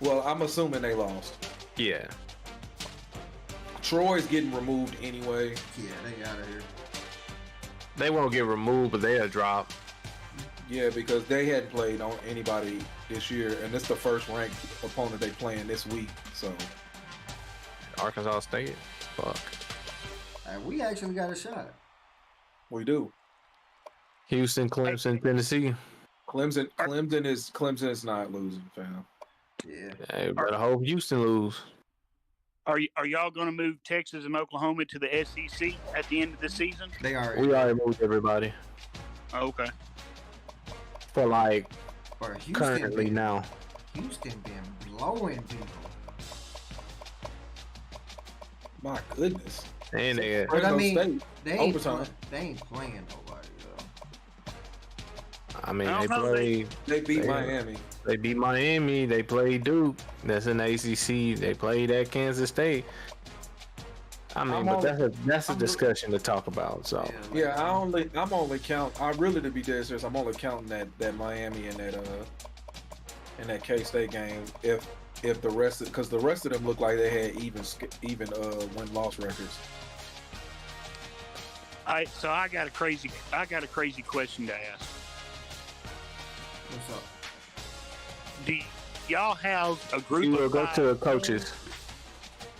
well, I'm assuming they lost. Yeah. Troy's getting removed anyway. Yeah, they out of here. They won't get removed, but they'll drop. Yeah, because they hadn't played on anybody this year, and it's the first ranked opponent they playing this week. So Arkansas State. Fuck. We actually got a shot. we do. Houston, Clemson, Tennessee. Clemson is not losing, fam. Yeah. Hey, better hope Houston lose. are y'all going to move Texas and Oklahoma to the SEC at the end of the season? They are. We already moved everybody Okay. for like Or Houston currently been, now. Houston been blowing people. My goodness. And they But I mean, State, they ain't, overtime. they ain't playing nobody though. I mean, I they don't know, played. They beat Miami. They beat Miami. They played Duke. That's in the ACC. They played at Kansas State. I mean, that's a discussion to talk about. So Yeah, I'm only count. I really, to be dead serious, I'm only counting that Miami and that K-State game. If the rest, because the rest of them look like they had even win-loss records. So I got a crazy question to ask. What's up? Do y'all have a group you will of go five? to the coaches.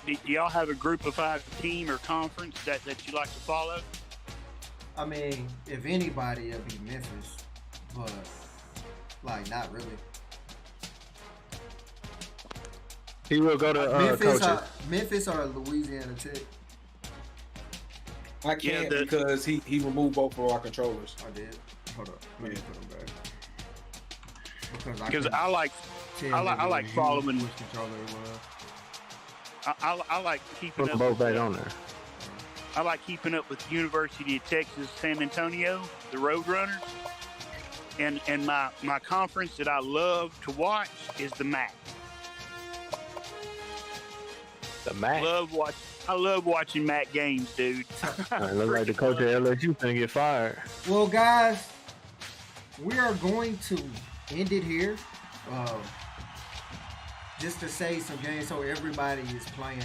Do y'all have a group of 5 team or conference that you like to follow? I mean, if anybody, it'd be Memphis, but like not really. He will go to coaches. Memphis or Louisiana Tech. I can't because he removed both of our controllers. I did. Hold up. Let me put them back. Because I like following. Which controller it was. I like keeping Put up. both back on there. I like keeping up with University of Texas San Antonio, the Roadrunners, and my conference that I love to watch is the MAC. The MAC. I love watching MAC games, dude. It looks like the coach at LSU finna get fired. Well, guys, we are going to end it here. Just to save some games so everybody is playing,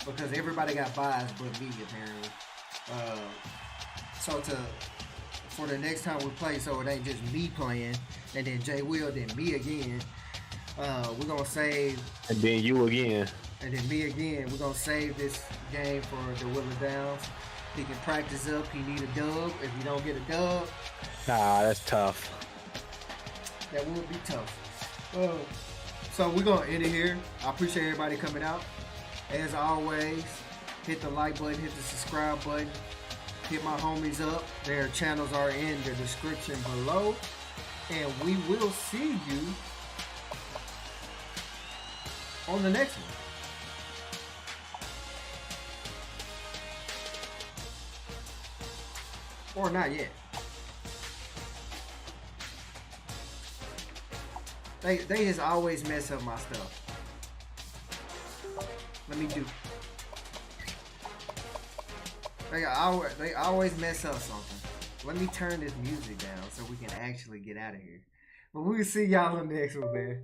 because everybody got buys but me apparently. For the next time we play, so it ain't just me playing and then Jay Will, then me again. We're gonna save, And then you again. and then me again. We're gonna save this game for the Willa Downs. He can practice up. He need a dub. If you don't get a dub, That's tough. that will be tough. So we're gonna end it here. I appreciate everybody coming out. As always, hit the like button, hit the subscribe button, hit my homies up. Their channels are in the description below. And we will see you on the next one. Or not yet. They just always mess up my stuff. Let me do. They always mess up something. Let me turn this music down so we can actually get out of here. But we'll see y'all on the next one, man.